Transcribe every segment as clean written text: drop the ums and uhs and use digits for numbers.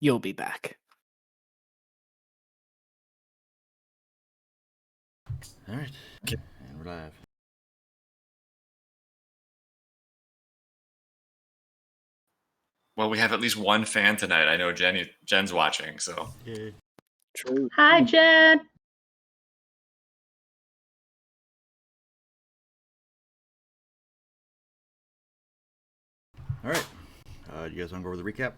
You'll be back. All right. Okay. And we're live. Well, we have at least one fan tonight. I know Jen's watching, so. Yay. True. Hi, Jen. All right. You guys want to go over the recap?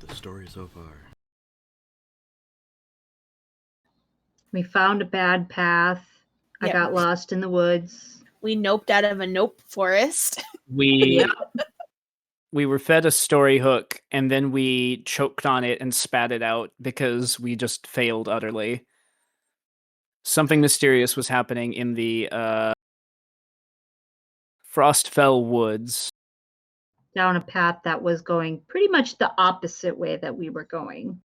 The story so far. We found a bad path. I got lost in the woods. We noped out of a nope forest. We were fed a story hook, and then we choked on it and spat it out because we just failed utterly. Something mysterious was happening in the Frostfell Woods. Down a path that was going pretty much the opposite way that we were going.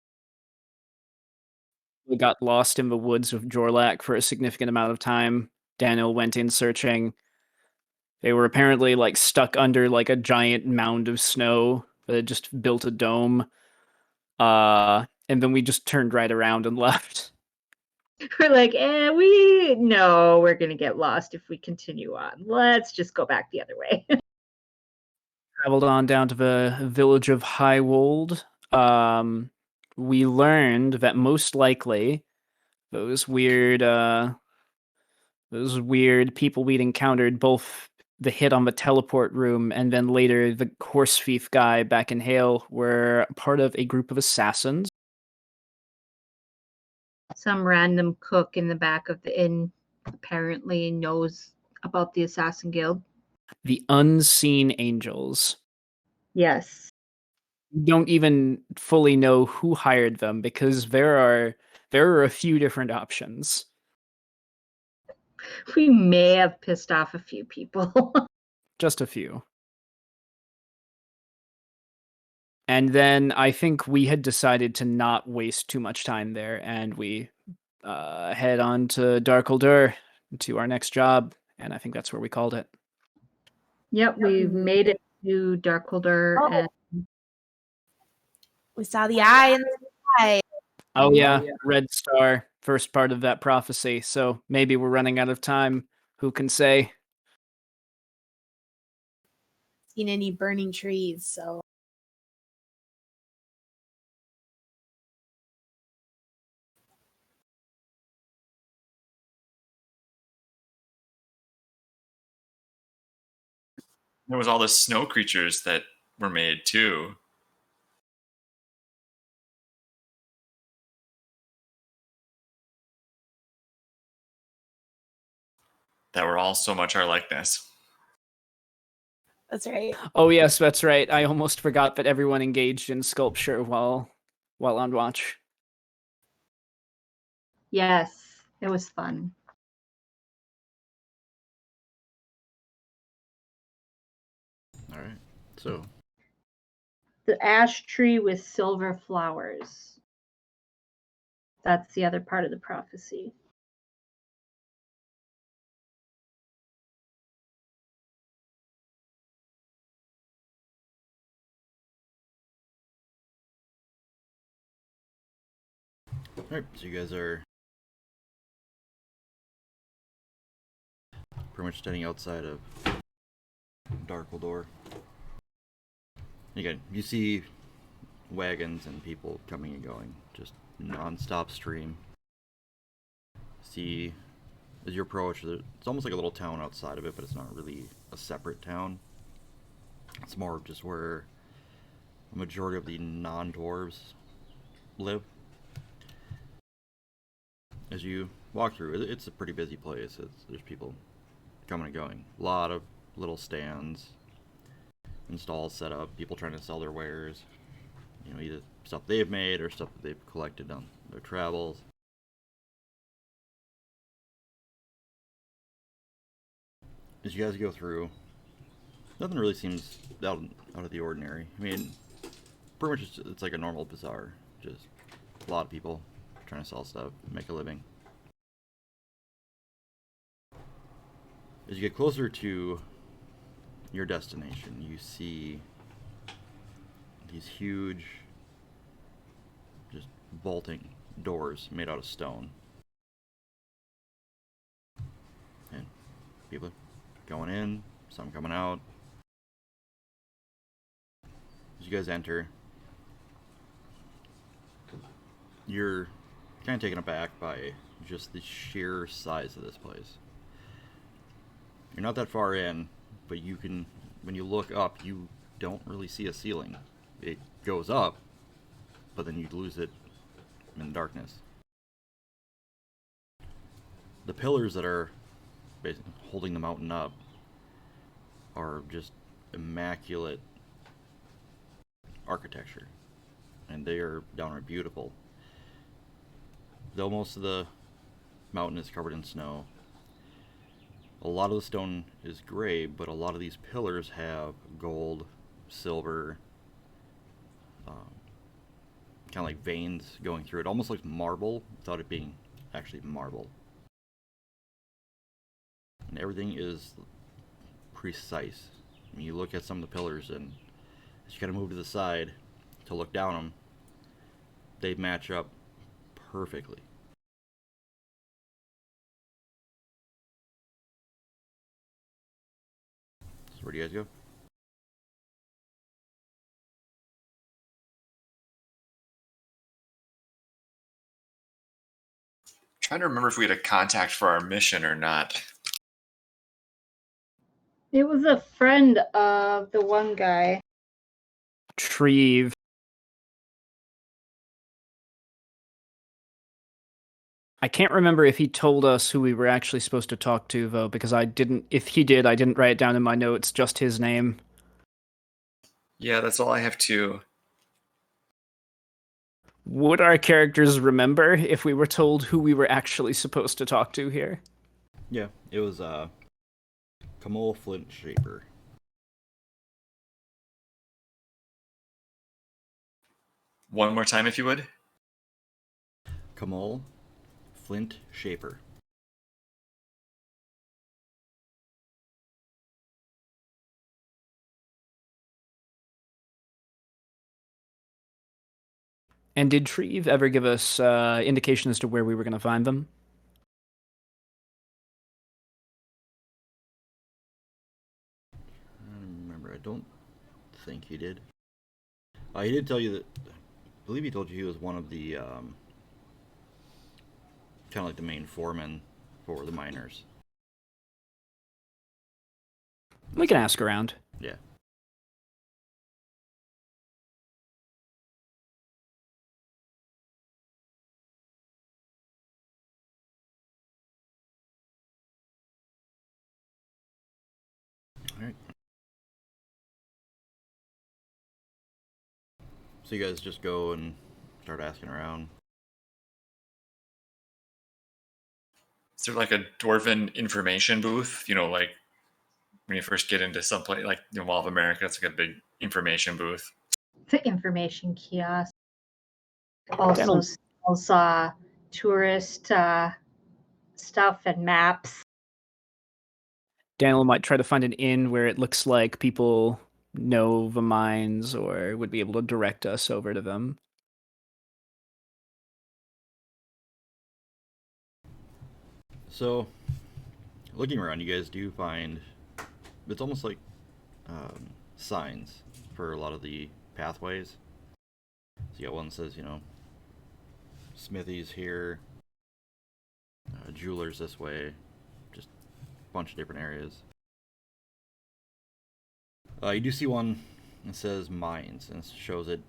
We got lost in the woods of Jorlak for a significant amount of time. Daniel went in searching. They were apparently like stuck under like a giant mound of snow that had just built a dome. And then we just turned right around and left. We're like, we're going to get lost if we continue on. Let's just go back the other way. Traveled on down to the village of Highwold. We learned that most likely those weird people we'd encountered, both the hit on the teleport room and then later the horse thief guy back in Hale, were part of a group of assassins. Some random cook in the back of the inn apparently knows about the Assassin Guild. The Unseen Angels. Yes. We don't even fully know who hired them because there are a few different options. We may have pissed off a few people. Just a few. And then I think we had decided to not waste too much time there, and we head on to Dhar Kolduhr to our next job, and I think that's where we called it. Yep, we made it to Dhar Kolduhr, and We saw the eye in the sky. Oh yeah, Red Star, first part of that prophecy, so maybe we're running out of time. Who can say? Seen any burning trees, so. There was all the snow creatures that were made, too. That were all so much our likeness. That's right. Oh yes, that's right. I almost forgot that everyone engaged in sculpture while on watch. yes, it was fun. All right. So, The ash tree with silver flowers. That's the other part of the prophecy. all right. So you guys are pretty much standing outside of Dhar Kolduhr. Again, you see wagons and people coming and going, just non-stop stream. See, as you approach, it's almost like a little town outside of it, but it's not really a separate town. It's more of just where a majority of the non-dwarves live. As you walk through, it's a pretty busy place. There's people coming and going. A lot of little stands and stalls set up. People trying to sell their wares. You know, either stuff they've made or stuff that they've collected on their travels. As you guys go through, nothing really seems out of the ordinary. I mean, pretty much it's like a normal bazaar. Just a lot of people trying to sell stuff, make a living. As you get closer to your destination, you see these huge, just vaulting doors made out of stone. And people going in, some coming out. As you guys enter, you're kind of taken aback by just the sheer size of this place. You're not that far in, but you can, when you look up, you don't really see a ceiling. It goes up, but then you lose it in the darkness. The pillars that are basically holding the mountain up are just immaculate architecture, and they are downright beautiful. Though most of the mountain is covered in snow, a lot of the stone is gray, but a lot of these pillars have gold, silver, kind of like veins going through it. Almost like marble without it being actually marble. And everything is precise. I mean, you look at some of the pillars, and as you kind of move to the side to look down them, they match up perfectly. So where do you guys go? Trying to remember if we had a contact for our mission or not. It was a friend of the one guy. Treve. I can't remember if he told us who we were actually supposed to talk to, though, because I didn't. If he did, I didn't write it down in my notes, just his name. Yeah, that's all I have too. Would our characters remember if we were told who we were actually supposed to talk to here? Yeah, it was Kamal Flint Shaper. One more time, if you would. Kamal Flint Shaper. And did Treve ever give us indication as to where we were going to find them? I don't remember. I don't think he did. He did tell you that. I believe he told you he was one of the kind of like the main foreman for the miners. We can ask around. Yeah. All right. So you guys just go and start asking around. Is there like a dwarven information booth? You know, like when you first get into some place, like Mall of America, it's like a big information booth. The information kiosk also Daniel- sells tourist stuff and maps. Daniel might try to find an inn where it looks like people know the mines or would be able to direct us over to them. So, looking around, you guys do find it's almost like signs for a lot of the pathways. So you got one that says, smithies here, jewelers this way, just a bunch of different areas. You do see one that says mines, and it shows it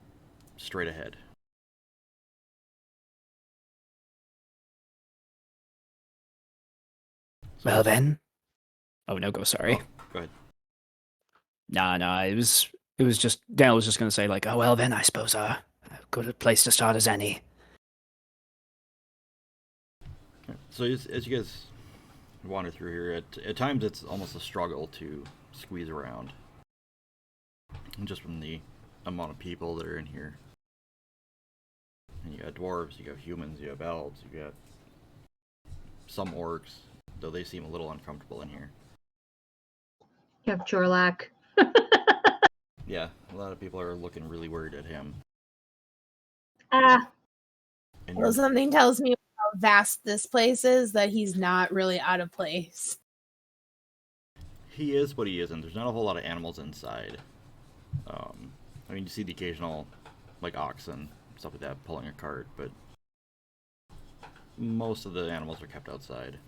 straight ahead. Well then. Oh no, go sorry. Oh, go ahead. Nah, it was just Daniel was just gonna say like, oh well then I suppose a good place to start as any. So as you guys wander through here, at times it's almost a struggle to squeeze around. Just from the amount of people that are in here. And you got dwarves, you got humans, you have elves, you got some orcs, though they seem a little uncomfortable in here. You have Jorlak. Yeah, lot of people are looking really worried at him. Ah, And Well, something tells me how vast this place is that he's not really out of place. he is, but he isn't. There's not a whole lot of animals inside. I mean, you see the occasional, like, oxen, stuff like that, pulling a cart, but most of the animals are kept outside.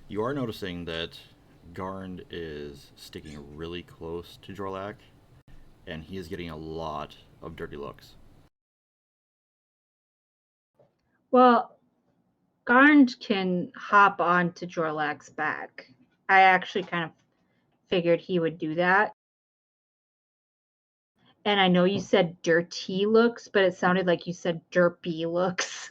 You are noticing that Garnd is sticking really close to Jorlak, and he is getting a lot of dirty looks. well, Garnd can hop onto Jorlak's back. I actually kind of figured he would do that. And I know you said dirty looks, but it sounded like you said derpy looks.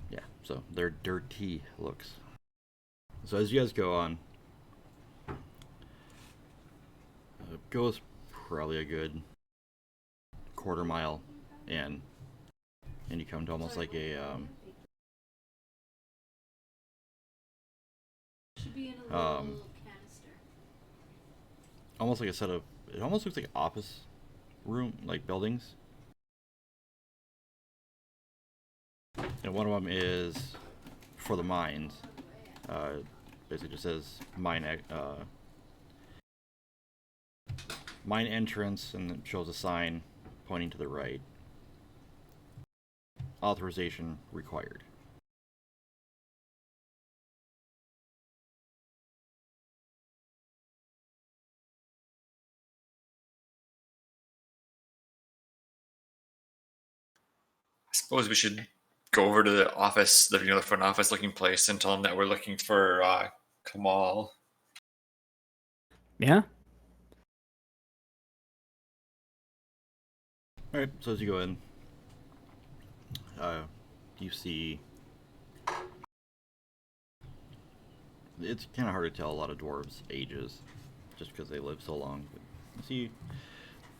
Yeah, so they're dirty looks. So as you guys go on, goes probably a good quarter mile in, and you come to almost like a almost like a set of, it almost looks like office room, like buildings. And one of them is for the mines. Basically just says mine entrance, and it shows a sign pointing to the right. Authorization required. I suppose we should go over to the office, the front office looking place, and tell them that we're looking for Kamal. Yeah. Alright, so as you go in, you see, it's kind of hard to tell a lot of dwarves' ages, just because they live so long. But you see,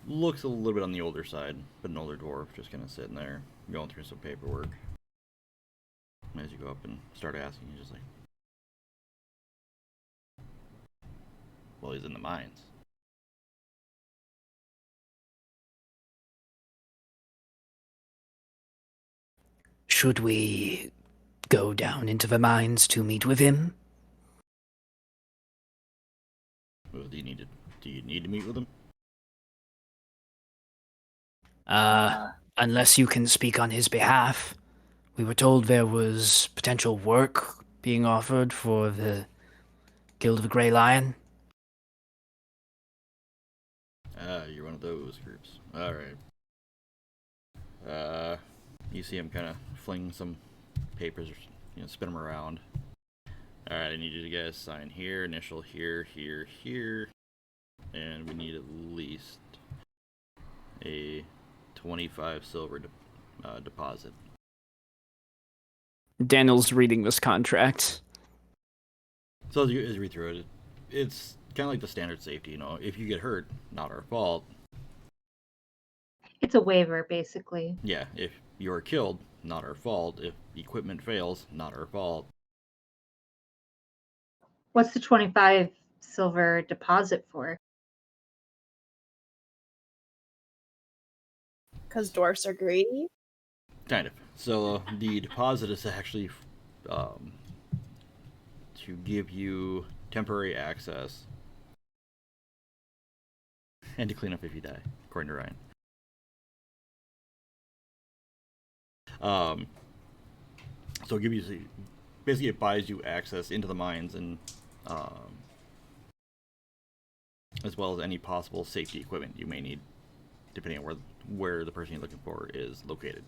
looks a little bit on the older side, but an older dwarf just kind of sitting there, going through some paperwork. And as you go up and start asking, he's just like, well, he's in the mines. Should we go down into the mines to meet with him? Well, do you need to meet with him? Unless you can speak on his behalf. We were told there was potential work being offered for the Guild of the Grey Lion. You're one of those groups. Alright. You see him kind of fling some papers, spin them around. Alright, I need you guys sign here, initial here, here, here. And we need at least a 25 silver deposit. Daniel's reading this contract. So as you read through it, it's kind of like the standard safety, if you get hurt, not our fault. It's a waiver, basically. Yeah, if you are killed, not our fault. If equipment fails, not our fault. What's the 25 silver deposit for? Because dwarfs are greedy. Kind of. So the deposit is actually to give you temporary access and to clean up if you die, according to Ryan. So give you, basically it buys you access into the mines, and as well as any possible safety equipment you may need, depending on where the person you're looking for is located.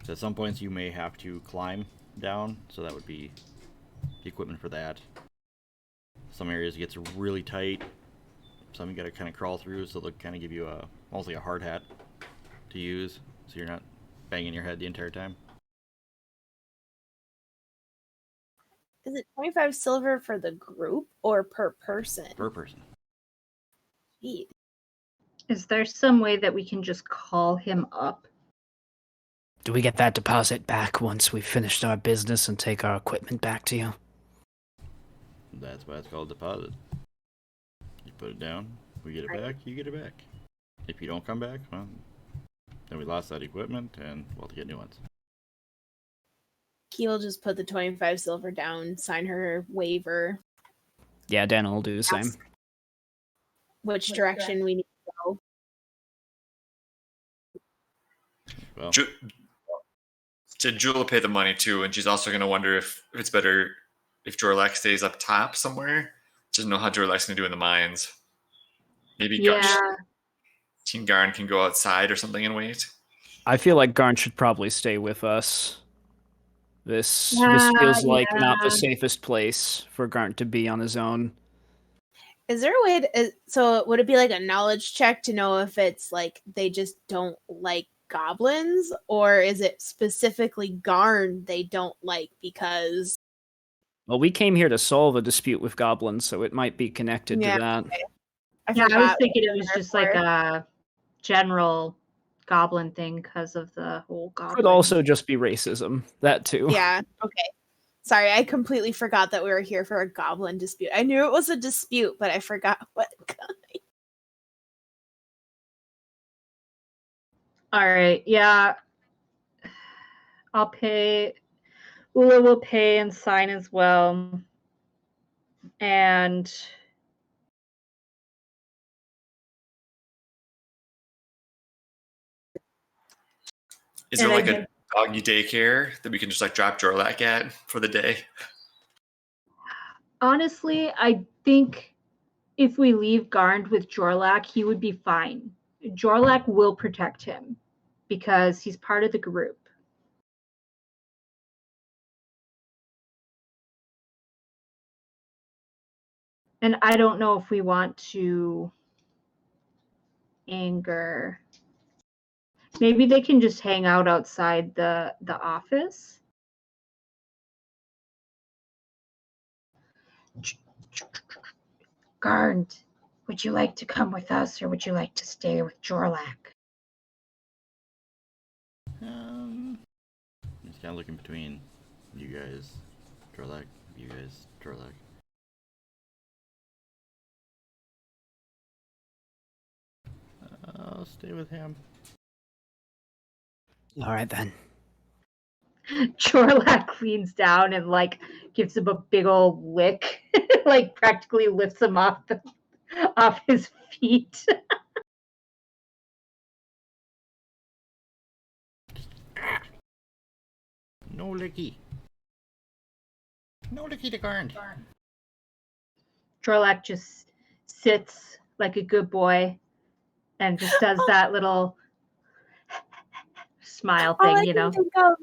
So at some points you may have to climb down, so that would be the equipment for that. Some areas it gets really tight, some you gotta kind of crawl through, so they'll kind of give you almost like a hard hat to use, so you're not banging your head the entire time. Is it 25 silver for the group or per person? Per person. Jeez. Is there some way that we can just call him up? Do we get that deposit back once we've finished our business and take our equipment back to you? That's why it's called deposit. You put it down, we get it back, you get it back. If you don't come back, well, then we lost that equipment and we'll have to get new ones. Keel just put the 25 silver down, sign her waiver. Yeah, Daniel will do the same. Which direction we need to go. Well, Jewel will pay the money too, and she's also going to wonder if it's better if Jorlak stays up top somewhere. She doesn't know how Jorlak's going to do in the mines. Maybe Team Garn can go outside or something and wait. I feel like Garn should probably stay with us. This feels like not the safest place for Garn to be on his own. Is there a way to, so would it be like a knowledge check to know if it's like they just don't like goblins, or is it specifically Garn they don't like because... Well, we came here to solve a dispute with goblins, so it might be connected to that. Okay. I was thinking it was just like a general goblin thing because of the whole goblin. Could also just be racism. That too. Yeah, okay. Sorry, I completely forgot that we were here for a goblin dispute. I knew it was a dispute, but I forgot what kind. All right, yeah. I'll pay. Ula will pay and sign as well. And Is there like a doggy daycare that we can just like drop Jorlak at for the day? honestly, I think if we leave Garnd with Jorlak, he would be fine. Jorlak will protect him because he's part of the group. And I don't know if we want to anger. Maybe they can just hang out outside the office. Garnd, would you like to come with us or would you like to stay with Jorlak? Just kind of looking between you guys, Jorlak, you guys, Jorlak. I'll stay with him. All right then. Jorlak leans down and like gives him a big old lick, like practically lifts him off his feet. No licky. No licky to Garnd. Jorlak just sits like a good boy and just does that little smile All thing, I you can know. think of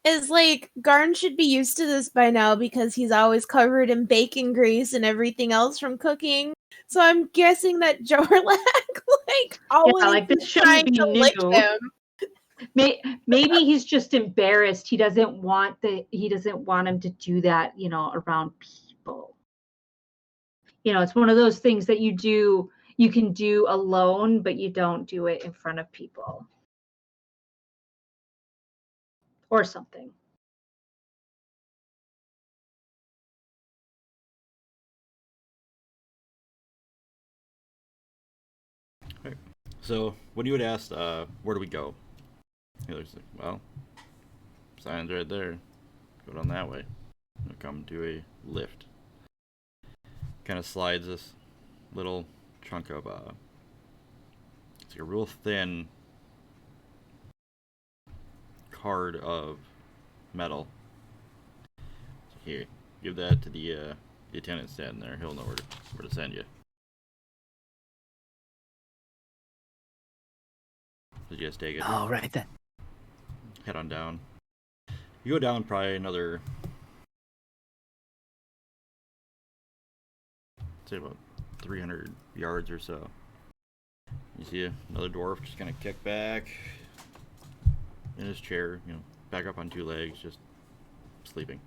is like Garn should be used to this by now because he's always covered in bacon grease and everything else from cooking. So I'm guessing that Jorlak like always like this trying shouldn't be to lick new. him. Maybe he's just embarrassed. He doesn't want him to do that, you know, around people. You know, it's one of those things that you can do alone, but you don't do it in front of people. Or something. Okay. So, when you had asked, where do we go? The other's like, well, sign's right there. Go down that way. We'll come to a lift. Kind of slides this little chunk of, it's like a real thin card of metal. So here, give that to the attendant standing there. He'll know where to send you. So you guys take it. All right then. Head on down. You go down probably another, say about 300 yards or so. You see another dwarf just kind of kick back in his chair, you know, back up on two legs, just sleeping.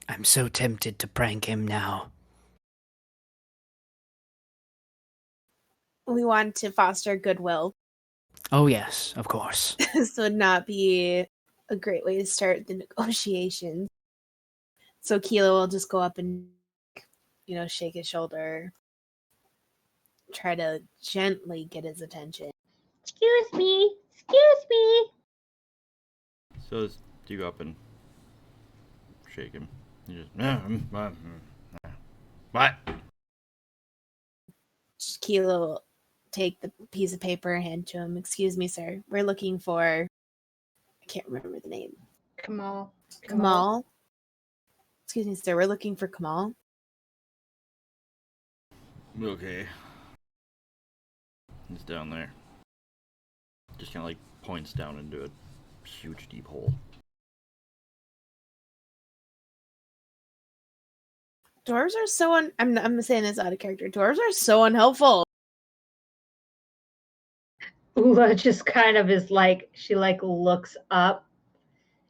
I'm so tempted to prank him now. We want to foster goodwill. Oh yes, of course. This would not be a great way to start the negotiations. So Kilo will just go up and, shake his shoulder, try to gently get his attention. Excuse me. Excuse me. So you go up and shake him. You just what? Kilo will take the piece of paper and hand to him. Excuse me, sir. We're looking for, I can't remember the name. Kamal. Kamal? Excuse me, sir. We're looking for Kamal. Okay. He's down there. Just kind of like points down into a huge deep hole. Dwarves are so I'm saying this out of character. Dwarves are so unhelpful. Ula just kind of is like, she like looks up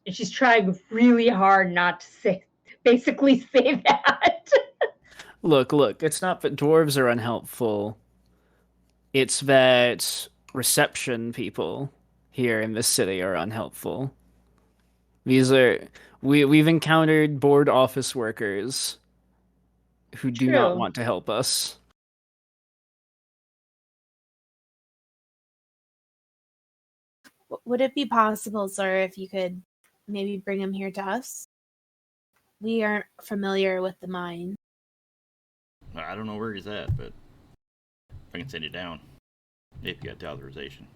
and she's trying really hard not to basically say that. Look, it's not that dwarves are unhelpful. It's that reception people here in this city are unhelpful. We've encountered bored office workers who do not True. want to help us. Would it be possible, sir, if you could maybe bring him here to us? We aren't familiar with the mine. I don't know where he's at, but I can send you down if you got the authorization.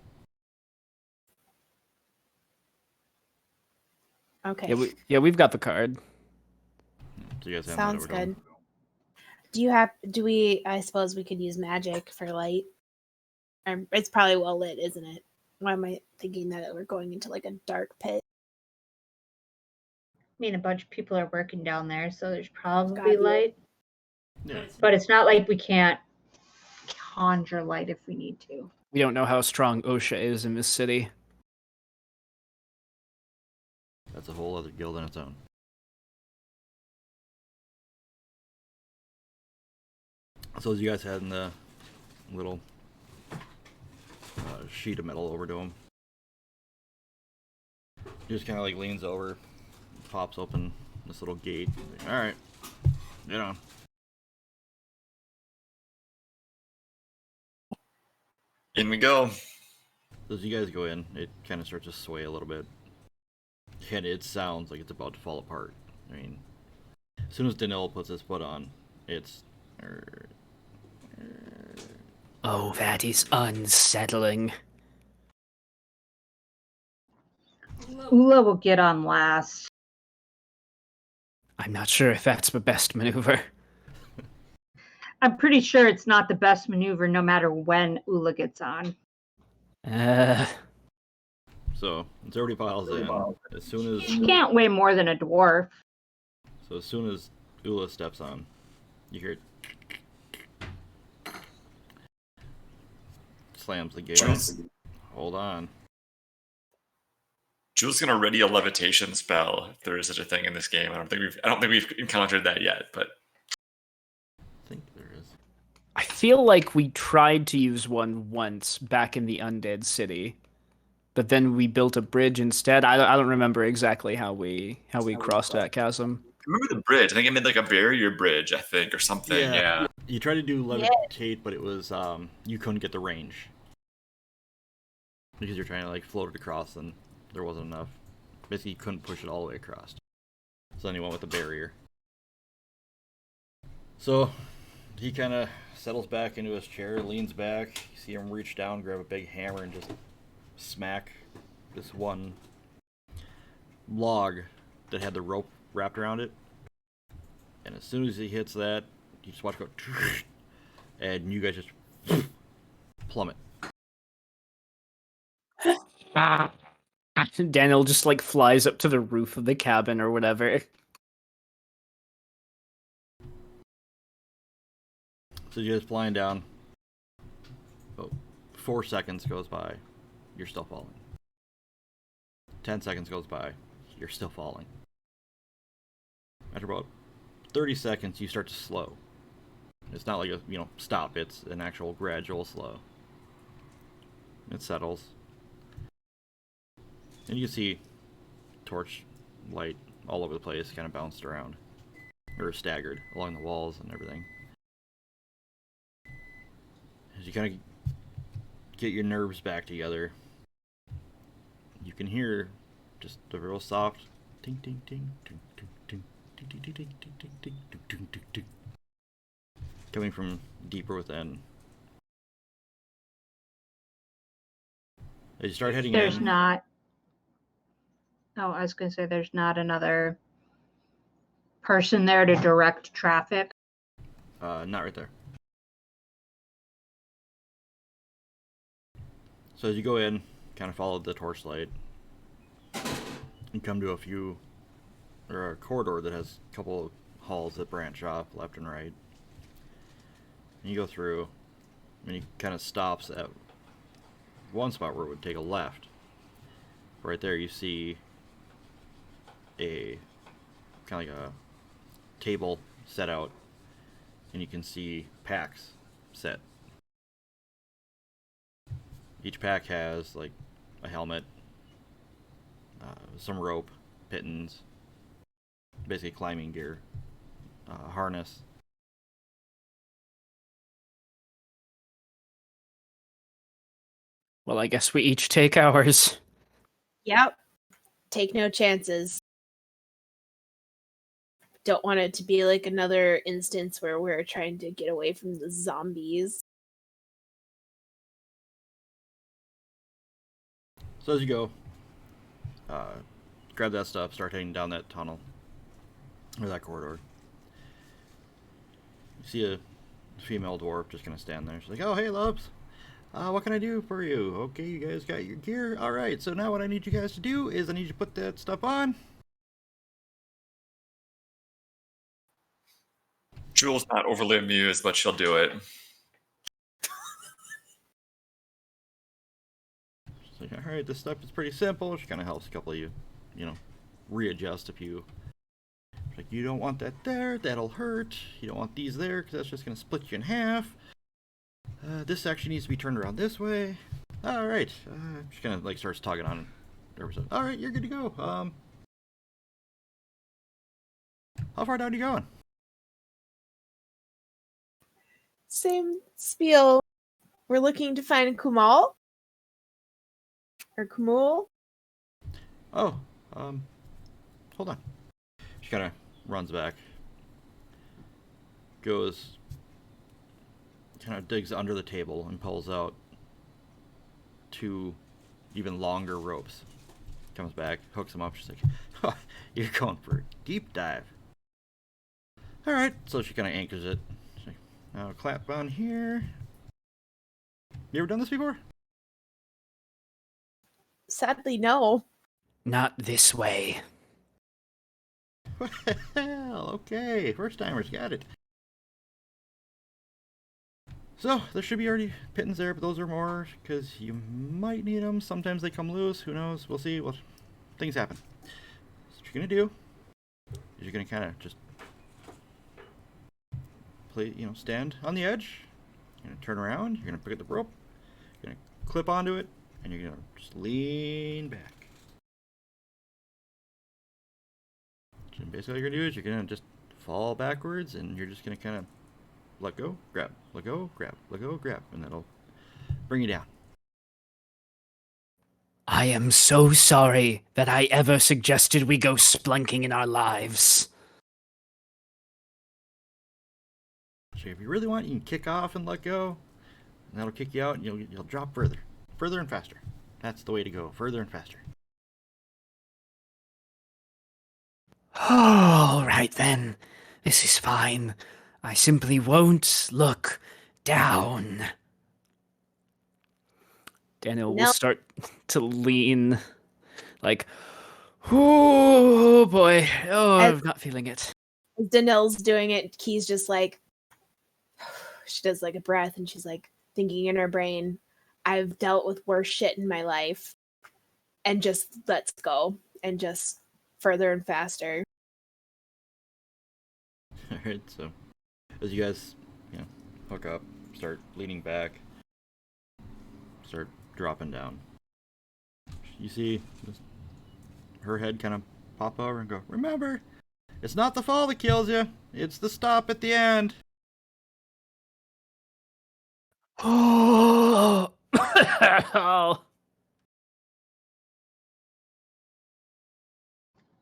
Okay. We've got the card. So you guys have Sounds good. I suppose we could use magic for light? It's probably well lit, isn't it? Why am I thinking that we're going into like a dark pit? I mean, a bunch of people are working down there, so there's probably Gotta be. light. Yeah. But it's not like we can't conjure light if we need to. We don't know how strong OSHA is in this city. That's a whole other guild on its own. So as you guys head in the little sheet of metal over to him, he just kind of like leans over, pops open this little gate. Like, all right, get on. In we go. So as you guys go in, it kind of starts to sway a little bit. And it sounds like it's about to fall apart. I mean, as soon as Danil puts his foot on, it's... Oh, that is unsettling. Ula will get on last. I'm not sure if that's the best maneuver. I'm pretty sure it's not the best maneuver no matter when Ula gets on. So, it's already piles in. As soon as... She can't weigh more than a dwarf. So as soon as Ula steps on, you hear it... slams the gate. Jules. Hold on. Jules gonna ready a levitation spell if there is such a thing in this game. I don't think we've encountered that yet, but I think there is. I feel like we tried to use one once back in the Undead City, but then we built a bridge instead. I don't remember exactly how we crossed that chasm. I remember the bridge. I think it made like a barrier bridge, I think, or something. Yeah. You tried to do levitate, but it was you couldn't get the range because you're trying to like float it across, and there wasn't enough. Basically, you couldn't push it all the way across. So then you went with the barrier. So he kind of settles back into his chair, leans back. You see him reach down, grab a big hammer, and just smack this one log that had the rope wrapped around it. And as soon as he hits that, you just watch it go, and you guys just plummet. Daniel just like flies up to the roof of the cabin or whatever. So you're just flying down. Oh, 4 seconds goes by, you're still falling. 10 seconds goes by, you're still falling. After about 30 seconds, you start to slow. It's not like a, stop, it's an actual gradual slow. It settles. And you can see torch light all over the place, kind of bounced around. Or staggered along the walls and everything. As you kind of get your nerves back together, you can hear just a real soft ting ting ting ting ting ting ting ting ting ting ting ting ting ting ting coming from deeper within. As you start heading There's in, not. Oh, I was going to say there's not another person there to direct traffic. not right there. So as you go in, kind of follow the torchlight, you come to a corridor that has a couple of halls that branch off left and right. And you go through, and he kind of stops at one spot where it would take a left. Right there you see a kind of like a table set out, and you can see packs set. Each pack has like a helmet, some rope, pittons, basically climbing gear, harness. Well, I guess we each take ours. Yep. Take no chances. Don't want it to be like another instance where we're trying to get away from the zombies. So as you go, grab that stuff, start heading down that tunnel, or that corridor. You see a female dwarf just gonna stand there. She's like, "Oh, hey, loves. What can I do for you? Okay, you guys got your gear. All right, so now what I need you guys to do is I need you to put that stuff on." Jewel's not overly amused, but she'll do it. She's like, "All right, this stuff is pretty simple." She kind of helps a couple of you, readjust a few. She's like, "You don't want that there. That'll hurt. You don't want these there because that's just gonna split you in half. This actually needs to be turned around this way. All right." She kind of like starts tugging on it. All right, you're good to go. How far down are you going? Same spiel. We're looking to find Kumal. Or Kumul. Oh, hold on. She kind of runs back, goes, kind of digs under the table and pulls out 2 even longer ropes. Comes back, hooks them up. She's like, "Oh, you're going for a deep dive." All right, so she kind of anchors it. She's like, "Now clap on here." You ever done this before? Sadly, no. Not this way. Well, okay, first timers got it. So, there should be already pittons there, but those are more because you might need them. Sometimes they come loose, who knows, we'll see. Well, things happen. So what you're gonna do is you're gonna kind of just stand on the edge. You're gonna turn around, you're gonna pick up the rope, you're gonna clip onto it, and you're gonna just lean back. And basically all you're gonna do is you're gonna just fall backwards, and you're just gonna kind of let go, grab, let go, grab, let go, grab, and that'll bring you down. I am so sorry that I ever suggested we go splunking in our lives. So if you really want, you can kick off and let go, and that'll kick you out, and you'll drop further and faster. That's the way to go, further and faster. All right then. This is fine. I simply won't look down. Daniel will No. start to lean, like, oh boy, I'm not feeling it. As Danelle's doing it, Key's just like, she does like a breath and she's like thinking in her brain, I've dealt with worse shit in my life. And just lets go and just further and faster. Alright, so as you guys, hook up, start leaning back, start dropping down. You see her head kind of pop over and go, "Remember, it's not the fall that kills you, it's the stop at the end." Oh.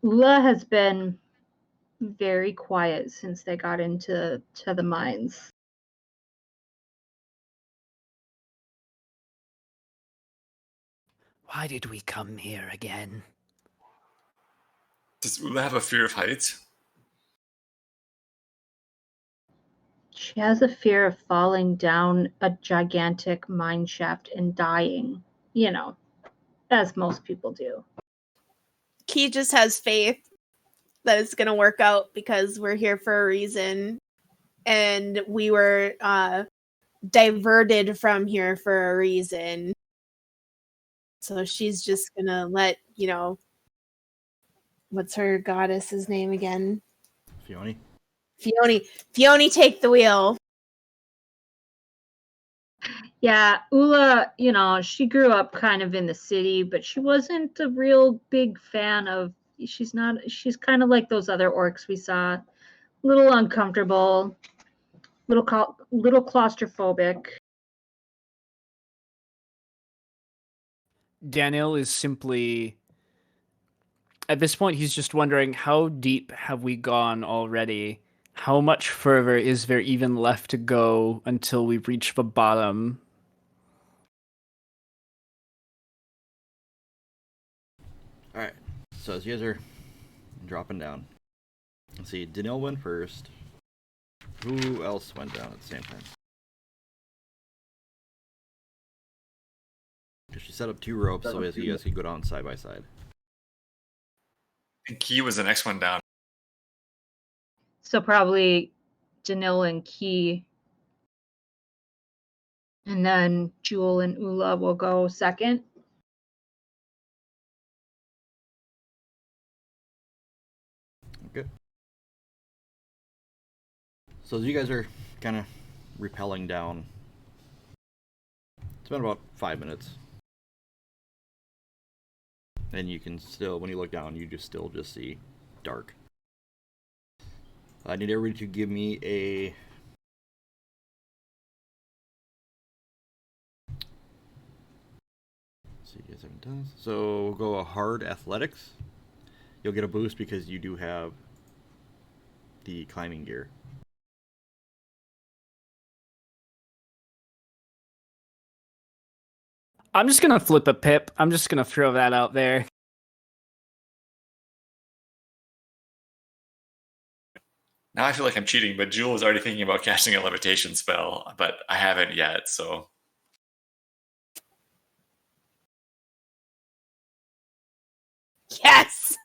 Ula has been very quiet since they got into the mines. Why did we come here again? Does Ula have a fear of heights? She has a fear of falling down a gigantic mine shaft and dying, you know, as most people do. Key just has faith that it's going to work out because we're here for a reason. And we were diverted from here for a reason. So she's just going to let, what's her goddess's name again? Fiona? Fiona take the wheel. Yeah, Ula, she grew up kind of in the city, but she wasn't a real big fan of, she's kind of like those other orcs we saw, a little uncomfortable, little claustrophobic. Daniel is simply, at this point, he's just wondering, how deep have we gone already? How much further is there even left to go until we reach the bottom? Alright, so as you guys are dropping down, let's see, Daniel went first. Who else went down at the same time? Because she set up 2 ropes so as you guys can go down side by side. And Key was the next one down. So probably Janil and Key. And then Jewel and Ula will go second. Okay. So as you guys are kind of rappelling down, it's been about 5 minutes. And you can still, when you look down, you just see dark. I need everybody to give me a... Let's see, you guys haven't done this. So we'll go a hard athletics. You'll get a boost because you do have the climbing gear. I'm just gonna flip a pip. I'm just gonna throw that out there. Now I feel like I'm cheating, but Jewel was already thinking about casting a levitation spell, but I haven't yet, so. Yes!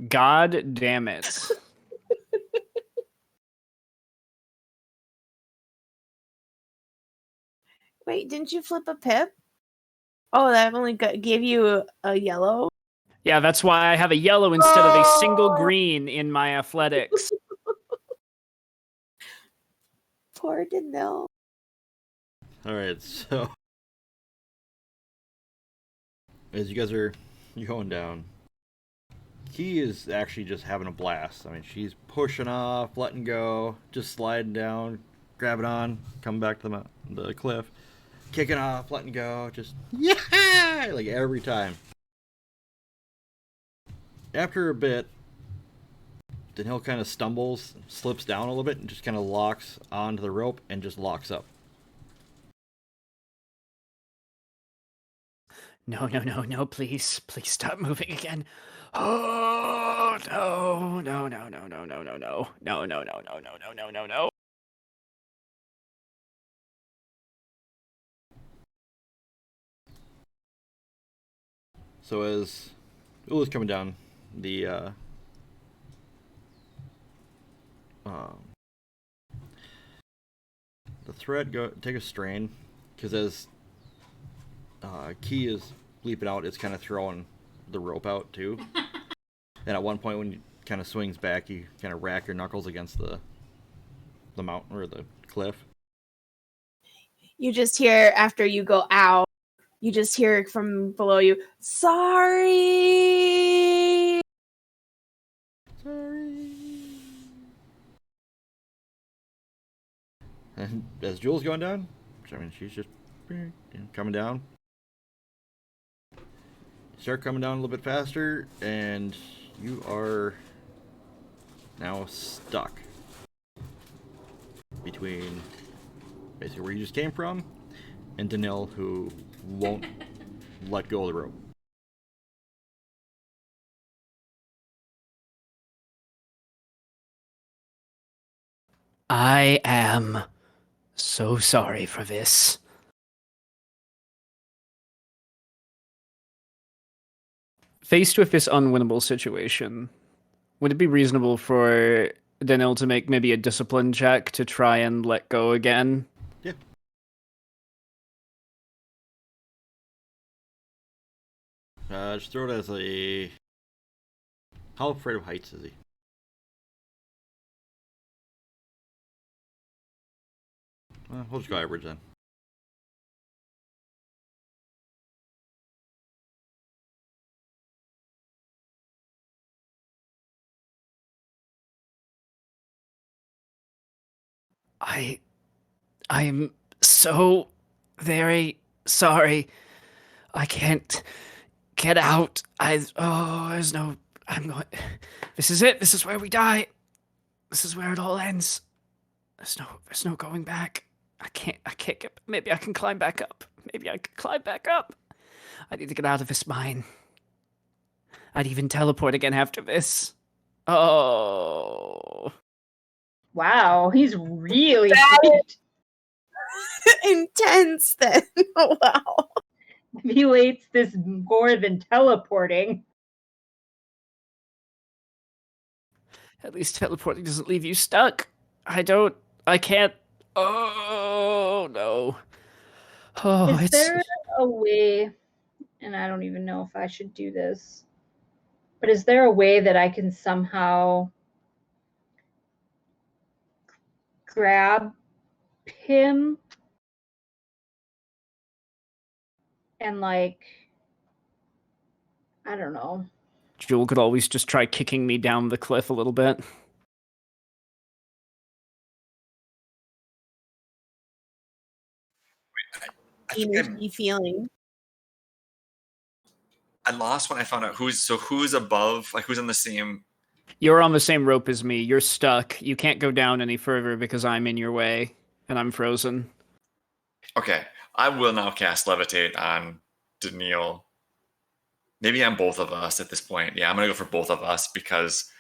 God damn it. Wait, didn't you flip a pip? Oh, that only gave you a yellow? Yeah, that's why I have a yellow instead of a single green in my athletics. Poor Danil. Alright, so... as you guys are going down, Key is actually just having a blast. I mean, she's pushing off, letting go, just sliding down, grabbing on, coming back to the cliff, kicking off, letting go, just yeah, like every time. After a bit, Daniel kind of stumbles, slips down a little bit, and just kind of locks onto the rope and just locks up. No, please stop moving again. Oh, no. So as Ula's coming down, the thread take a strain, because as Key is leaping out, it's kind of throwing the rope out too. And at one point when you kind of swings back, you kind of rack your knuckles against the the mountain or the cliff. You just hear after you go out, you just hear from below you, sorry. Sorry. And as Jules going down, I mean, she's just coming down. Start coming down a little bit faster, and you are now stuck between basically where you just came from and Danil, who won't let go of the rope. I am so sorry for this. Faced with this unwinnable situation, would it be reasonable for Danil to make maybe a discipline check to try and let go again? Yeah. Just throw it as a... How afraid of heights is he? We'll just go average then. I'm so very sorry. I can't get out. There's no, I'm going, this is it. This is where we die. This is where it all ends. There's no going back. I can't get, maybe I can climb back up. Maybe I can climb back up. I need to get out of this mine. I'd even teleport again after this. Oh. Wow, he's really sweet. Intense then. Wow. Emulates this more than teleporting. At least teleporting doesn't leave you stuck. I can't. Oh, no. Oh, Is there a way, and I don't even know if I should do this, but is there a way that I can somehow grab him and, like, I don't know. Jewel could always just try kicking me down the cliff a little bit. I think Energy feeling. I lost when I found out who's above, like who's on the same. You're on the same rope as me. You're stuck. You can't go down any further because I'm in your way and I'm frozen. Okay, I will now cast Levitate on Daniil. Maybe on both of us at this point. Yeah, I'm gonna go for both of us because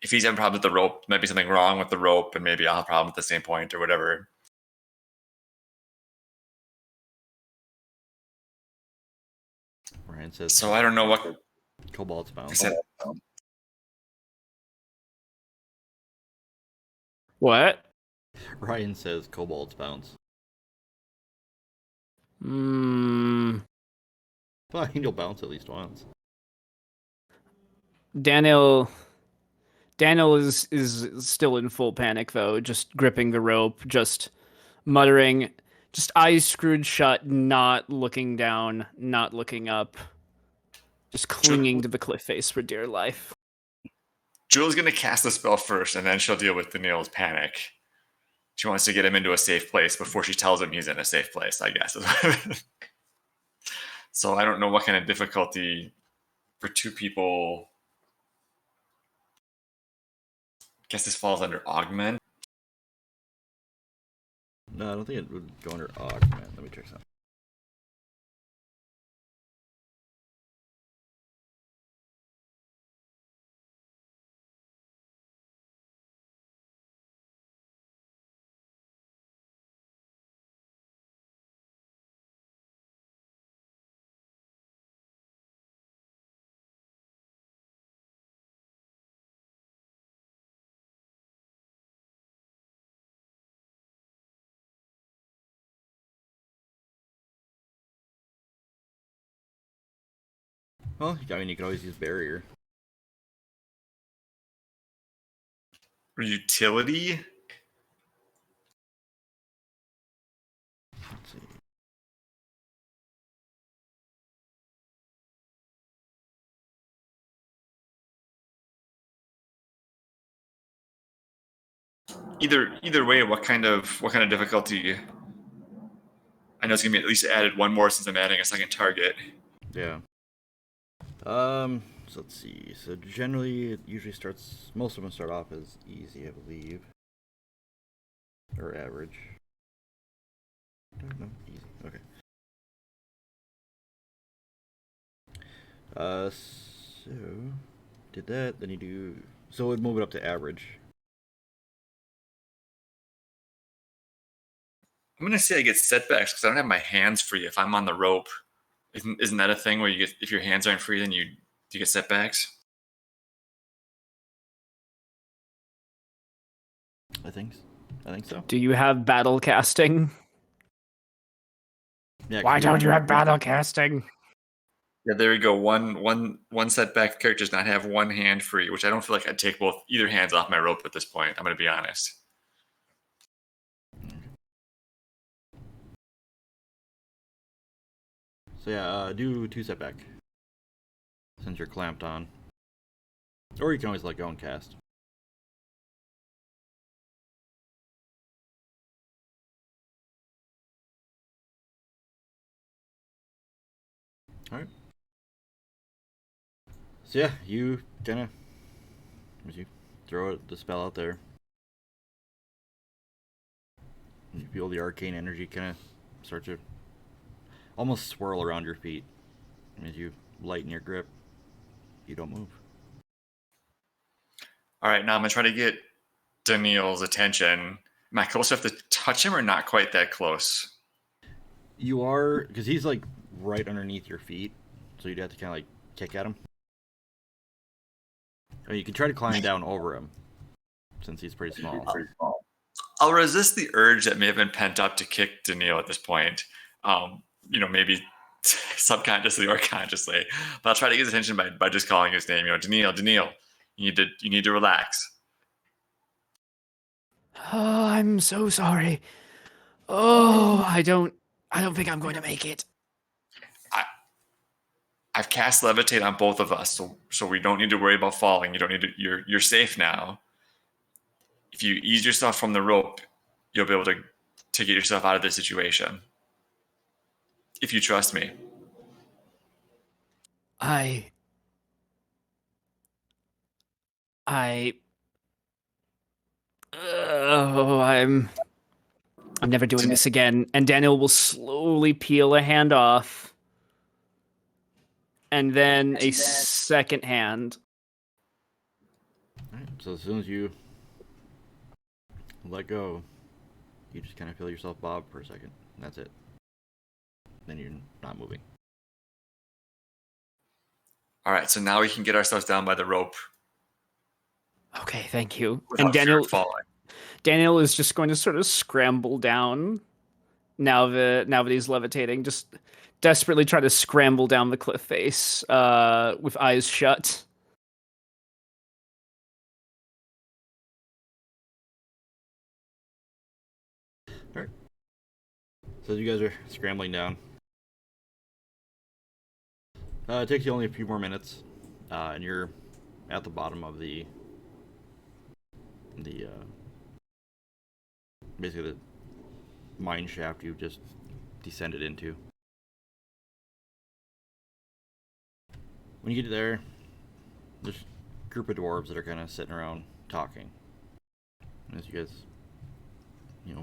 if he's having problems with the rope, might be something wrong with the rope, and maybe I'll have a problem at the same point or whatever. Ryan says... So I don't know what... Cobalt's bound. What? Ryan says Cobalt's bounce. Fine, you'll bounce at least once. Daniel is still in full panic though, just gripping the rope, just muttering, just eyes screwed shut, not looking down, not looking up, just clinging to the cliff face for dear life. Julie's gonna cast the spell first, and then she'll deal with Daniil's panic. She wants to get him into a safe place before she tells him he's in a safe place, I guess. So I don't know what kind of difficulty for two people. I guess this falls under augment. No, I don't think it would go under augment. Let me check something. Well, I mean, you could always use barrier. Utility? see. Either way, what kind of difficulty? I know it's gonna be at least added one more since I'm adding a second target. Yeah. So let's see. So generally, it usually starts. Most of them start off as easy, I believe, or average. No, easy. Okay. So did that. Then you do. So it would move it up to average. I'm gonna say I get setbacks because I don't have my hands free if I'm on the rope. Isn't that a thing where you get, if your hands aren't free, then you get setbacks? I think so. Do you have battle casting? Yeah. Why don't you have battle casting? Yeah, there we go. One setback. Character does not have one hand free, which I don't feel like I'd take either hands off my rope at this point. I'm gonna be honest. So yeah, do 2 setback. Since you're clamped on. Or you can always let go and cast. Alright. So yeah, you kinda throw the spell out there. You feel the arcane energy kinda start to almost swirl around your feet. As you lighten your grip, you don't move. All right, now I'm gonna try to get Daniil's attention. Am I close enough to touch him, or not quite that close? You are, because he's like right underneath your feet, so you'd have to kind of like kick at him. I mean, you can try to climb down over him, since he's pretty small. I'll resist the urge that may have been pent up to kick Daniil at this point. Maybe subconsciously or consciously, but I'll try to get his attention by just calling his name. Daniil, you need to relax. Oh, I'm so sorry. Oh, I don't think I'm going to make it. I've cast levitate on both of us, so we don't need to worry about falling. You don't need to. You're safe now. If you ease yourself from the rope, you'll be able to get yourself out of this situation. If you trust me. I'm never doing this again. And Daniel will slowly peel a hand off. And then a second hand. Alright, so as soon as you let go, you just kind of feel yourself bob for a second. And that's it. Then you're not moving. All right, so now we can get ourselves down by the rope. Okay, thank you. And Daniel is just going to sort of scramble down now that he's levitating, just desperately try to scramble down the cliff face with eyes shut. Alright. So you guys are scrambling down. It takes you only a few more minutes, and you're at the bottom of the basically the mine shaft you've just descended into. When you get there, there's a group of dwarves that are kind of sitting around talking. And as you guys,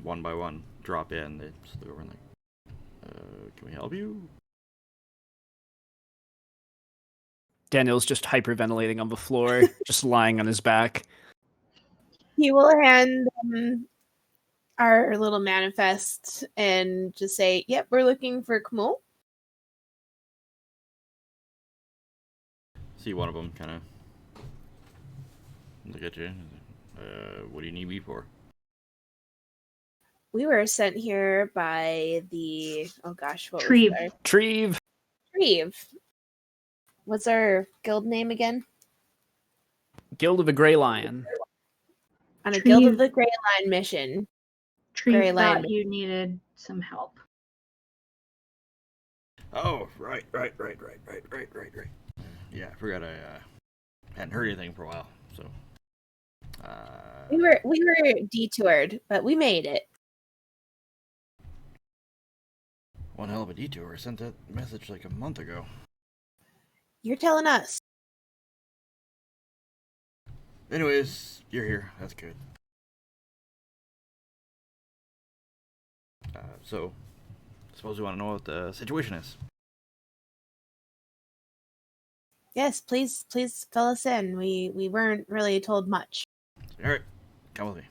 one by one drop in, they just look over and like, can we help you? Daniel's just hyperventilating on the floor, just lying on his back. He will hand our little manifest and just say, "Yep, we're looking for Kmo." See one of them kind of look at you. What do you need me for? We were sent here by the what Treve. was our Treve. What's our guild name again? Guild of the Grey Lion. On a Guild of the Grey Lion mission. Treve Grey Lion. thought you needed some help. Oh, right. Yeah, I forgot I hadn't heard anything for a while, so. We were detoured, but we made it. One hell of a detour. I sent that message like a month ago. You're telling us. Anyways, you're here. That's good. So, suppose you want to know what the situation is. Yes, please fill us in. We weren't really told much. All right, come with me.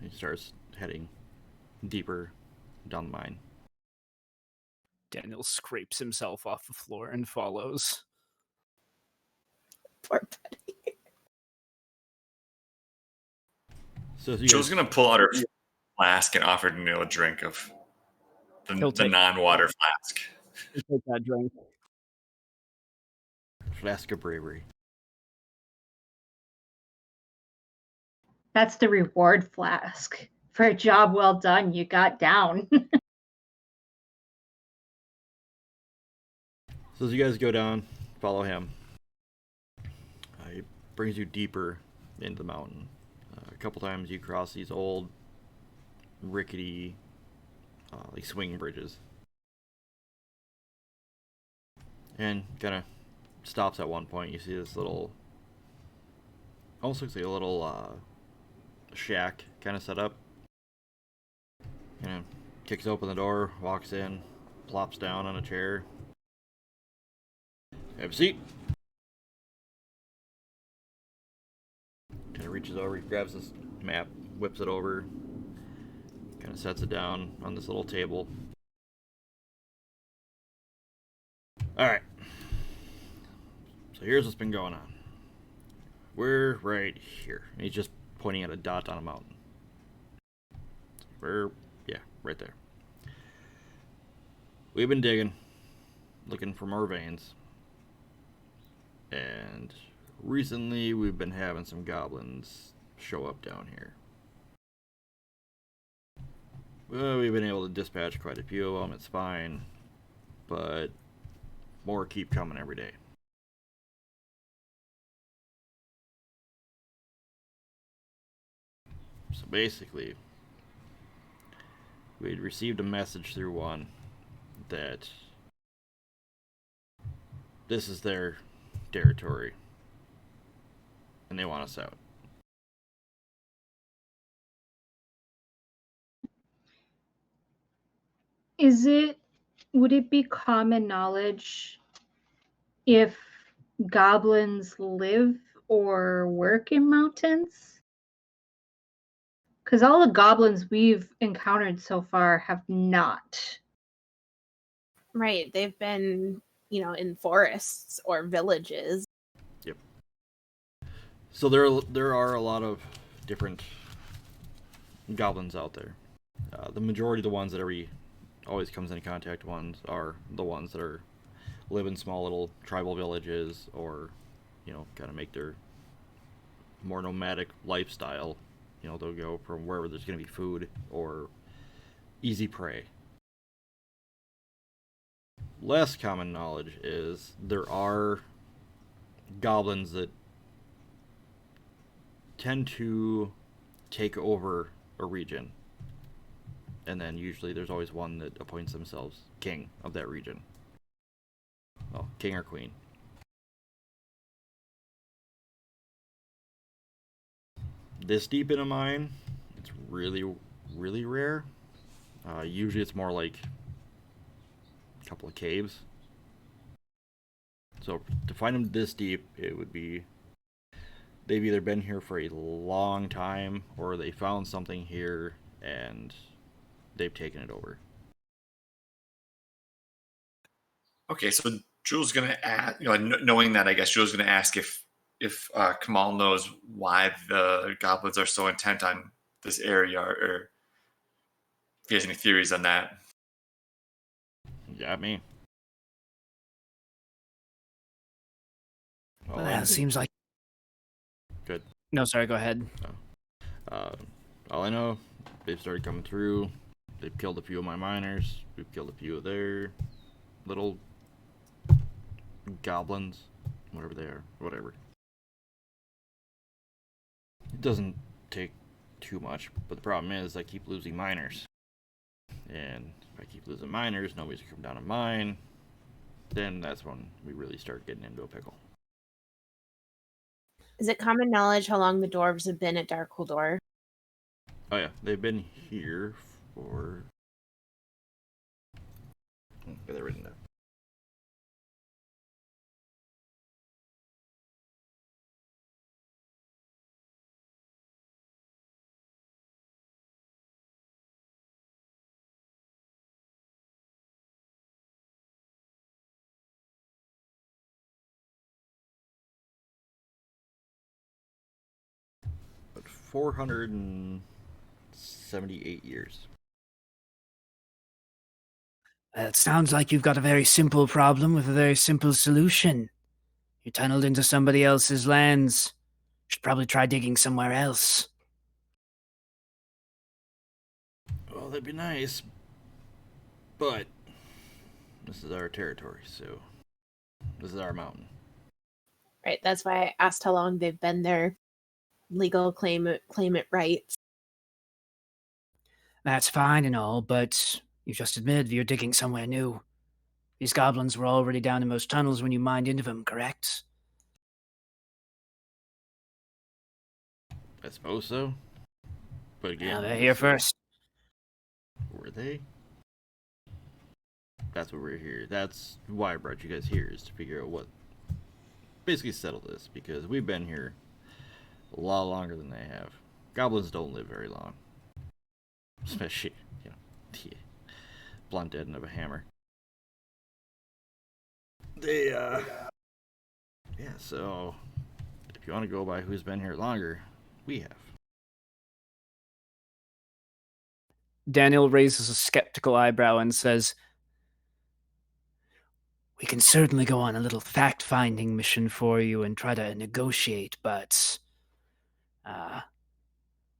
He starts heading deeper down the mine. Daniel scrapes himself off the floor and follows. Poor buddy. So you Joe's guys, gonna pull out her flask and offer Daniel a drink of He'll the take- non-water flask. Take that drink. flask of bravery. That's the reward flask. For a job well done, you got down. So as you guys go down, follow him. He brings you deeper into the mountain. A couple times you cross these old, rickety, like swing bridges, and kind of stops at one point. You see this little, almost looks like a little shack kind of set up. And kicks open the door, walks in, plops down on a chair. Have a seat. Kind of reaches over, he grabs this map, whips it over, kind of sets it down on this little table. Alright. So here's what's been going on. We're right here. And he's just pointing at a dot on a mountain. Yeah, right there. We've been digging, looking for more veins. And recently we've been having some goblins show up down here. Well, we've been able to dispatch quite a few of them, it's fine. But more keep coming every day. So basically, we had received a message through one that this is their territory and they want us out. Would it be common knowledge if goblins live or work in mountains? Because all the goblins we've encountered so far have not. Right. They've been, in forests or villages. Yep. So there are a lot of different goblins out there. The majority of the ones that always comes into contact ones are the ones that live in small little tribal villages, or kind of make their more nomadic lifestyle. They'll go from wherever there's going to be food or easy prey. Less common knowledge is there are goblins that tend to take over a region, and then usually there's always one that appoints themselves king of that region. Well, king or queen. This deep in a mine, it's really, really rare. Usually it's more like a couple of caves. So to find them this deep, it would be they've either been here for a long time or they found something here and they've taken it over. Okay, so Jules gonna ask, knowing that, I guess Jules gonna ask if Kamal knows why the goblins are so intent on this area, or if he has any theories on that. You got me. Well, that seems like... Good. No, sorry, go ahead. All I know, they've started coming through They've killed a few of my miners. We've killed a few of their little goblins, whatever they are, whatever. It doesn't take too much, but the problem is I keep losing miners. And if I keep losing miners, nobody's gonna come down and mine. Then that's when we really start getting into a pickle. Is it common knowledge how long the dwarves have been at Dhar Kolduhr? Oh yeah, they've been here for... Get that written down. But 478 years. It sounds like you've got a very simple problem with a very simple solution. You tunneled into somebody else's lands. Should probably try digging somewhere else. Well, that'd be nice. But this is our territory, so this is our mountain. Right, that's why I asked how long they've been there. Legal claimant rights. That's fine and all, but you just admitted you're digging somewhere new. These goblins were already down in those tunnels when you mined into them, correct? I suppose so. But again, Yeah, they're here first. Were they? That's why we're here. That's why I brought you guys here, is to figure out what... Basically settle this, because we've been here a lot longer than they have. Goblins don't live very long. Especially, the blunt end of a hammer. Yeah, so... If you want to go by who's been here longer, we have. Daniel raises a skeptical eyebrow and says, We can certainly go on a little fact-finding mission for you and try to negotiate, but...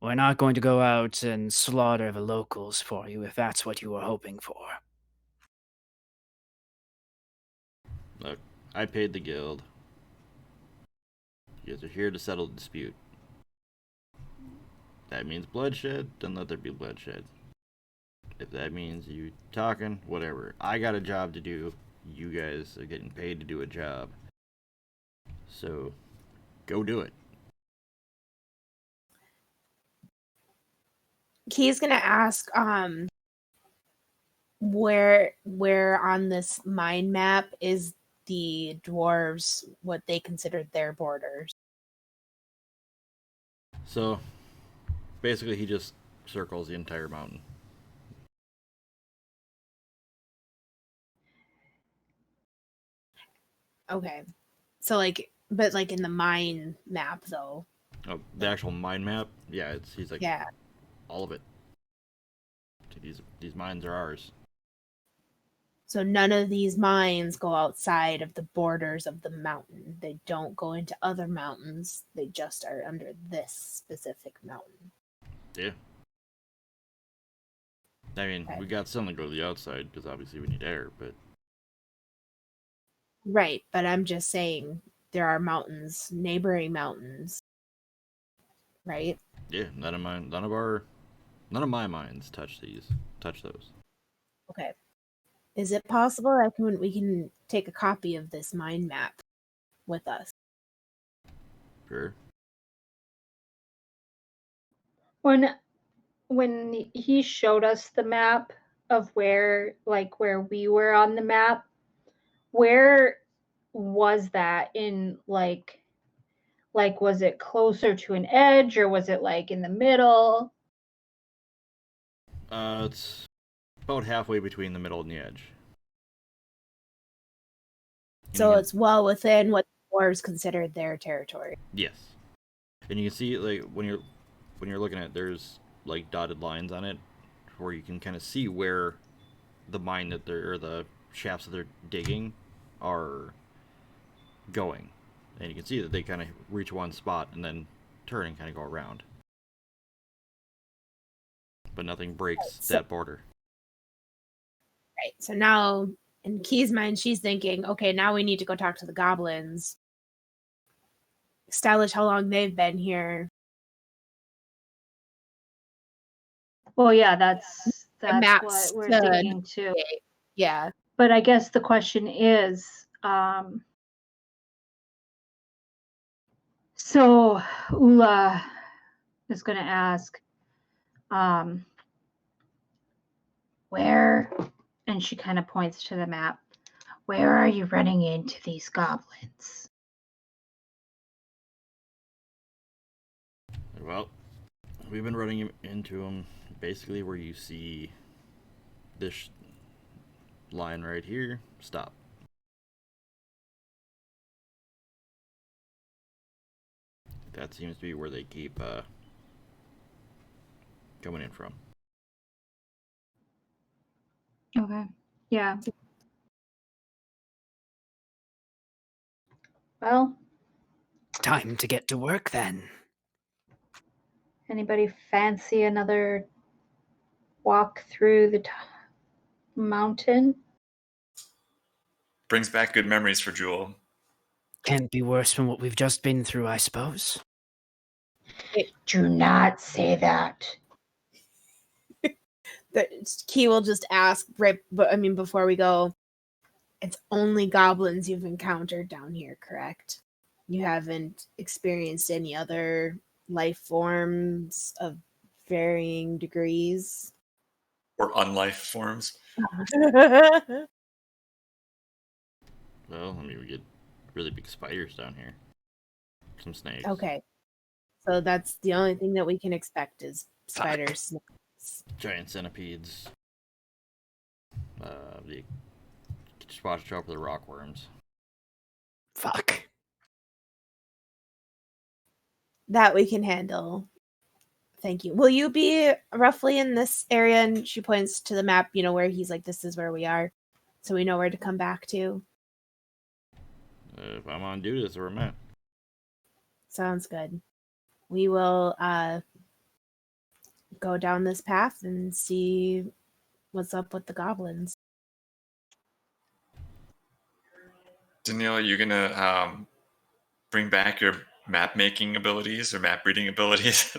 we're not going to go out and slaughter the locals for you if that's what you were hoping for. Look, I paid the guild. You guys are here to settle the dispute. If that means bloodshed, then let there be bloodshed. If that means you talking, whatever. I got a job to do. You guys are getting paid to do a job. So, go do it. Key's gonna ask where on this mind map is the dwarves what they considered their borders. So, basically he just circles the entire mountain. Okay. So but in the mine map though. Oh, the actual mind map? Yeah, he's like, yeah, all of it. These mines are ours. So none of these mines go outside of the borders of the mountain. They don't go into other mountains. They just are under this specific mountain. Yeah. I mean, we got some that go to the outside because obviously we need air, but... Right, but I'm just saying there are mountains, neighboring mountains, right? Yeah, none of my mines touch those. Okay. Is it possible that we can take a copy of this mind map with us? Sure. When he showed us the map of where we were on the map, where was that in was it closer to an edge or was it in the middle? It's about halfway between the middle and the edge. So it's well within what the dwarves considered their territory. Yes. And you can see when you're looking at it, there's dotted lines on it where you can kind of see where the mine or the shafts that they're digging are going. And you can see that they kind of reach one spot and then turn and kind of go around. But nothing breaks that border. Right. So now in Key's mind, she's thinking, okay, now we need to go talk to the goblins. Establish how long they've been here. Well, yeah, that's maps what we're to- thinking too. Yeah. But I guess the question is, so Ula is going to ask, where, and she kind of points to the map, where are you running into these goblins? Well, we've been running into them basically where you see this line right here. Stop. That seems to be where they keep coming in from. Okay. Yeah. Well, Time to get to work then. anybody fancy another walk through the mountain? Brings back good memories for Jewel. Can't be worse than what we've just been through, I suppose. Do not say that. Key will just ask before we go, it's only goblins you've encountered down here, correct? You haven't experienced any other life forms of varying degrees? Or unlife forms. Well, I mean, we get really big spiders down here. Some snakes. Okay. So that's the only thing that we can expect is spiders, snakes. Giant centipedes. Just watch out for the rockworms. Fuck. That we can handle. Thank you. Will you be roughly in this area? And she points to the map, where he's like, this is where we are. So we know where to come back to. If I'm on duty, that's where I'm at. Sounds good. We will go down this path and see what's up with the goblins. Danielle, are you gonna bring back your map making abilities or map reading abilities?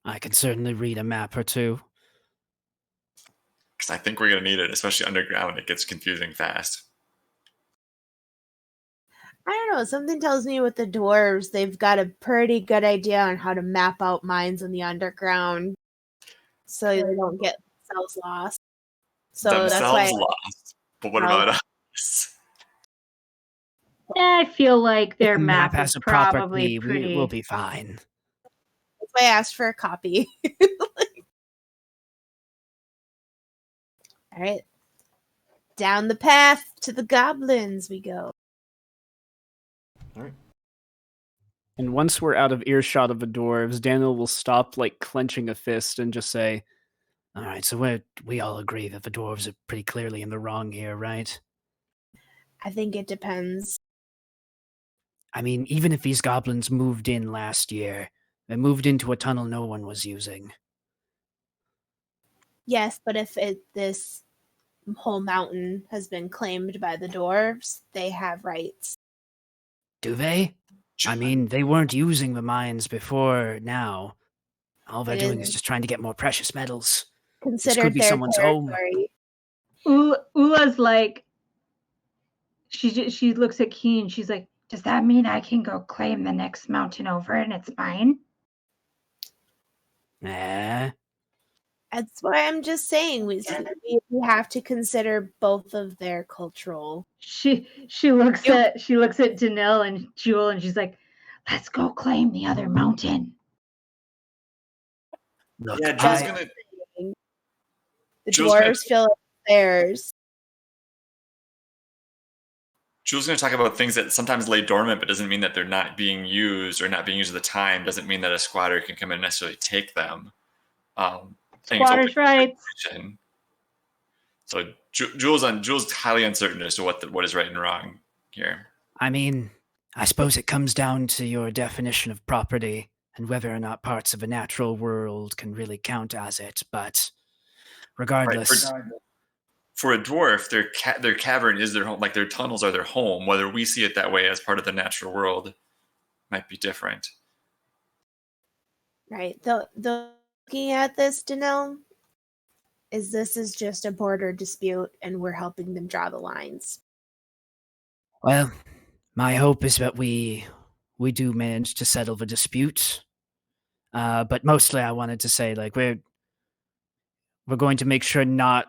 I can certainly read a map or two. Because I think we're gonna need it, especially underground. It gets confusing fast. I don't know. Something tells me with the dwarves, they've got a pretty good idea on how to map out mines in the underground, so they don't get themselves lost. So Themselves that's why. lost. But what No. about us? I feel like their If the map has is a proper probably key, pretty. we'll be fine. That's why I asked for a copy. All right. Down the path to the goblins we go. All right. And once we're out of earshot of the dwarves, Daniel will stop, like, clenching a fist and just say, All right, so we all agree that the dwarves are pretty clearly in the wrong here, right? I think it depends. I mean, even if these goblins moved in last year, they moved into a tunnel no one was using. Yes, but if this whole mountain has been claimed by the dwarves, they have rights. Do they? I mean, they weren't using the mines before now. All they're It doing is is just trying to get more precious metals. This considered could be their someone's home. territory. Ula's like, she looks at Keen. She's like, does that mean I can go claim the next mountain over and it's mine? Nah. That's why I'm just saying we have to consider both of their cultural. She looks at Danelle and Jewel and she's like, let's go claim the other mountain. Look, Yeah, Jewel's gonna. The Jewel's gonna- dwarves feel like theirs. Jules going to talk about things that sometimes lay dormant, but doesn't mean that they're not being used or not being used at the time. Doesn't mean that a squatter can come and necessarily take them. Squatters' rights. So Jules highly uncertain as to what is right and wrong here. I mean, I suppose it comes down to your definition of property and whether or not parts of a natural world can really count as it, but regardless. For a dwarf, their cavern is their home. Like their tunnels are their home. Whether we see it that way as part of the natural world might be different. Right. The looking at this, Danelle, this is just a border dispute, and we're helping them draw the lines. Well, my hope is that we do manage to settle the dispute. But mostly, I wanted to say, like, we're going to make sure not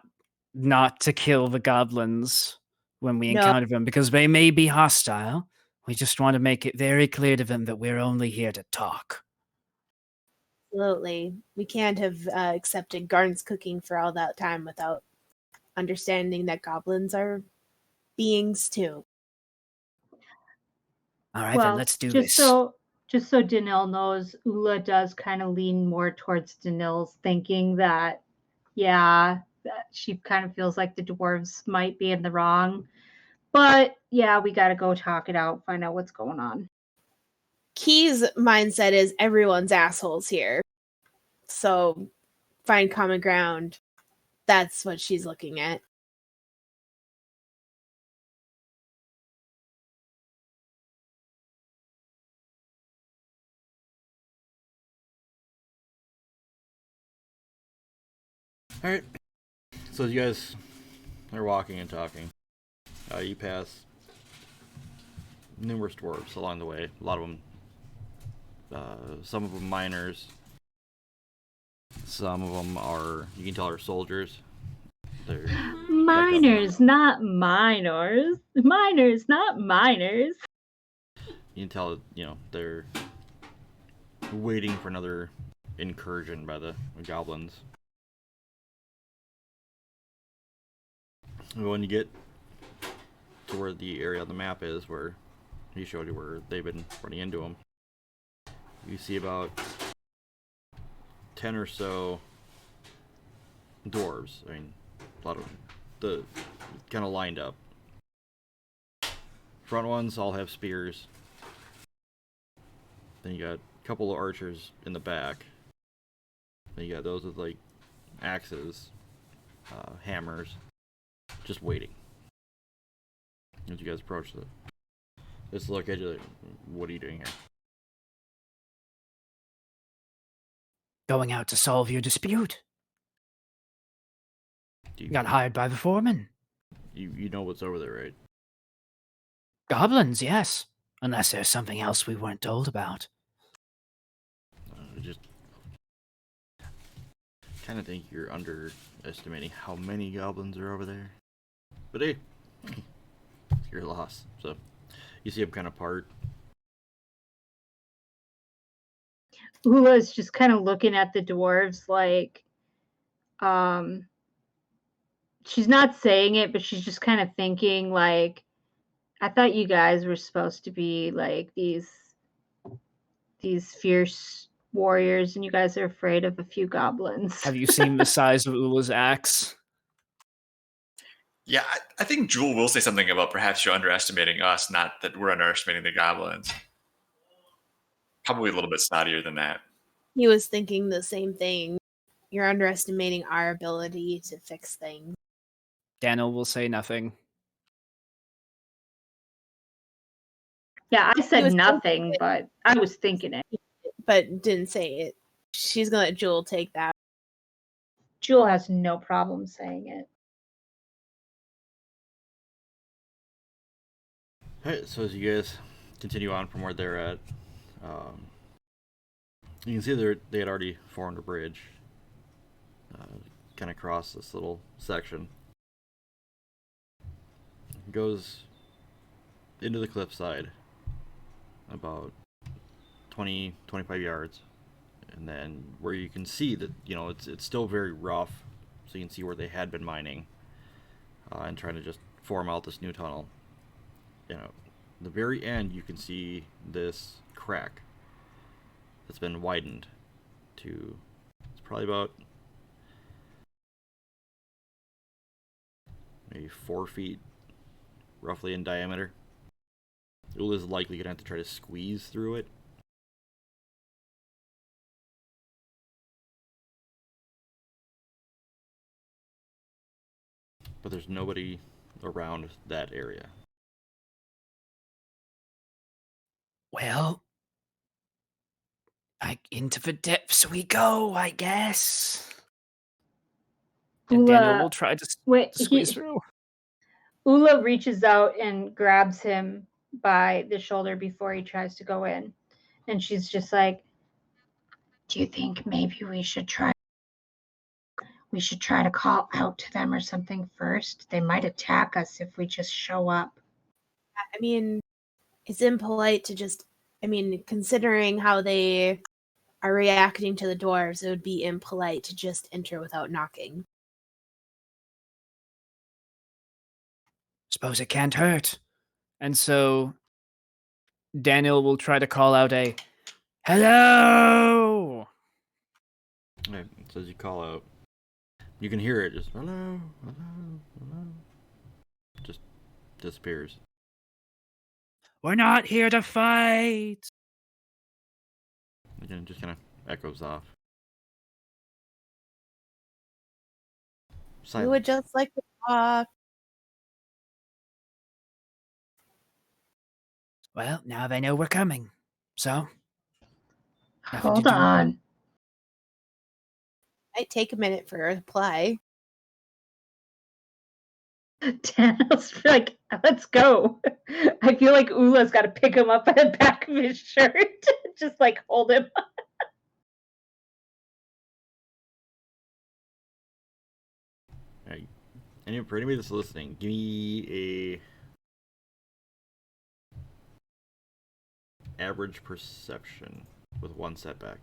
to kill the goblins when we encounter them, because they may be hostile. We just want to make it very clear to them that we're only here to talk. Absolutely. We can't have accepted Garn's cooking for all that time without understanding that goblins are beings too. All right, then let's do this. Just so Danil knows, Ula does kind of lean more towards Danil's thinking that, that she kind of feels like the dwarves might be in the wrong. But yeah, we got to go talk it out, find out what's going on. Key's mindset is everyone's assholes here. So find common ground. That's what she's looking at. Alright. So as you guys are walking and talking, you pass numerous dwarves along the way. A lot of them, some of them miners. Some of them you can tell are soldiers. They're miners, not minors. Miners, not miners. You can tell, they're waiting for another incursion by the goblins. When you get to where the area on the map is, where he showed you where they've been running into them, you see about 10 or so dwarves. I mean, a lot of them, kind of lined up. Front ones all have spears. Then you got a couple of archers in the back. Then you got those with like axes, hammers, just waiting. As you guys approach this look at you, like, what are you doing here? Going out to solve your dispute. You got hired by the foreman. You know what's over there, right? Goblins, yes. Unless there's something else we weren't told about. Just kind of think you're underestimating how many goblins are over there. But hey, it's your loss. So you see them kind of part. Ula's just kind of looking at the dwarves like, she's not saying it, but she's just kind of thinking like, I thought you guys were supposed to be like these fierce warriors, and you guys are afraid of a few goblins. Have you seen the size of Ula's axe? Yeah, I think Jewel will say something about perhaps you're underestimating us, not that we're underestimating the goblins. Probably a little bit snottier than that. He was thinking the same thing. You're underestimating our ability to fix things. Daniel will say nothing. Yeah, I said nothing, but I was thinking it. But didn't say it. She's going to let Jewel take that. Jewel has no problem saying it. Alright, so as you guys continue on from where they're at, you can see they had already formed a bridge, kind of across this little section. It goes into the cliffside about 20-25 yards, and then where you can see that it's still very rough, so you can see where they had been mining and trying to just form out this new tunnel. The very end you can see this crack that's been widened to, it's probably about maybe 4 feet roughly in diameter. Ula's likely gonna have to try to squeeze through it. but there's nobody around that area. Well, into the depths we go, I guess. And Daniel Ula, will try to wait, squeeze through. Ula reaches out and grabs him by the shoulder before he tries to go in. And she's just like, do you think maybe we should try to call out to them or something first? They might attack us if we just show up. I mean, it's impolite to just, considering how they are reacting to the dwarves, it would be impolite to just enter without knocking. Suppose it can't hurt. And so Daniel will try to call out a hello. Okay, so as you call out, you can hear it just hello, hello, hello. Just disappears. We're not here to fight. Again, it just kind of echoes off. We would just like to talk. Well, now they know we're coming. So, Hold on. Might take a minute for a reply. Daniel's like, let's go. I feel like Ula's got to pick him up by the back of his shirt, just like hold him. Hey, for anybody that's listening, give me a average perception with one setback.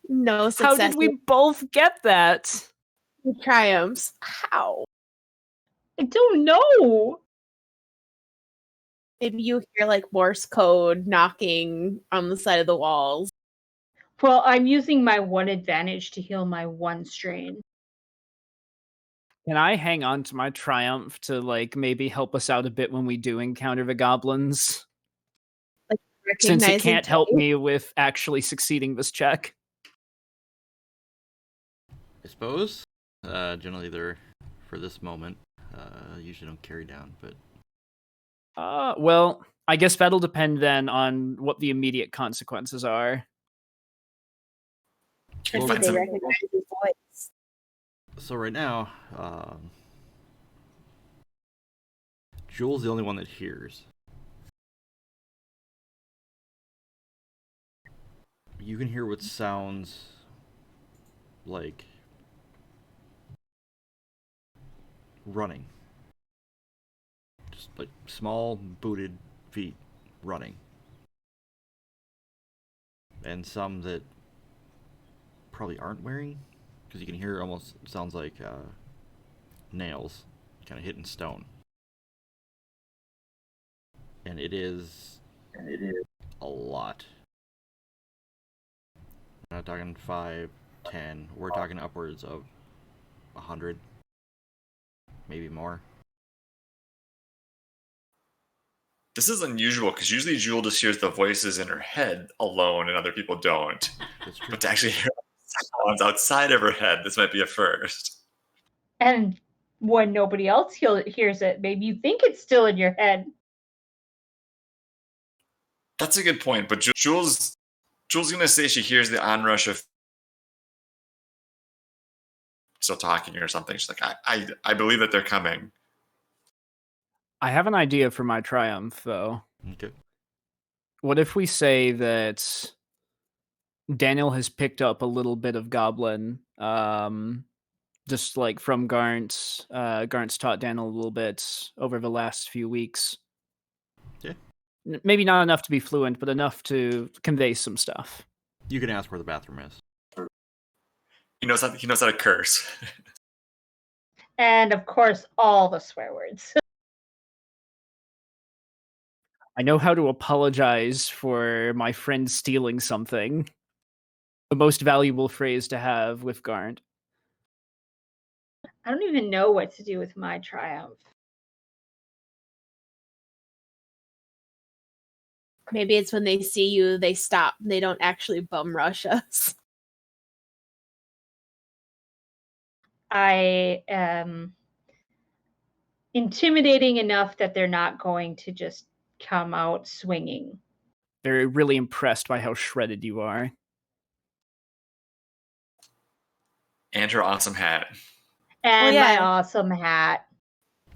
No success. How did we both get that? Triumphs? How? I don't know. Maybe you hear like Morse code knocking on the side of the walls. Well, I'm using my one advantage to heal my one strain. Can I hang on to my triumph to like maybe help us out a bit when we do encounter the goblins? Like Since it recognizing can't help me with actually succeeding this check. I suppose. Generally, they're for this moment. Usually don't carry down, but Well, I guess that'll depend then on what the immediate consequences are. Well, Did they recognize his voice? so right now, Jules the only one that hears. You can hear what sounds like running. Just like small booted feet running. And some that probably aren't wearing, because you can hear almost sounds like nails kind of hitting stone. And it is a lot. We're not talking 5, 10. We're talking upwards of 100, maybe more. This is unusual because usually Jewel just hears the voices in her head alone and other people don't. That's true. But to actually hear sounds outside of her head, this might be a first. And when nobody else hears it, maybe you think it's still in your head. That's a good point. But Jules gonna say she hears the onrush of still talking or something. She's like, I believe that they're coming. I have an idea for my triumph, though. Okay. What if we say that Daniel has picked up a little bit of goblin, just like from Garnt. Garnt's taught Daniel a little bit over the last few weeks. Yeah. Maybe not enough to be fluent, but enough to convey some stuff. You can ask where the bathroom is. He knows how to curse. And of course, all the swear words. I know how to apologize for my friend stealing something. The most valuable phrase to have with Garnt. I don't even know what to do with my triumph. Maybe it's when they see you, they stop. They don't actually bum rush us. I am intimidating enough that they're not going to just come out swinging. They're really impressed by how shredded you are. And her awesome hat. And yeah. my awesome hat.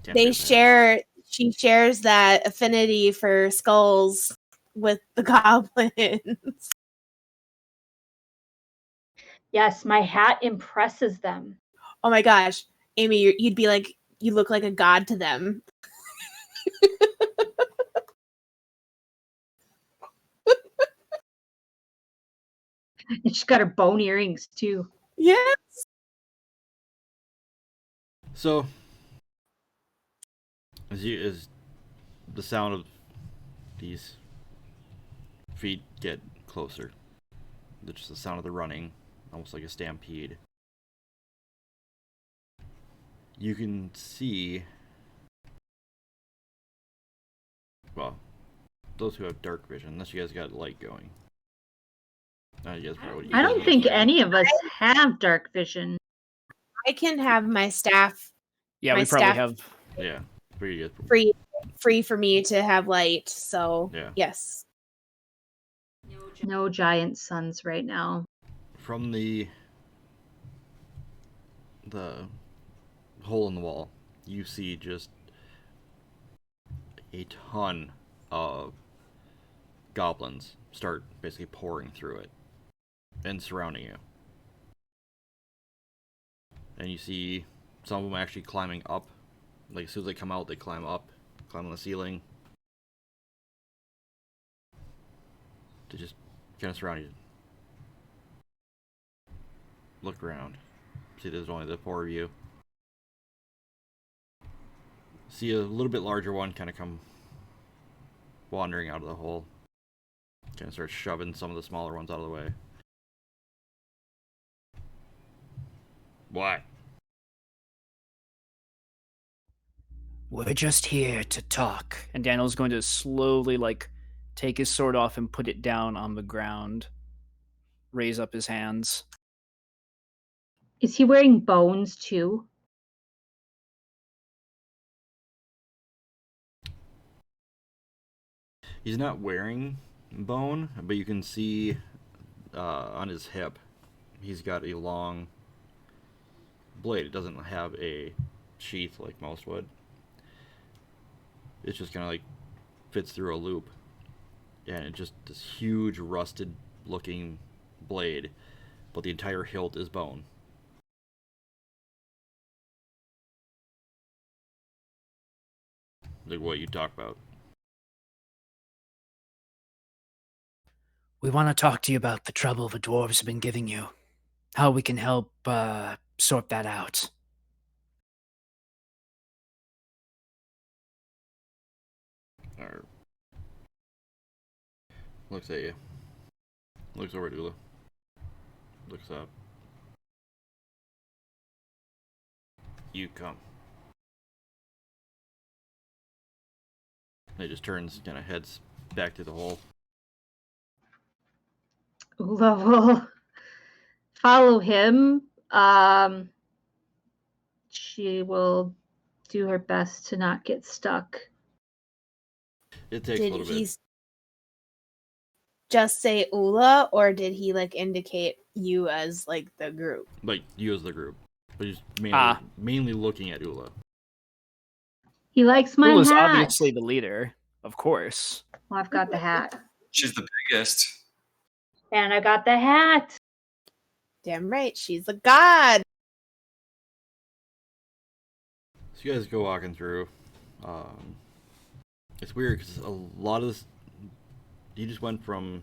They share. She shares that affinity for skulls with the goblins. Yes, my hat impresses them. Oh my gosh, Amy, you'd be like, you look like a god to them. And she's got her bone earrings too. Yes. So, as the sound of these feet get closer, just the sound of the running, almost like a stampede, you can see, well, those who have dark vision, unless you guys got light going. I don't think any of us have dark vision. I can have my staff. Yeah, my we probably staff have. Yeah, pretty good. Free for me to have light. So Yeah. yes. No giant suns right now. From the hole in the wall, you see just a ton of goblins start basically pouring through it and surrounding you. And you see some of them actually climbing up. Like, as soon as they come out, they climb up, climb on the ceiling. They just kind of surround you. Look around. See, there's only the four of you. See a little bit larger one kind of come wandering out of the hole. Kind of start shoving some of the smaller ones out of the way. What? We're just here to talk. And Daniel's going to slowly, like, take his sword off and put it down on the ground. Raise up his hands. Is he wearing bones too? He's not wearing bone, but you can see on his hip, he's got a long blade. It doesn't have a sheath like most would. It's just kind of like fits through a loop. And it's just this huge rusted looking blade, but the entire hilt is bone. Like what you talk about. We want to talk to you about the trouble the dwarves have been giving you. How we can help sort that out. Or looks at you. Looks over at Ula. Looks up. You come. And he just turns, kind of heads back to the hole. Ula will follow him. She will do her best to not get stuck. It takes a Did little he bit. just say Ula, or did he like indicate you as like the group? Like you as the group. But he's mainly looking at Ula. He likes my Ula's hat. obviously the leader, of course. Well, I've got the hat. She's the biggest. And I got the hat. Damn right, she's a god. So you guys go walking through. It's weird because a lot of this, you just went from,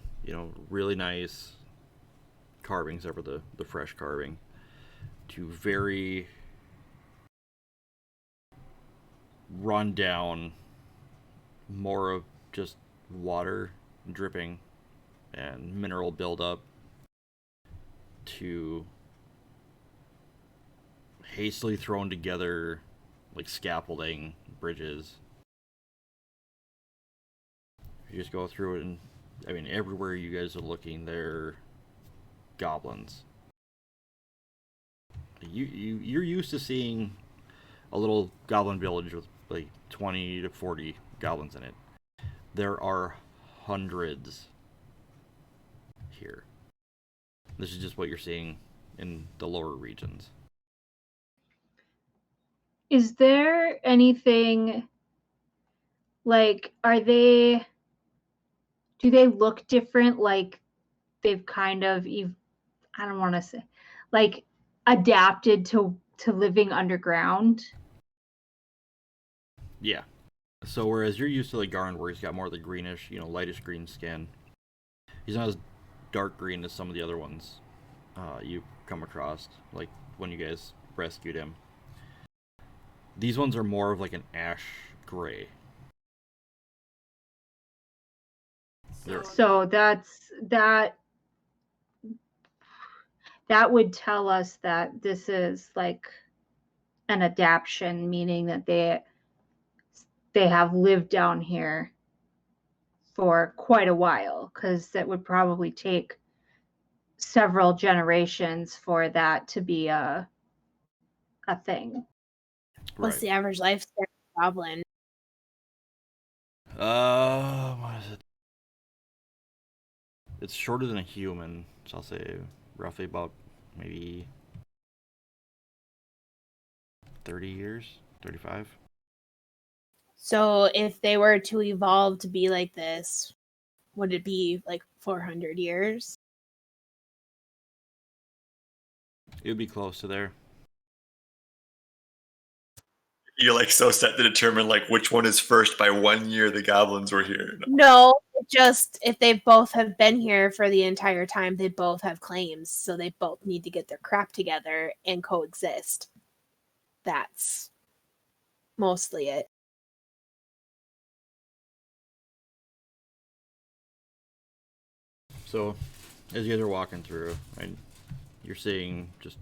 really nice carvings over the fresh carving to very run down, more of just water dripping and mineral buildup, to hastily thrown together, like scaffolding, bridges. You just go through it, and I mean, everywhere you guys are looking, they're goblins. You're used to seeing a little goblin village with like 20 to 40 goblins in it. There are hundreds here. This is just what you're seeing in the lower regions. Is there anything like, do they look different? Like they've kind of, I don't want to say, like adapted to living underground? Yeah. So whereas you're used to like Garn, where he's got more of the greenish, lightish green skin, he's not as dark green as some of the other ones you've come across, like when you guys rescued him. These ones are more of like an ash gray. So that would tell us that this is like an adaptation, meaning that they have lived down here for quite a while, because that would probably take several generations for that to be a thing. What's the average lifespan of a goblin? What is it? It's shorter than a human, so I'll say roughly about maybe 30 years, 35. So if they were to evolve to be like this, would it be like 400 years? It would be close to there. You're like so set to determine like which one is first by 1 year the goblins were here. No, just if they both have been here for the entire time, they both have claims, so they both need to get their crap together and coexist. That's mostly it. So, as you guys are walking through, right, you're seeing just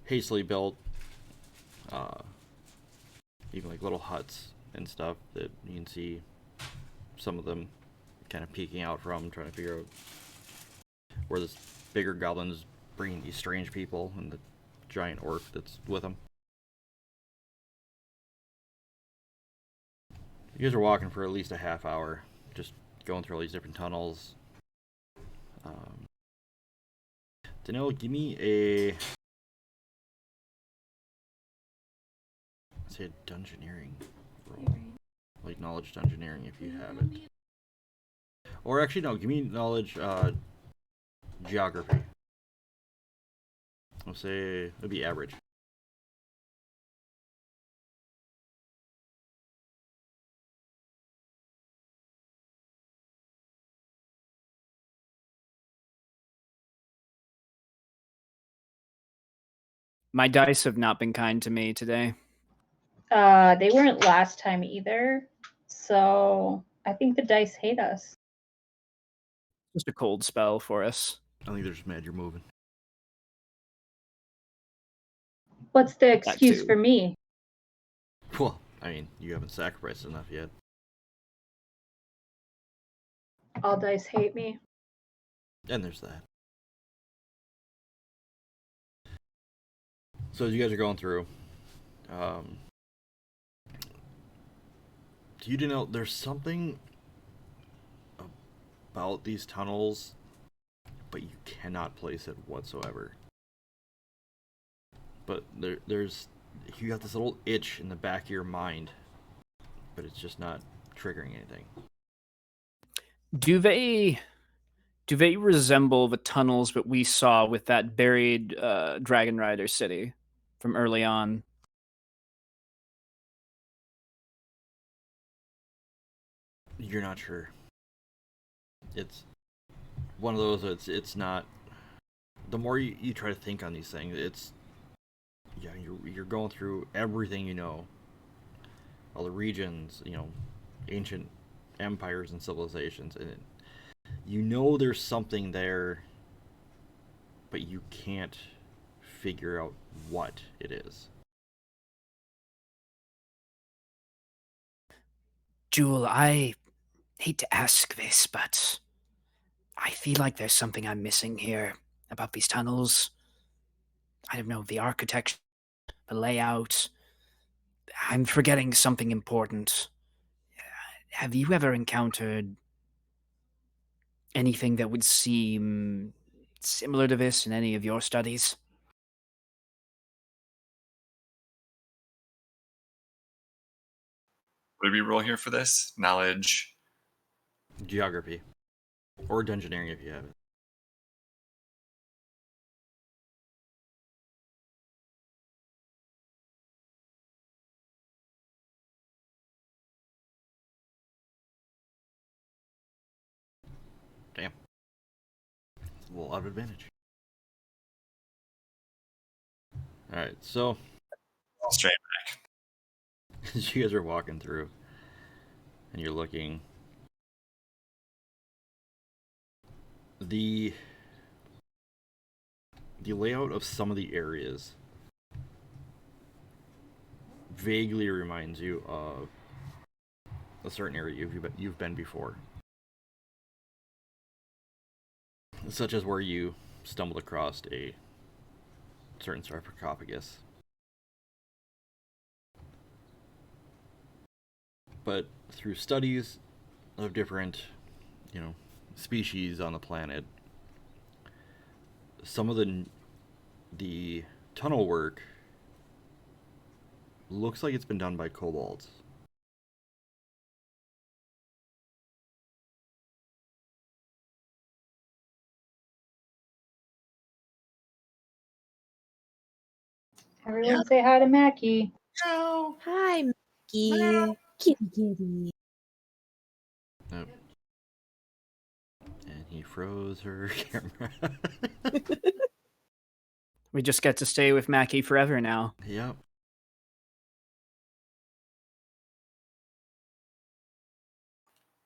hastily built, even like little huts and stuff that you can see some of them kind of peeking out from, trying to figure out where this bigger goblin is bringing these strange people and the giant orc that's with them. You guys are walking for at least a half hour, just going through all these different tunnels. Danilo, give me a dungeoneering roll. Like knowledge dungeoneering if you have it. Or actually no, give me knowledge geography. I'll say it'll be average. My dice have not been kind to me today. They weren't last time either, so I think the dice hate us. Just a cold spell for us. I think they're just mad you're moving. What's the excuse for me? Well, I mean, you haven't sacrificed enough yet. All dice hate me. And there's that. So as you guys are going through, do you know there's something about these tunnels, but you cannot place it whatsoever. But there's you got this little itch in the back of your mind, but it's just not triggering anything. Do they resemble the tunnels that we saw with that buried Dragon Rider city from early on? You're not sure. It's one of those. It's not. The more you try to think on these things, you're going through everything you know, all the regions, ancient empires and civilizations, and you know there's something there, but you can't figure out what it is. Jewel, I hate to ask this, but I feel like there's something I'm missing here about these tunnels. I don't know, the architecture, the layout. I'm forgetting something important. Have you ever encountered anything that would seem similar to this in any of your studies? What do we roll here for this? Knowledge. Geography. Or engineering if you have it. Damn. It's a little out of advantage. Alright, so Straight. as you guys are walking through and you're looking, the layout of some of the areas vaguely reminds you of a certain area you've been before, such as where you stumbled across a certain sarcophagus. But through studies of different, species on the planet, some of the tunnel work looks like it's been done by kobolds. Everyone say hi to Mackie. No. Hi, Mickey. Kitty kitty. Nope. And he froze her camera. We just get to stay with Mackie forever now. Yep.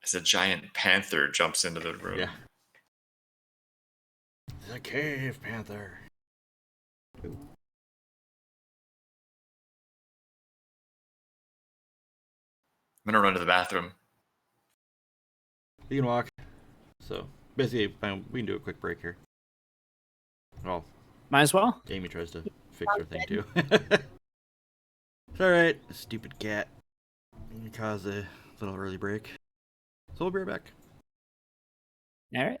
As a giant panther jumps into the room. Yeah. The cave panther. Ooh. I'm gonna run to the bathroom. You can walk. So basically, we can do a quick break here. Oh, Might as well. Amy tries to fix her thing too. It's alright, stupid cat. You caused a little early break. So we'll be right back. All right.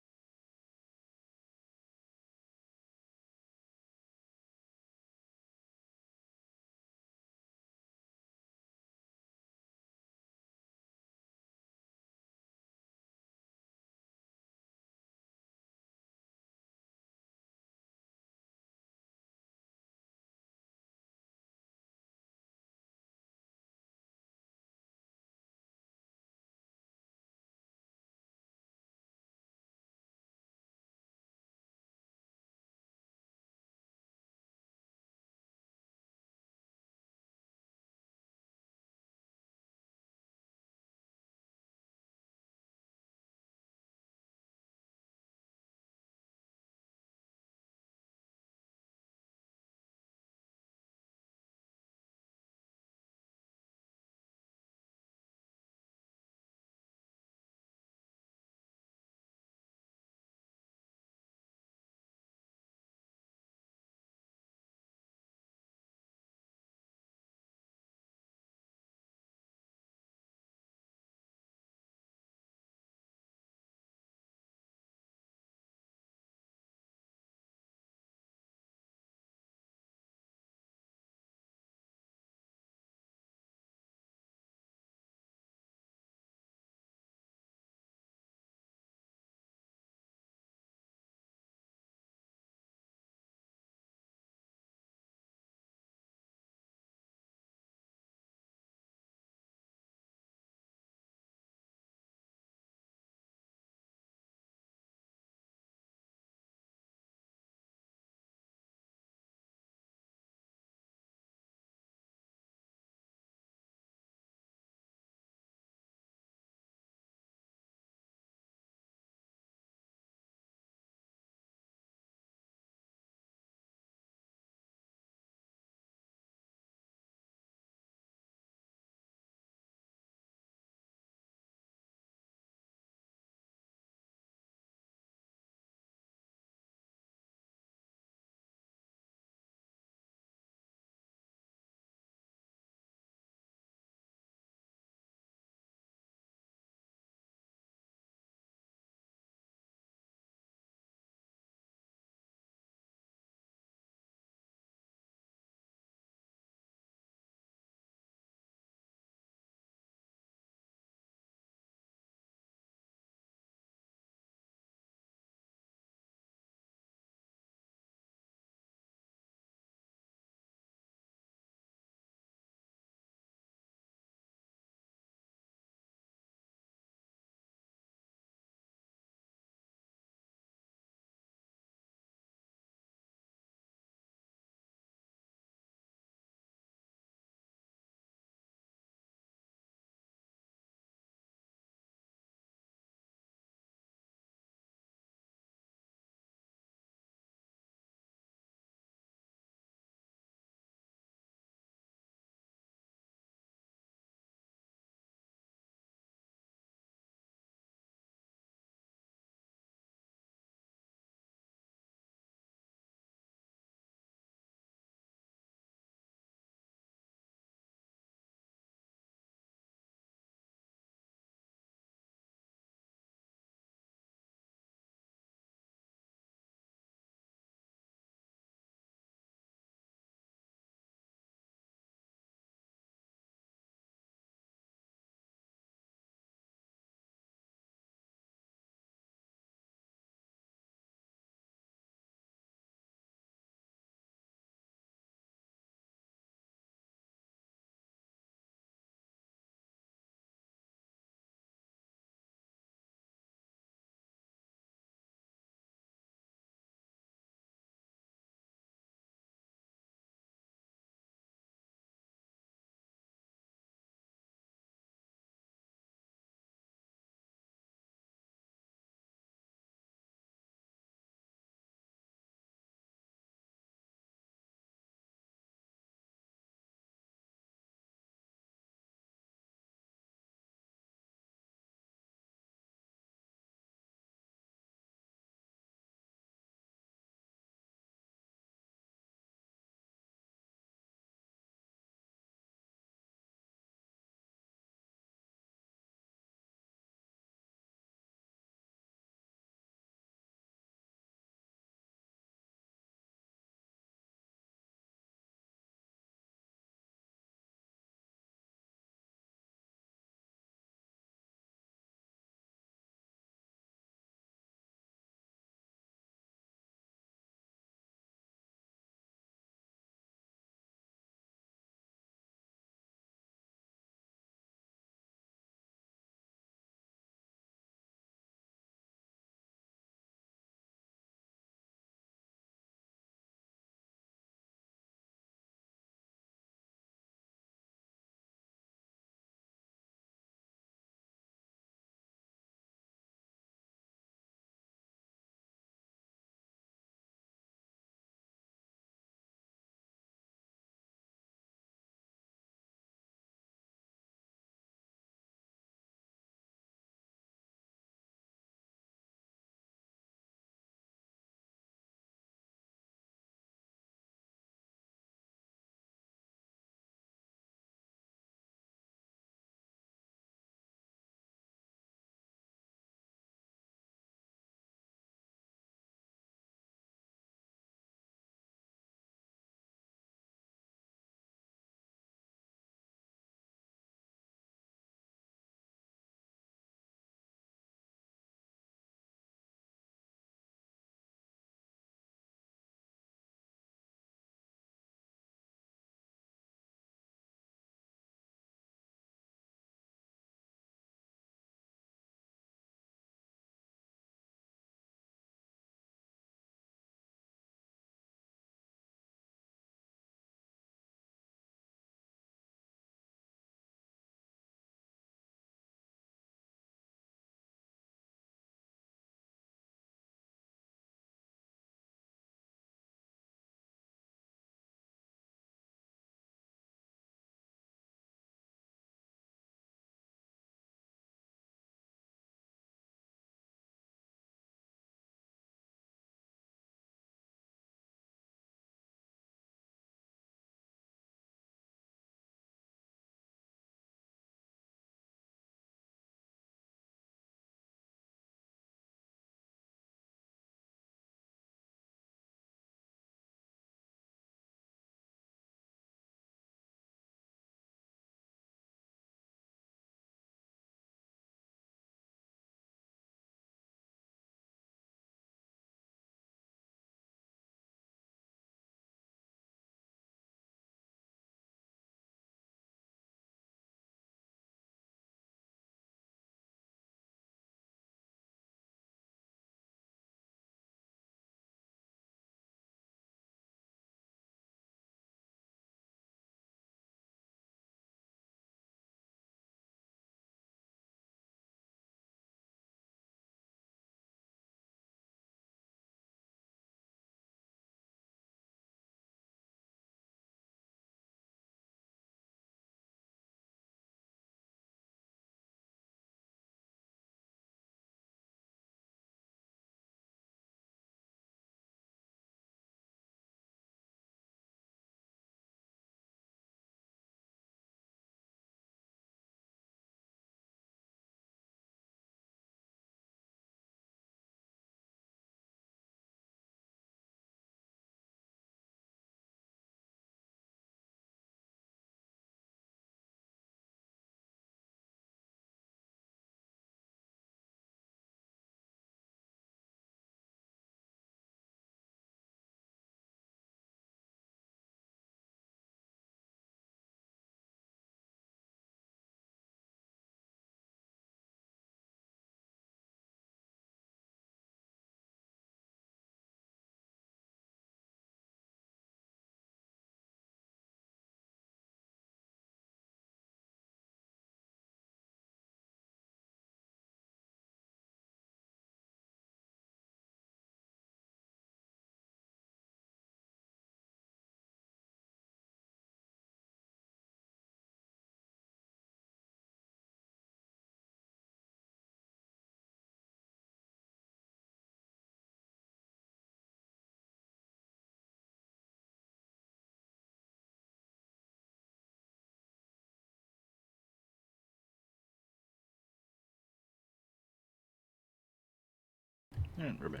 And we're back.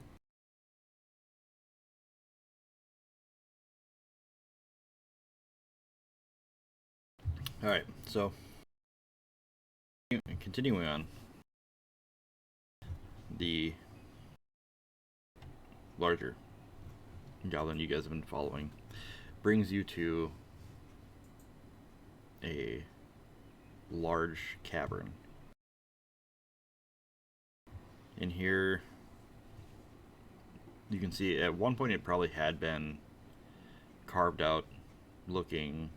Alright, so continuing on, the larger goblin you guys have been following brings you to a large cavern. In here, you can see at one point it probably had been carved out, looking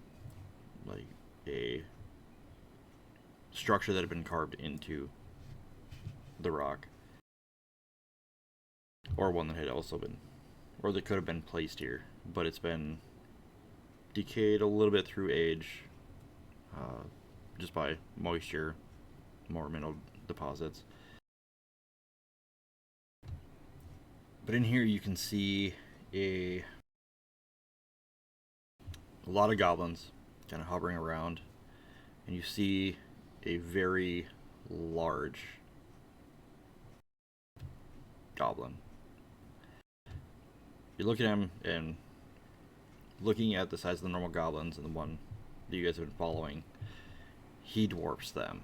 like a structure that had been carved into the rock, or one that had also been, or that could have been placed here, but it's been decayed a little bit through age, just by moisture, more mineral deposits. But in here you can see a lot of goblins kind of hovering around, and you see a very large goblin. You're looking at him, and looking at the size of the normal goblins and the one that you guys have been following, he dwarfs them.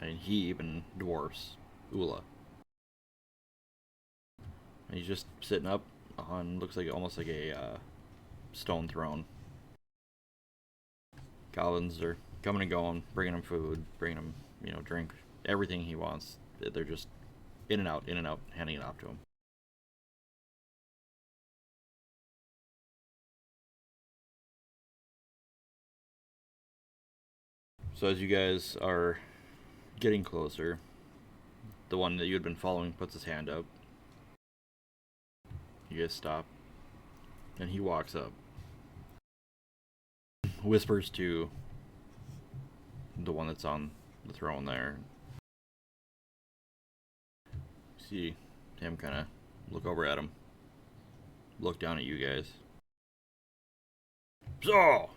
And he even dwarfs Ula. And he's just sitting up on, looks like almost like a stone throne. Goblins are coming and going, bringing him food, bringing him, drink, everything he wants. They're just in and out, handing it off to him. So as you guys are getting closer, the one that you had been following puts his hand up. You guys stop, and he walks up, whispers to the one that's on the throne there. See him kind of look over at him, look down at you guys. So,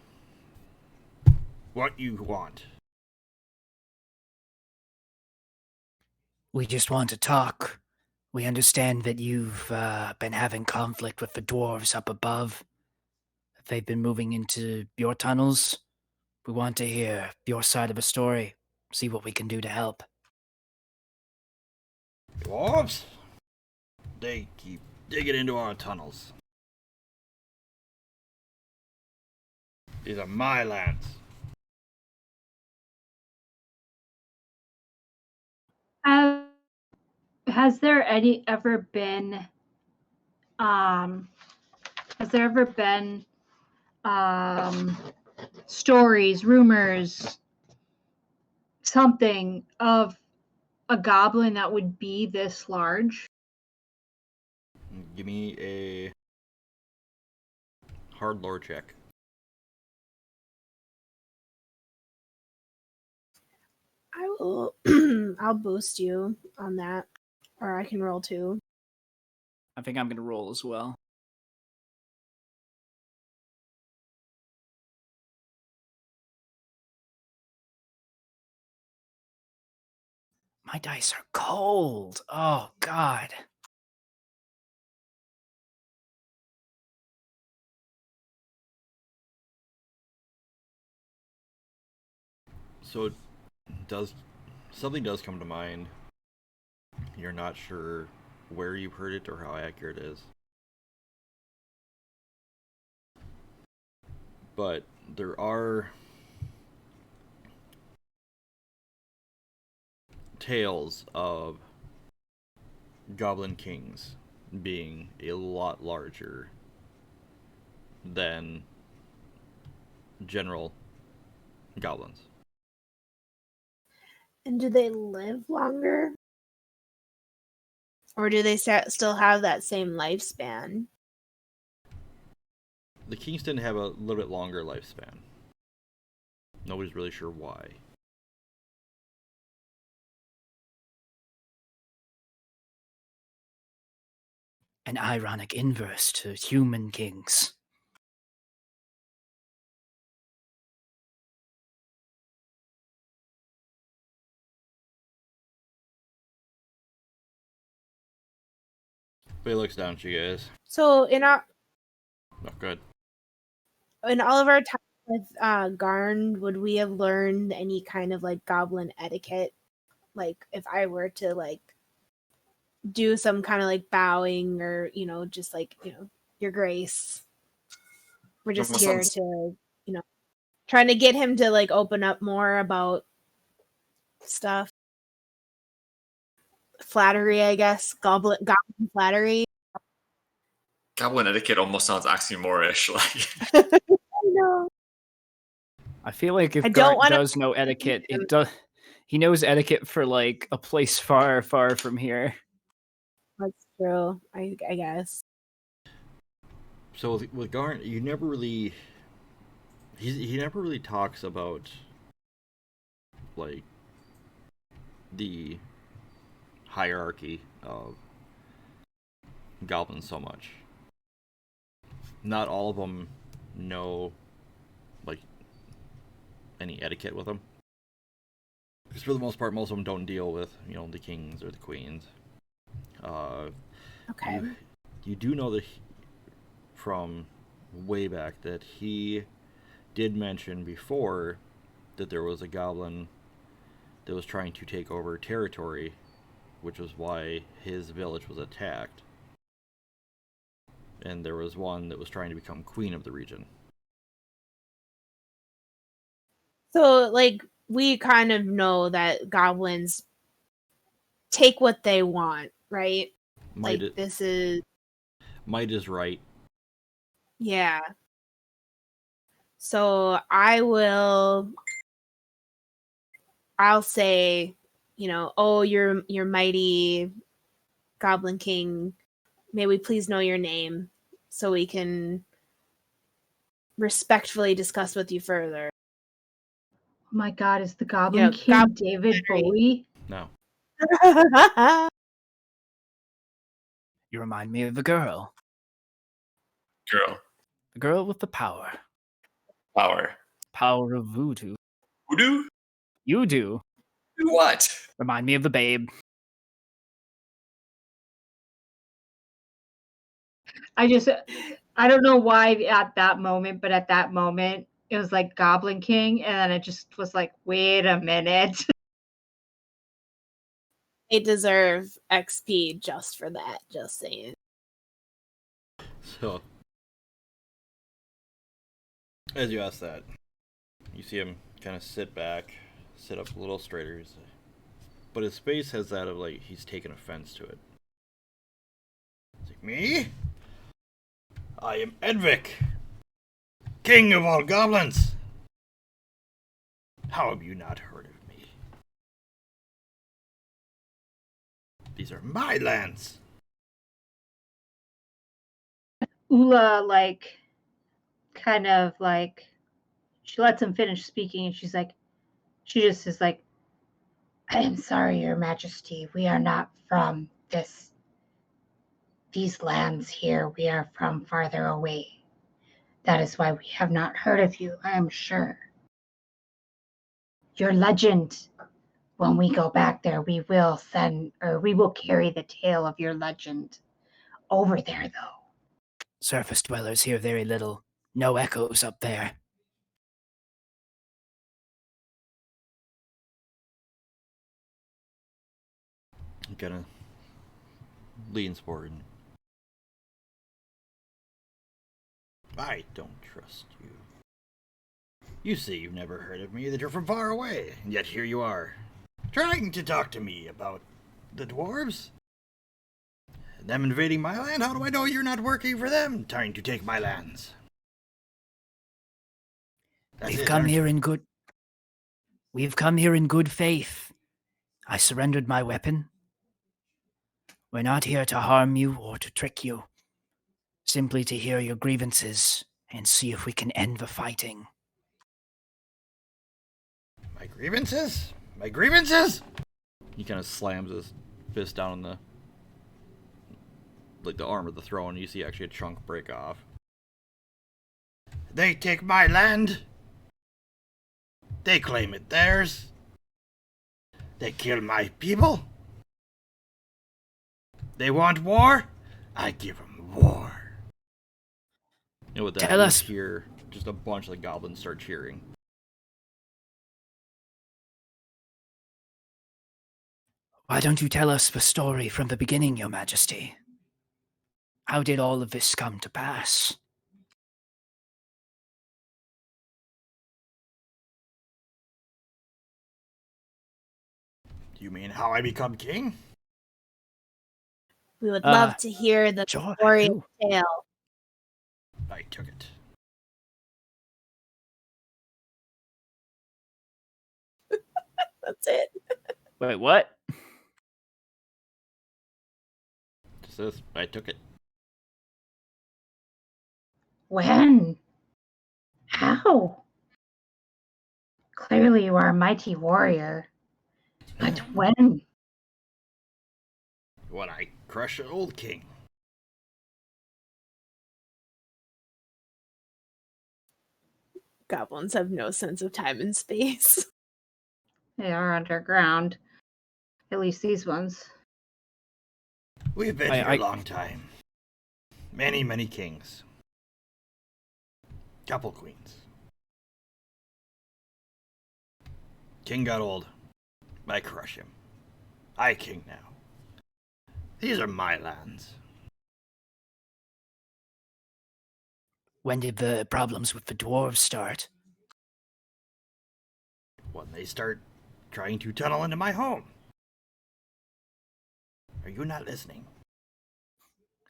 what you want? We just want to talk. We understand that you've been having conflict with the dwarves up above. They've been moving into your tunnels. We want to hear your side of the story, see what we can do to help. Dwarves? They keep digging into our tunnels. These are my lands. Has there ever been stories, rumors, something of a goblin that would be this large? Give me a hard lore check. I will. I'll boost you on that, or I can roll too. I think I'm going to roll as well. My dice are cold. Oh, God. So something does come to mind. You're not sure where you've heard it or how accurate it is. But there are tales of goblin kings being a lot larger than general goblins. And do they live longer? Or do they still have that same lifespan? The kings tend to have a little bit longer lifespan. Nobody's really sure why. An ironic inverse to human kings. But he looks down at you guys. So in Oh, good. all of our time with Garn, would we have learned any kind of like goblin etiquette? Like if I were to like do some kind of like bowing or, just like, your grace. We're just Almost here sounds- to, trying to get him to like open up more about stuff. Flattery, I guess. Goblin flattery. Goblin etiquette almost sounds oxymorish. Like, I know. I feel like if I don't Gart wanna- does know etiquette, it does. He knows etiquette for like a place far, far from here. That's true. I guess. So with Garn, you never really. He never really talks about like the hierarchy of goblins so much. Not all of them know like any etiquette with them, because for the most part, most of them don't deal with the kings or the queens. Okay. You do know that from way back that he did mention before that there was a goblin that was trying to take over territory, which was why his village was attacked. And there was one that was trying to become queen of the region. So, like, we kind of know that goblins take what they want, right? Might This is... Might is right. Yeah. So, I'll say, oh, you're mighty Goblin King. May we please know your name so we can respectfully discuss with you further. Oh my God, is the Goblin King Goblin David Henry. Bowie? No. You remind me of a girl. girl, The girl with the power. power. Power of voodoo. Voodoo? You do. Do what? Remind me of the babe. I don't know why at that moment, but at that moment, it was like Goblin King, and then it just was like, wait a minute. They deserve XP just for that, just saying. So, as you ask that, you see him kind of sit up a little straighter. But his face has that of like he's taken offense to it. It's like, me? I am Edvic, king of all goblins. How have you not heard of me? These are my lands. Ula, like, kind of like, she lets him finish speaking, and she just is like, I am sorry, Your Majesty. We are not from these lands here. We are from farther away. That is why we have not heard of you, I am sure. Your legend, when we go back there, we will carry the tale of your legend over there, though. Surface dwellers hear very little. No echoes up there. He kind of leans forward. I don't trust you. You say you've never heard of me, that you're from far away, and yet here you are, trying to talk to me about the dwarves? Them invading my land? How do I know you're not working for them, trying to take my lands? We've come here in good faith. I surrendered my weapon. We're not here to harm you or to trick you. Simply to hear your grievances and see if we can end the fighting. My grievances? My grievances? He kind of slams his fist down on the arm of the throne, and you see actually a chunk break off. They take my land. They claim it theirs. They kill my people. They want war. I give him war. And with that, Tell you us. hear just a bunch of the goblins start cheering. Why don't you tell us the story from the beginning, Your Majesty? How did all of this come to pass? Do you mean how I become king? We would love to hear the Sure, I glorious do. tale. I took it. That's it. Wait, what? Just this. I took it. When? How? Clearly you are a mighty warrior. But when? When I crush an old king. Goblins have no sense of time and space. They are underground. At least these ones. We've been here a long time. Many, many kings. Couple queens. King got old. I crush him. I king now. These are my lands. When did the problems with the dwarves start? When they start trying to tunnel into my home. Are you not listening?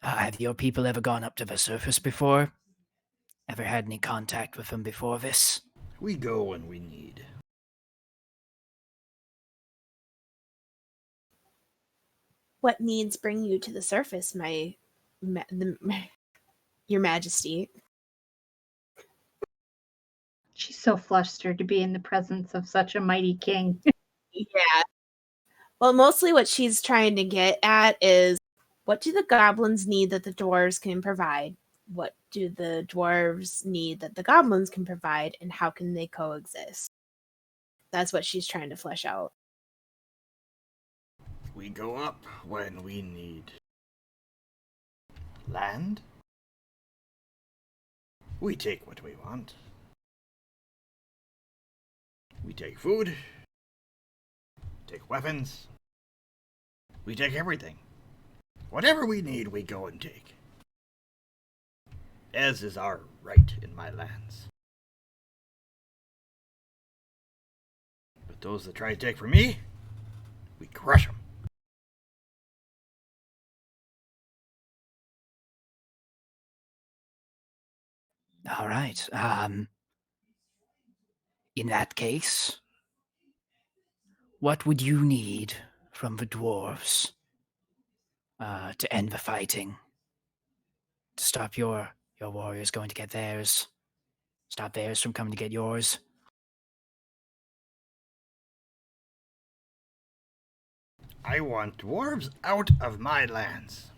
Have your people ever gone up to the surface before? Ever had any contact with them before this? We go when we need. What needs bring you to the surface, Your Majesty? She's so flustered to be in the presence of such a mighty king. Yeah. Well, mostly what she's trying to get at is, what do the goblins need that the dwarves can provide? What do the dwarves need that the goblins can provide? And how can they coexist? That's what she's trying to flesh out. We go up when we need. Land? We take what we want. We take food. Take weapons. We take everything. Whatever we need, we go and take. As is our right in my lands. But those that try to take from me, we crush them. All right. In that case, what would you need from the dwarves to end the fighting? To stop your warriors going to get theirs? Stop theirs from coming to get yours? I want dwarves out of my lands.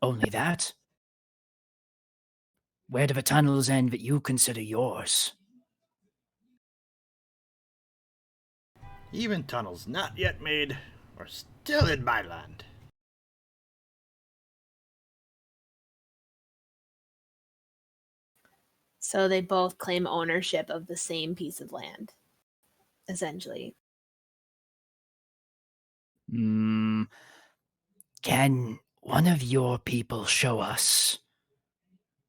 Only that? Where do the tunnels end that you consider yours? Even tunnels not yet made are still in my land. So they both claim ownership of the same piece of land, essentially. Can one of your people show us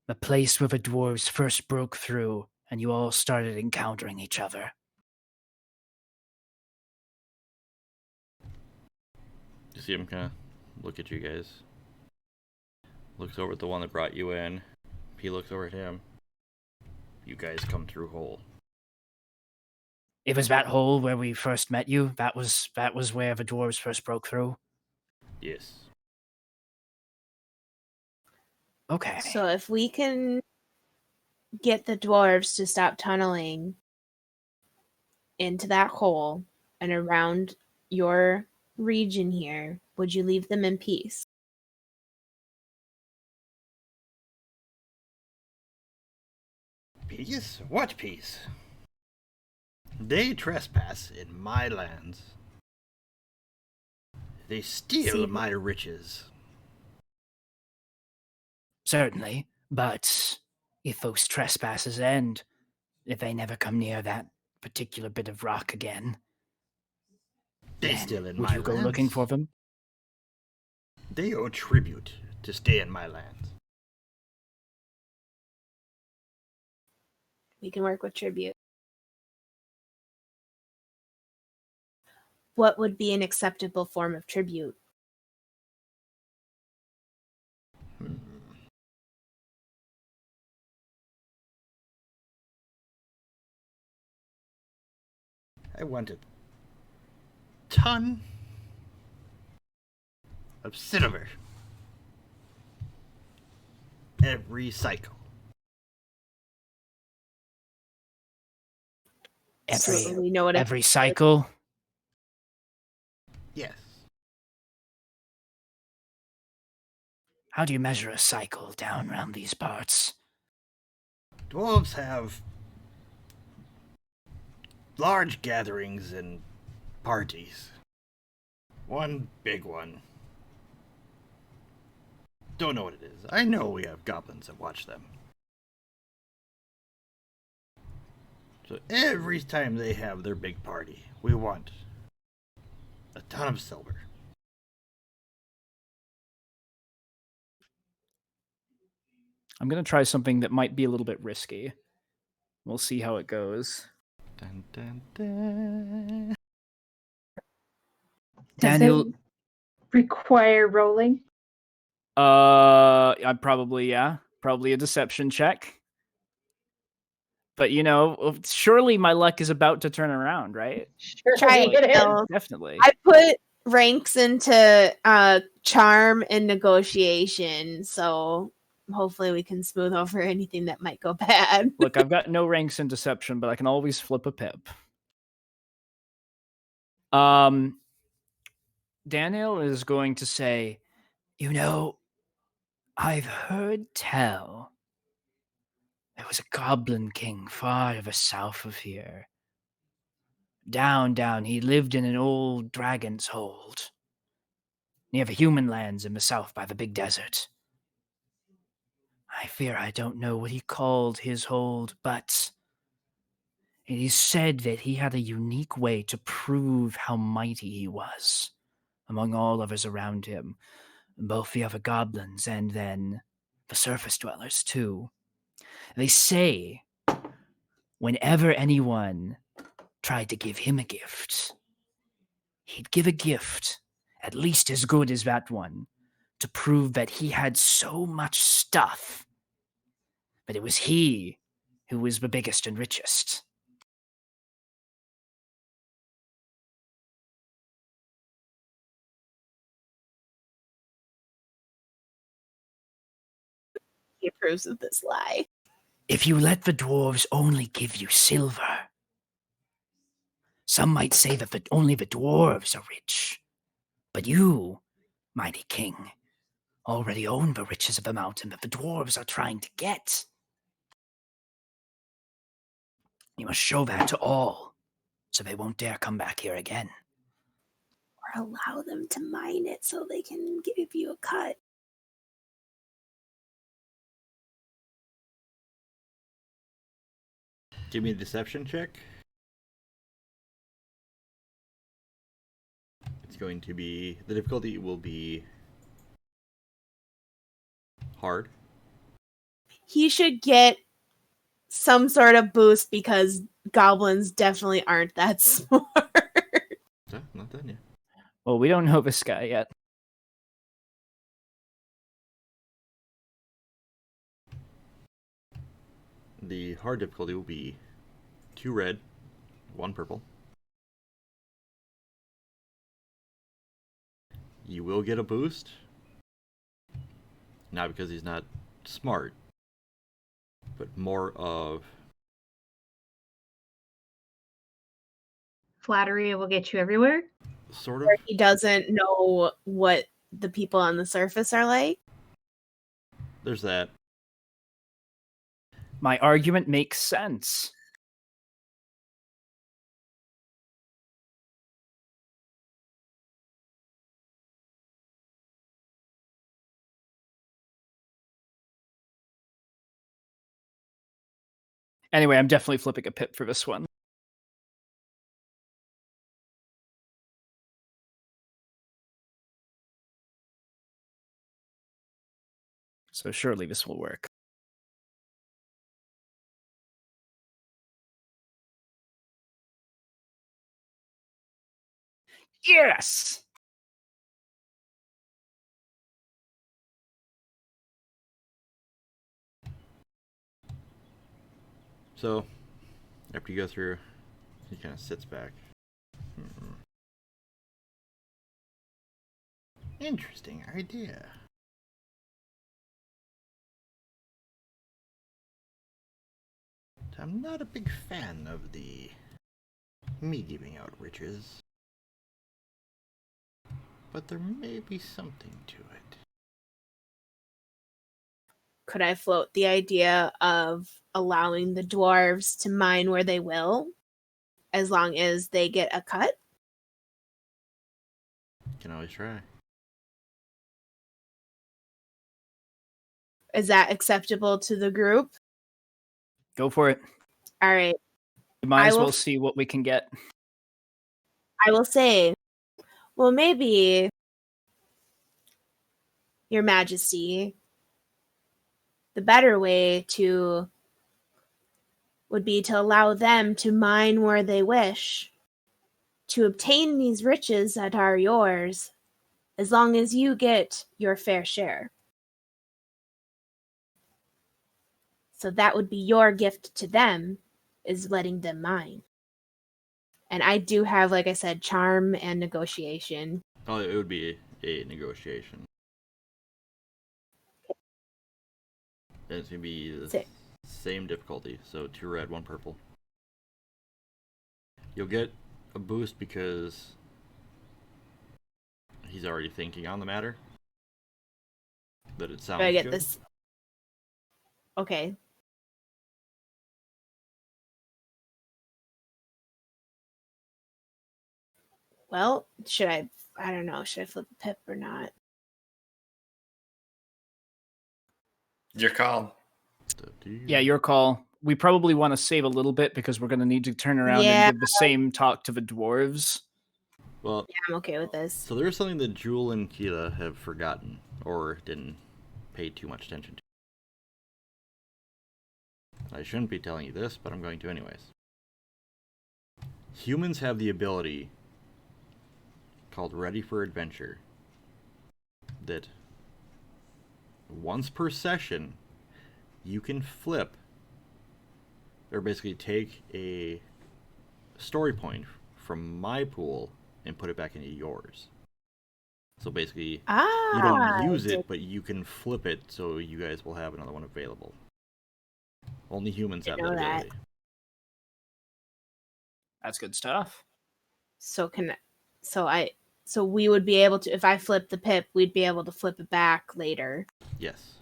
the place where the dwarves first broke through and you all started encountering each other? You see him kind of look at you guys. Looks over at the one that brought you in. He looks over at him. You guys come through whole. It was that hole where we first met you? That was where the dwarves first broke through? Yes. Okay. So if we can get the dwarves to stop tunneling into that hole and around your region here, would you leave them in peace? Peace? What peace? They trespass in my lands. They steal See- my riches. Certainly, but if those trespasses end, if they never come near that particular bit of rock again, They then steal in would my you go lands. looking for them? They owe tribute to stay in my lands. We can work with tribute. What would be an acceptable form of tribute? I want a ton of silver every cycle. So we know what Every cycle? Yes. How do you measure a cycle down around these parts? Dwarves have large gatherings and parties. One big one. Don't know what it is. I know we have goblins that watch them. So every time they have their big party, we want a ton of silver. I'm going to try something that might be a little bit risky. We'll see how it goes. Dun, dun, dun. Does Daniel, it require rolling? I probably a deception check. But surely my luck is about to turn around, right? Sure, Try it is. Bill. Definitely. I put ranks into charm and negotiation, so hopefully we can smooth over anything that might go bad. Look, I've got no ranks in deception, but I can always flip a pip. Daniel is going to say, I've heard tell there was a goblin king far to the south of here. Down, he lived in an old dragon's hold, near the human lands in the south by the big desert. I fear I don't know what he called his hold, but it is said that he had a unique way to prove how mighty he was among all others around him, both the other goblins and then the surface dwellers too. They say whenever anyone tried to give him a gift, he'd give a gift at least as good as that one to prove that he had so much stuff that it was he who was the biggest and richest. He approves of this lie. If you let the dwarves only give you silver, some might say that only the dwarves are rich. But you, mighty king, already own the riches of the mountain that the dwarves are trying to get. You must show that to all, so they won't dare come back here again. Or allow them to mine it so they can give you a cut. Give me a deception check. It's going to be, the difficulty will be hard. He should get some sort of boost because goblins definitely aren't that smart. No, not done yet. well, we don't know this guy yet. The hard difficulty will be 2 red, 1 purple. You will get a boost. Not because he's not smart, but more of Flattery will get you everywhere. sort of. Or he doesn't know what the people on the surface are like. There's that. My argument makes sense. Anyway, I'm definitely flipping a pip for this one. So surely this will work. Yes! So, after you go through, he kind of sits back. Interesting idea. I'm not a big fan of me giving out riches, but there may be something to it. Could I float the idea of allowing the dwarves to mine where they will, as long as they get a cut? Can always try. Is that acceptable to the group? Go for it. All right. We might I as will- well see what we can get. I will say, well, maybe, Your Majesty, the better way to would be to allow them to mine where they wish, to obtain these riches that are yours, as long as you get your fair share. So that would be your gift to them, is letting them mine. And I do have, like I said, charm and negotiation. Oh, it would be a negotiation. And it's gonna be the same difficulty, so 2 red, 1 purple. You'll get a boost because he's already thinking on the matter. That it sounds Do I get good. this? Okay. Well, I don't know, should I flip a pip or not? Your call. Yeah, your call. We probably want to save a little bit because we're going to need to turn around Yeah. and give the same talk to the dwarves. Well, Yeah, I'm okay with this. so there's something that Jewel and Keela have forgotten or didn't pay too much attention to. I shouldn't be telling you this, but I'm going to anyways. Humans have the ability called Ready for Adventure that once per session you can flip or basically take a story point from my pool and put it back into yours. So basically, you don't use it, but you can flip it so you guys will have another one available. Only humans have that ability. That's good stuff. So we would be able to, if I flip the pip, we'd be able to flip it back later. Yes.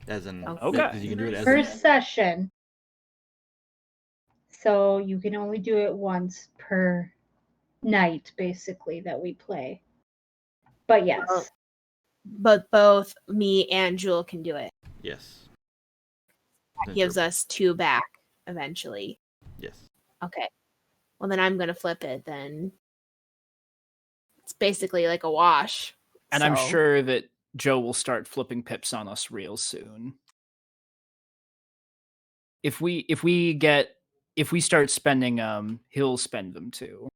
As in, Okay. because you can do it as Per session. So you can only do it once per night, basically, that we play. But yes. Well, but both me and Jewel can do it. Yes. That gives us 2 back eventually. Yes. Okay. Well, then I'm going to flip it then. It's basically like a wash. And I'm sure that Joe will start flipping pips on us real soon. If we start spending he'll spend them too.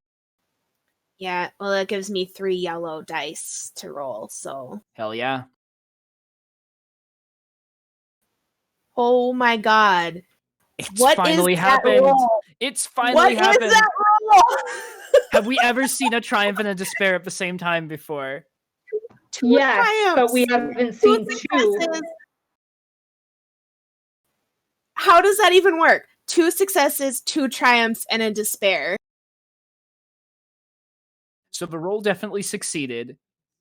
Yeah, well, that gives me 3 yellow dice to roll, so. Hell yeah. Oh my god. It's What finally is that happened. roll? It's finally What happened. is that roll? Have we ever seen a triumph and a despair at the same time before? 2 Yes, triumphs. but we haven't seen 2. Successes. How does that even work? 2 successes, 2 triumphs, and a despair. So the roll definitely succeeded,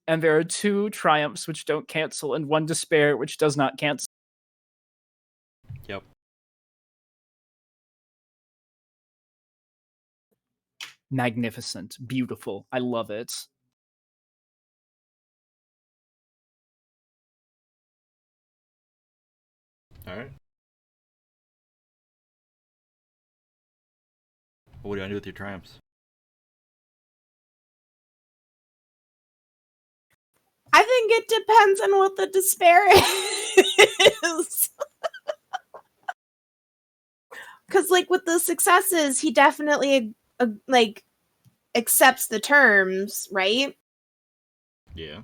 and there are 2 triumphs which don't cancel and 1 despair which does not cancel. Yep. Magnificent. Beautiful. I love it. All right. What do you want to do with your triumphs? I think it depends on what the despair is. Because, like, with the successes, he definitely, like, accepts the terms, right? Yeah.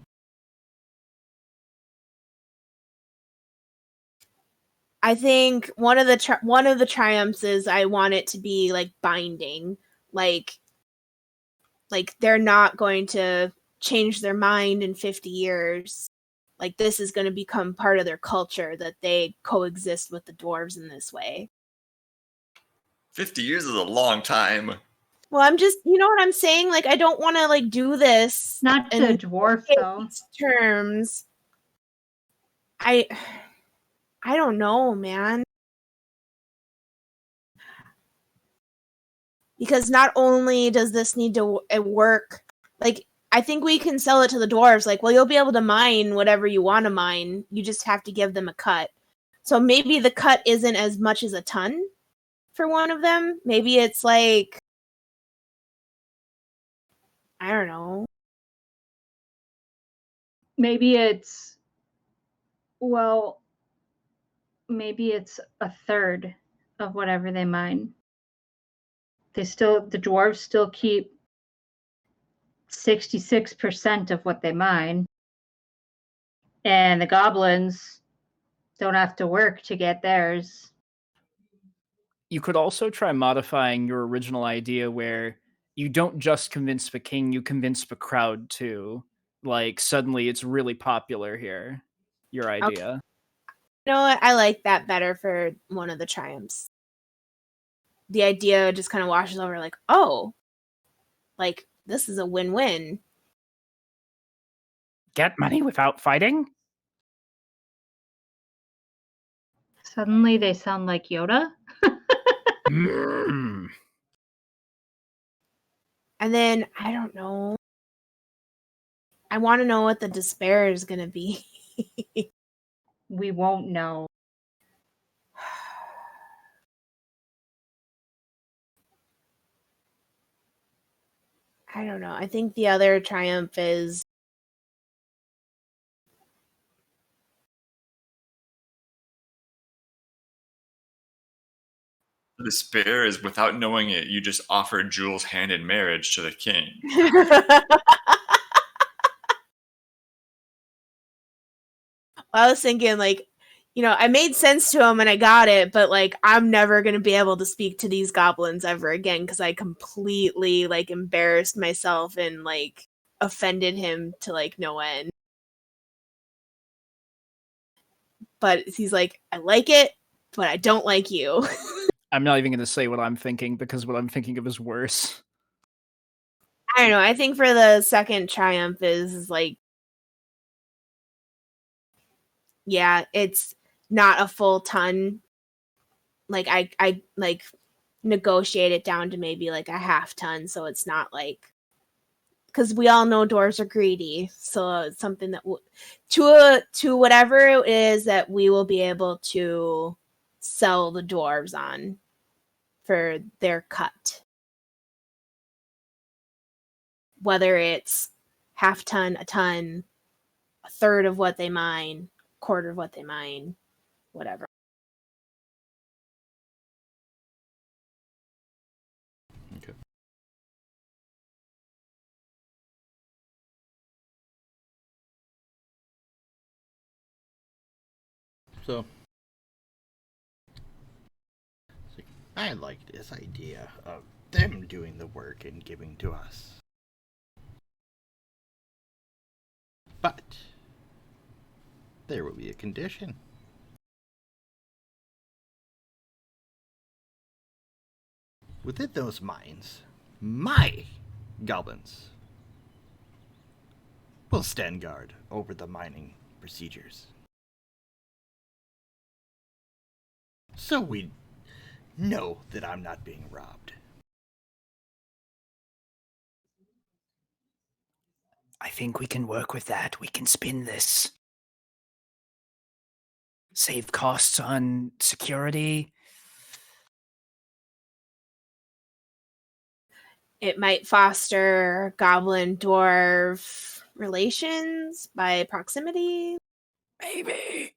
I think one of the triumphs is I want it to be, like, binding. Like they're not going to change their mind in 50 years. Like, this is going to become part of their culture, that they coexist with the dwarves in this way. 50 years is a long time. Well, I'm just, you know what I'm saying? Like, I don't want to, like, do this. Not the and dwarf, though. these terms. I don't know, man. Because not only does this need to work, like, I think we can sell it to the dwarves. Like, well, you'll be able to mine whatever you want to mine. You just have to give them a cut. So maybe the cut isn't as much as a ton for one of them. Maybe it's like, I don't know. Maybe it's, well, maybe it's a third of whatever they mine. The dwarves still keep 66% of what they mine. And the goblins don't have to work to get theirs. You could also try modifying your original idea where you don't just convince the king, you convince the crowd too. Like, suddenly it's really popular here, your idea. Okay. You know what? I like that better for one of the triumphs. The idea just kind of washes over, like, oh, like, this is a win-win. Get money without fighting? Suddenly they sound like Yoda. Mm. And then, I don't know. I want to know what the despair is going to be. We won't know. I don't know. I think the other triumph is The despair is, without knowing it, you just offered Jules' hand in marriage to the king. I was thinking, like, you know, I made sense to him and I got it, but, like, I'm never going to be able to speak to these goblins ever again because I completely, like, embarrassed myself and, like, offended him to, like, no end. But he's like, I like it, but I don't like you. I'm not even going to say what I'm thinking because what I'm thinking of is worse. I don't know. I think for the second triumph is like, yeah, it's not a full ton. Like, I like negotiate it down to maybe like a half ton, so it's not like, because we all know dwarves are greedy, so it's something that to whatever it is that we will be able to sell the dwarves on for their cut, whether it's half ton, a ton, a third of what they mine, quarter of what they mine, whatever. Okay. So, I like this idea of them doing the work and giving to us. But there will be a condition. Within those mines, my goblins will stand guard over the mining procedures. So we know that I'm not being robbed. I think we can work with that. We can spin this. Save costs on security. it might foster goblin dwarf relations by proximity. Maybe.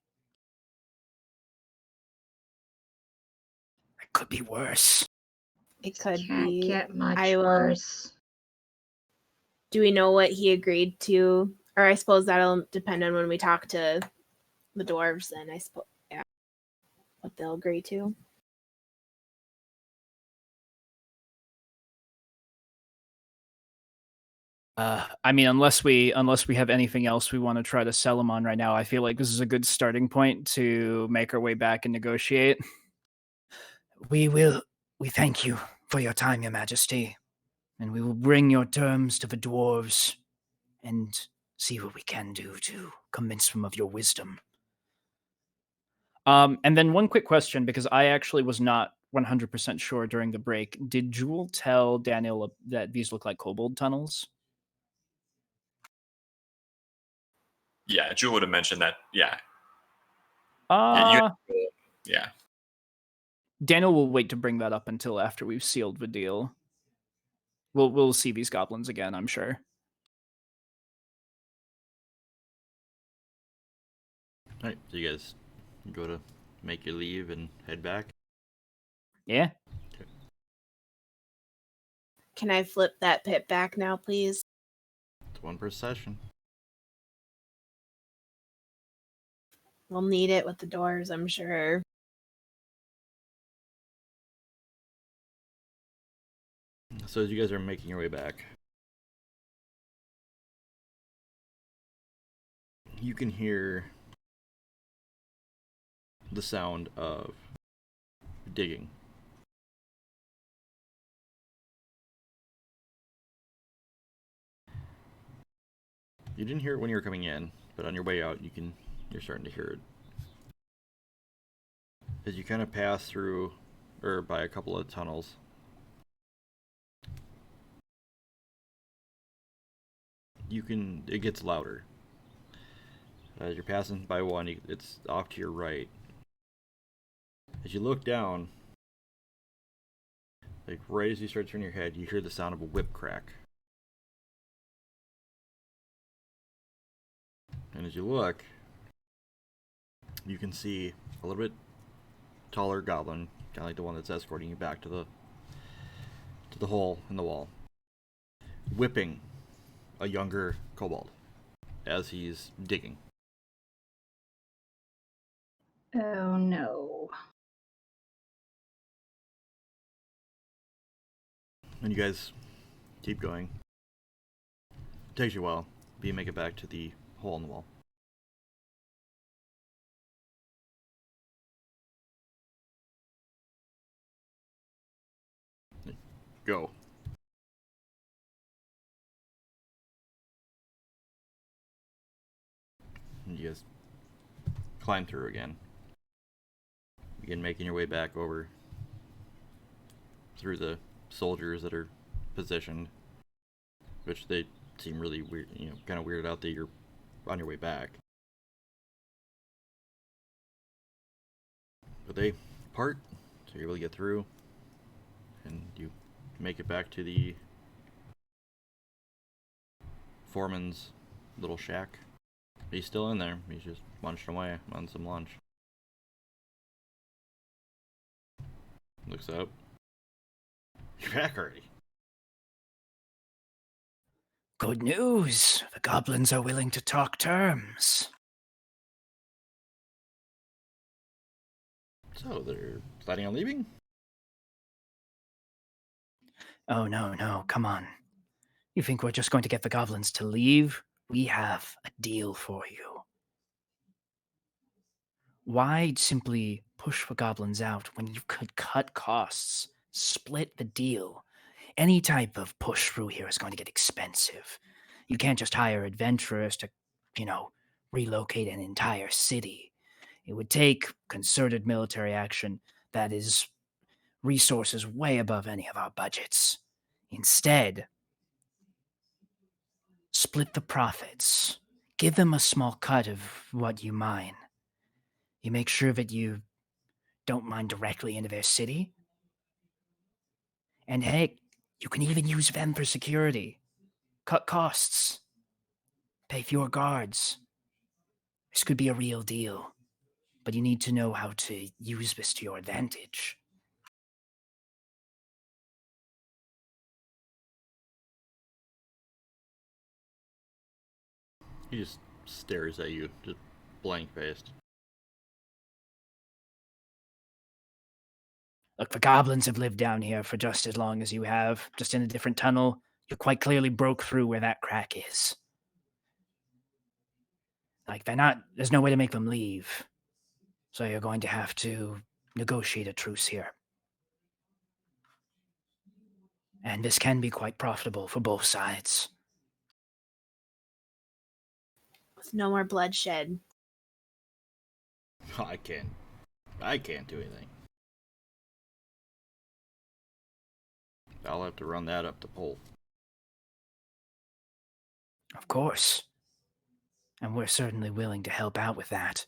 It could be worse. It could Can't be. get much I will- worse. Do we know what he agreed to? Or I suppose that'll depend on when we talk to the dwarves then, I suppose. Yeah. What they'll agree to. I mean, unless we have anything else we want to try to sell him on right now, I feel like this is a good starting point to make our way back and negotiate. We thank you for your time, Your Majesty, and we will bring your terms to the dwarves and see what we can do to convince them of your wisdom. And then one quick question, because I actually was not 100% sure during the break. Did Jewel tell Daniel that these look like kobold tunnels? Yeah, Jewel would have mentioned that. Yeah. Uh, Yeah. Daniel will wait to bring that up until after we've sealed the deal. We'll see these goblins again, I'm sure. Alright, so you guys go to make your leave and head back? Yeah. Can I flip that pip back now, please? It's one per session. We'll need it with the doors, I'm sure. So as you guys are making your way back, you can hear the sound of digging. You didn't hear it when you were coming in, but on your way out, you're starting to hear it. As you kind of pass through, or by a couple of tunnels, it gets louder. As you're passing by one, it's off to your right. As you look down, like right as you start turning your head, you hear the sound of a whip crack. And as you look, you can see a little bit taller goblin, kind of like the one that's escorting you back to the hole in the wall, whipping a younger kobold as he's digging. Oh no. And you guys keep going. It takes you a while, but you make it back to the hole in the wall. Go. And you guys climb through again. Begin making your way back over through the soldiers that are positioned, which they seem really weird, kind of weirded out that you're on your way back. But they part, so you're able to get through, and you make it back to the foreman's little shack. He's still in there. He's just munching away on some lunch. Looks up. You're back already. Good news. The goblins are willing to talk terms. So they're planning on leaving? Oh, no, come on. You think we're just going to get the goblins to leave? We have a deal for you. Why simply push the goblins out when you could cut costs, split the deal? Any type of push through here is going to get expensive. You can't just hire adventurers to, relocate an entire city. It would take concerted military action that is resources way above any of our budgets. Instead, split the profits. Give them a small cut of what you mine. You make sure that you don't mine directly into their city. And hey, You can even use them for security. Cut costs. Pay fewer guards. This could be a real deal. But you need to know how to use this to your advantage. He just stares at you, just blank-faced. Look, the goblins have lived down here for just as long as you have, just in a different tunnel. You quite clearly broke through where that crack is. Like, there's no way to make them leave. So you're going to have to negotiate a truce here. And this can be quite profitable for both sides. With no more bloodshed. I can't do anything. I'll have to run that up the pole. Of course. And we're certainly willing to help out with that.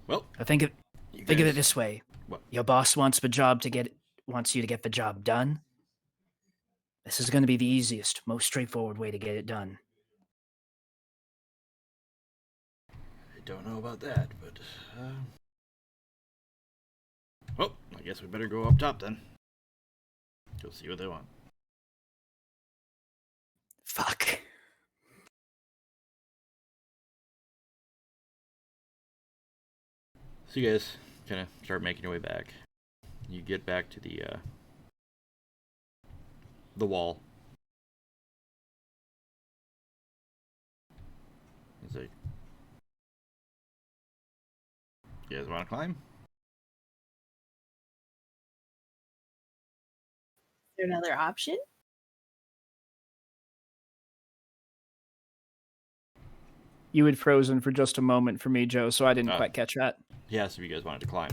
Well, Think of it this way. What? Your boss wants you to get the job done. This is going to be the easiest, most straightforward way to get it done. I don't know about that, but well, I guess we better go up top then. Go see what they want. Fuck. So you guys kind of start making your way back. You get back to the wall. He's like, you guys want to climb? Is there another option? You had frozen for just a moment for me, Joe, so I didn't quite catch that. He asked if you guys wanted to climb.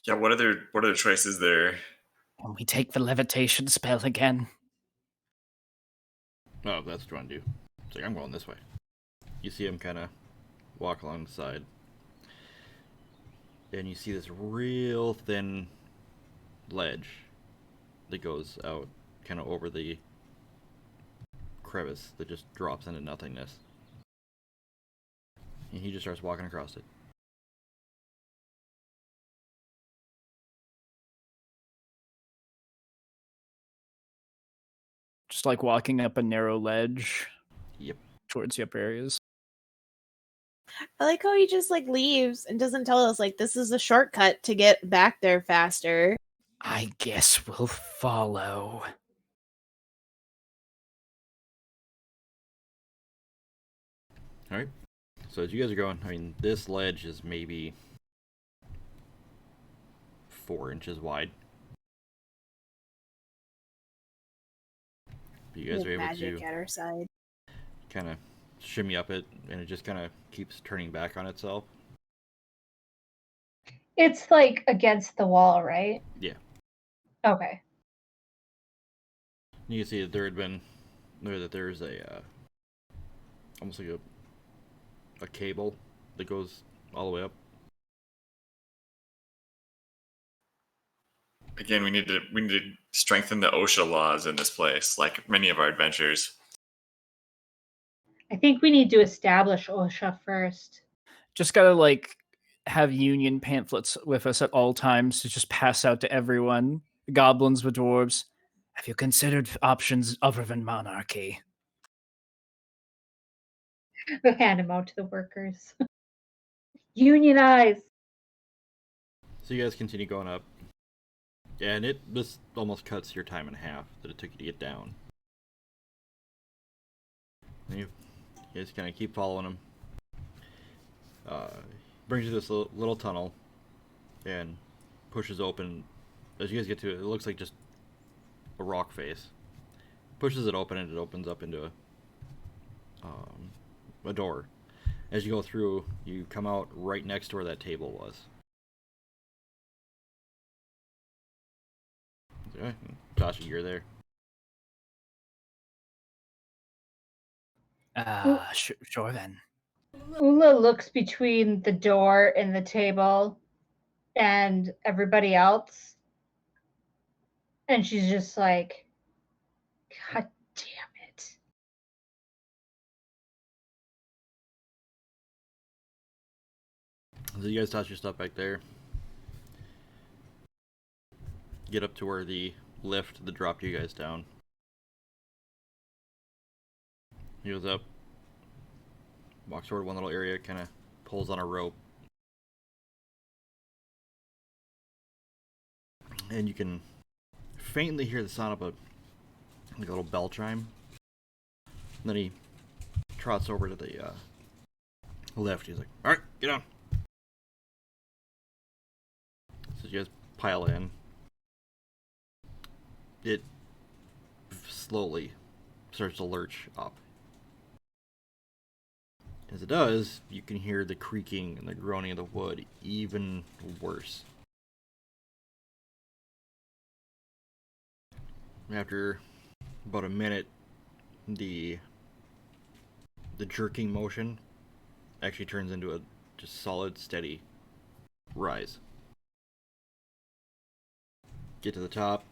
Yeah, what other choices there? Can we take the levitation spell again? Oh, that's what you want to do. It's like, I'm going this way. You see him kind of walk along the side. And you see this real thin ledge that goes out kind of over the crevice that just drops into nothingness. And he just starts walking across it. Just like walking up a narrow ledge. Yep. Towards the upper areas. I like how he just like leaves and doesn't tell us like this is a shortcut to get back there faster. I guess we'll follow. Alright. So as you guys are going, I mean, this ledge is maybe 4 inches wide. But you guys are able Magic to at our side. kind of shimmy up it, and it just kind of keeps turning back on itself. It's like against the wall, right? Yeah. Okay. You can see that there's a almost like a cable that goes all the way up. Again, we need to strengthen the OSHA laws in this place, like many of our adventures. I think we need to establish OSHA first. Just gotta like have union pamphlets with us at all times to just pass out to everyone. Goblins with dwarves. Have you considered options other than monarchy? We'll hand them out to the workers. Unionize. So you guys continue going up, and this almost cuts your time in half that it took you to get down. And you guys kind of keep following him. Brings you to this little tunnel, and pushes open. As you guys get to it, it looks like just a rock face. Pushes it open, and it opens up into a door. As you go through, you come out right next to where that table was. Okay. Tasha, you're there. Sure then. Ula looks between the door and the table and everybody else, and she's just like, God damn it. So you guys toss your stuff back there. Get up to where the lift that dropped you guys down. He goes up, walks toward one little area, kind of pulls on a rope. And you can faintly hear the sound of a little bell chime. And then he trots over to the lift. He's like, "Alright, get on." So you guys pile in. It slowly starts to lurch up. As it does, you can hear the creaking and the groaning of the wood even worse. After about a minute, the jerking motion actually turns into a just solid, steady rise. Get to the top,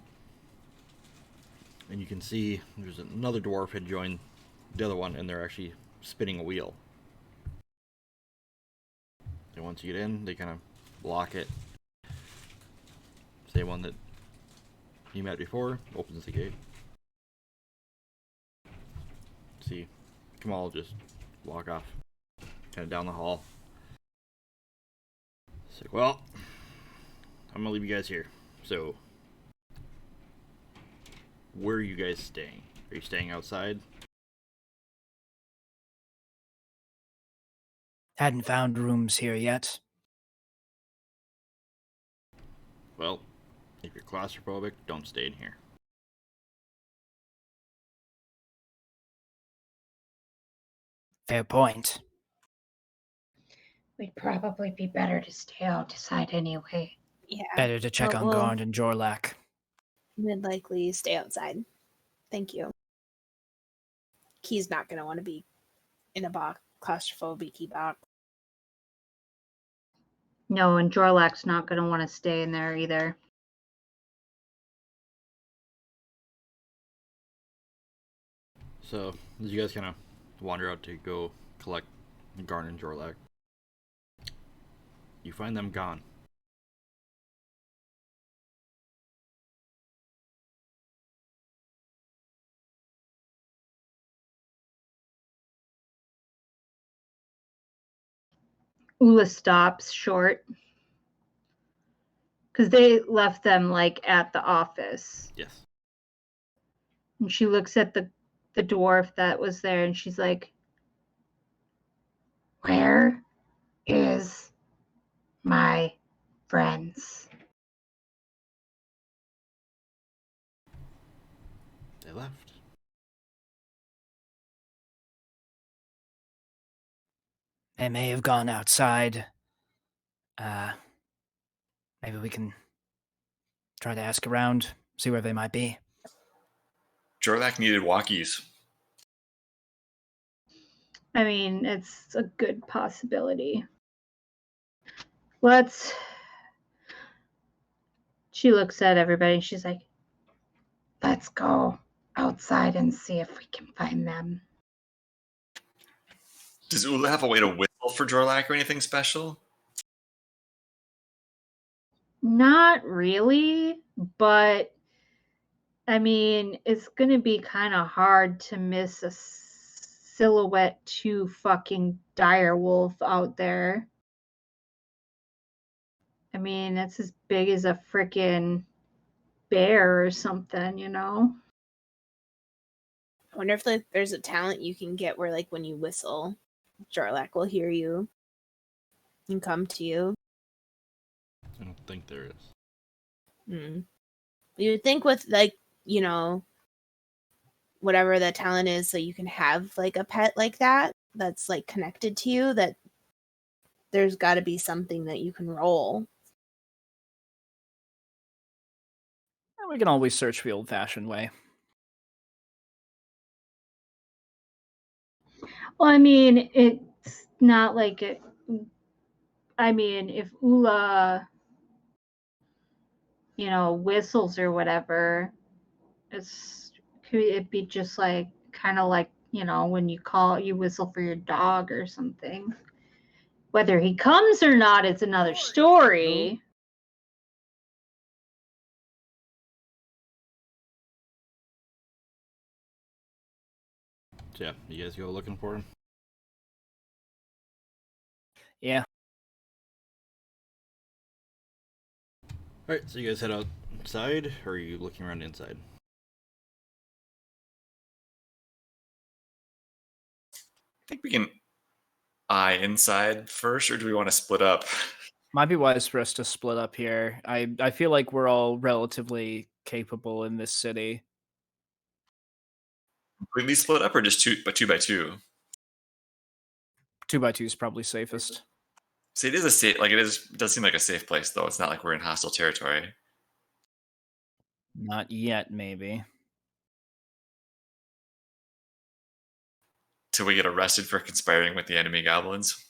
and you can see there's another dwarf had joined the other one, and they're actually spinning a wheel. And once you get in, they kind of block it. Same one that you met before opens the gate. See Kamal just walk off, kind of down the hall. It's like, well, I'm gonna leave you guys here. So, where are you guys staying? Are you staying outside? Hadn't found rooms here yet. Well, if you're claustrophobic, don't stay in here. Fair point. We'd probably be better to stay outside anyway. Yeah. Better to check on Well, Garnd and Jorlak. We'd likely stay outside. Thank you. Key's not going to want to be in a box, claustrophobic box. No, and Jorlak's not going to want to stay in there either. So, as you guys kind of wander out to go collect Garn and Jorlak, you find them gone. Ula stops short because they left them like at the office. Yes. And she looks at the dwarf that was there and she's like, where is my friends? They left. They may have gone outside. Maybe we can try to ask around, see where they might be. Jorlak needed walkies. I mean, it's a good possibility. She looks at everybody and she's like, let's go outside and see if we can find them. Does Ula have a way to whistle for Jorlak or anything special? Not really, but I mean, it's going to be kind of hard to miss a silhouette 2 fucking dire wolf out there. I mean, it's as big as a freaking bear or something, you know? I wonder if there's a talent you can get where, like, when you whistle, Jorlak will hear you and come to you. I don't think there is. You would think with, like, you know, whatever the talent is, so you can have, like, a pet like that that's, like, connected to you, that there's got to be something that you can roll. We can always search the old-fashioned way. Well, I mean, it's not like it. I mean, if Ula, whistles or whatever, could it be just like kind of like, when you whistle for your dog or something. Whether he comes or not, it's another story. So yeah, you guys go looking for him? Yeah. Alright, so you guys head outside, or are you looking around inside? I think we can eye inside first, or do we want to split up? Might be wise for us to split up here. I feel like we're all relatively capable in this city. Completely split up, or just two by two? 2x2 is probably safest. See, it is a safe. Like it does seem like a safe place, though. It's not like we're in hostile territory. Not yet, maybe. Till we get arrested for conspiring with the enemy goblins.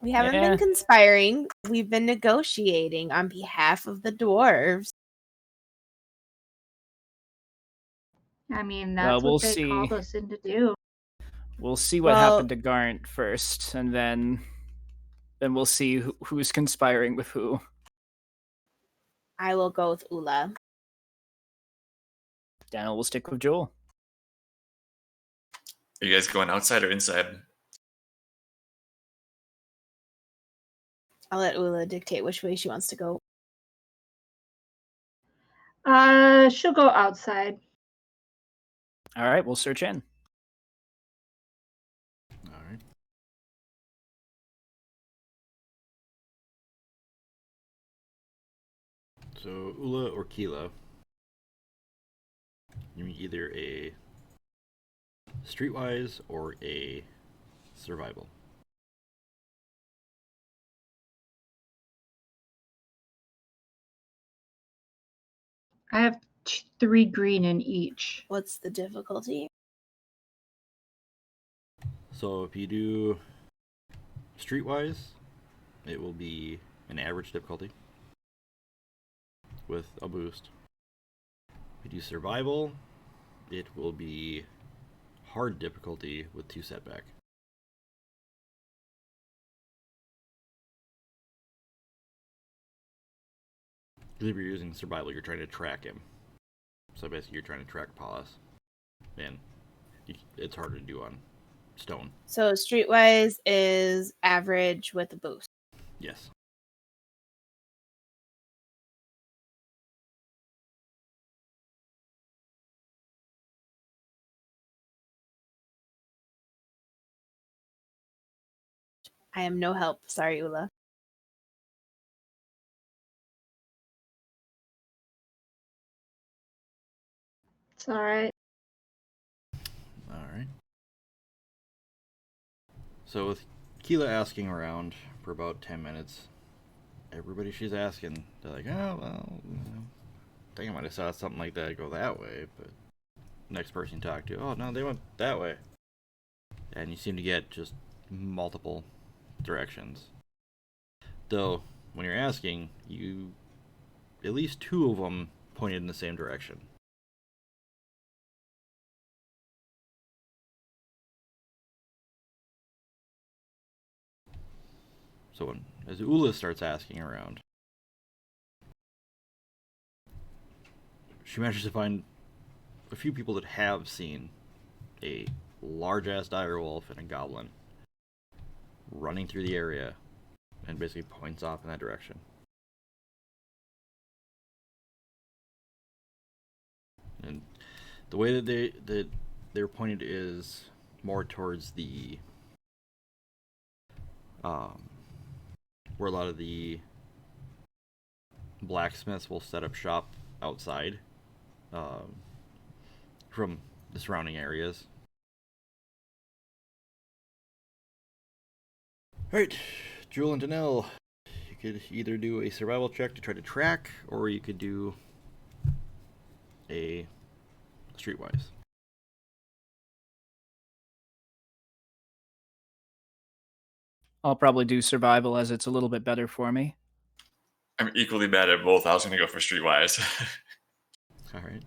We haven't Yeah. been conspiring. We've been negotiating on behalf of the dwarves. I mean, that's we'll what they see. called us in to do. We'll see what Well- happened to Garnt first, and then we'll see who's conspiring with who. I will go with Ula. Daniel will stick with Joel. Are you guys going outside or inside? I'll let Ula dictate which way she wants to go. She'll go outside. All right, we'll search in. Alright. So, Ula or Keela, you need either a streetwise or a survival. I have 3 green in each. What's the difficulty? So if you do streetwise, it will be an average difficulty with a boost. If you do survival, it will be hard difficulty with 2 setback. Because if you're using survival, you're trying to track him. So basically, you're trying to track Paulus. And it's harder to do on stone. So streetwise is average with a boost. Yes. I am no help. Sorry, Ula. It's all right. Alright. So with Keela asking around for about 10 minutes, everybody she's asking, they're like, oh, well, I think I might have saw something like that go that way, but next person you talk to, oh, no, they went that way. And you seem to get just multiple directions. Though, when you're asking, at least 2 of them pointed in the same direction. So as Ula starts asking around, she manages to find a few people that have seen a large-ass direwolf and a goblin running through the area, and basically points off in that direction. And the way that they're pointed is more towards the where a lot of the blacksmiths will set up shop outside from the surrounding areas. Alright, Jewel and Danelle, you could either do a survival check to try to track, or you could do a streetwise. I'll probably do survival as it's a little bit better for me. I'm equally bad at both. I was going to go for Streetwise. All right.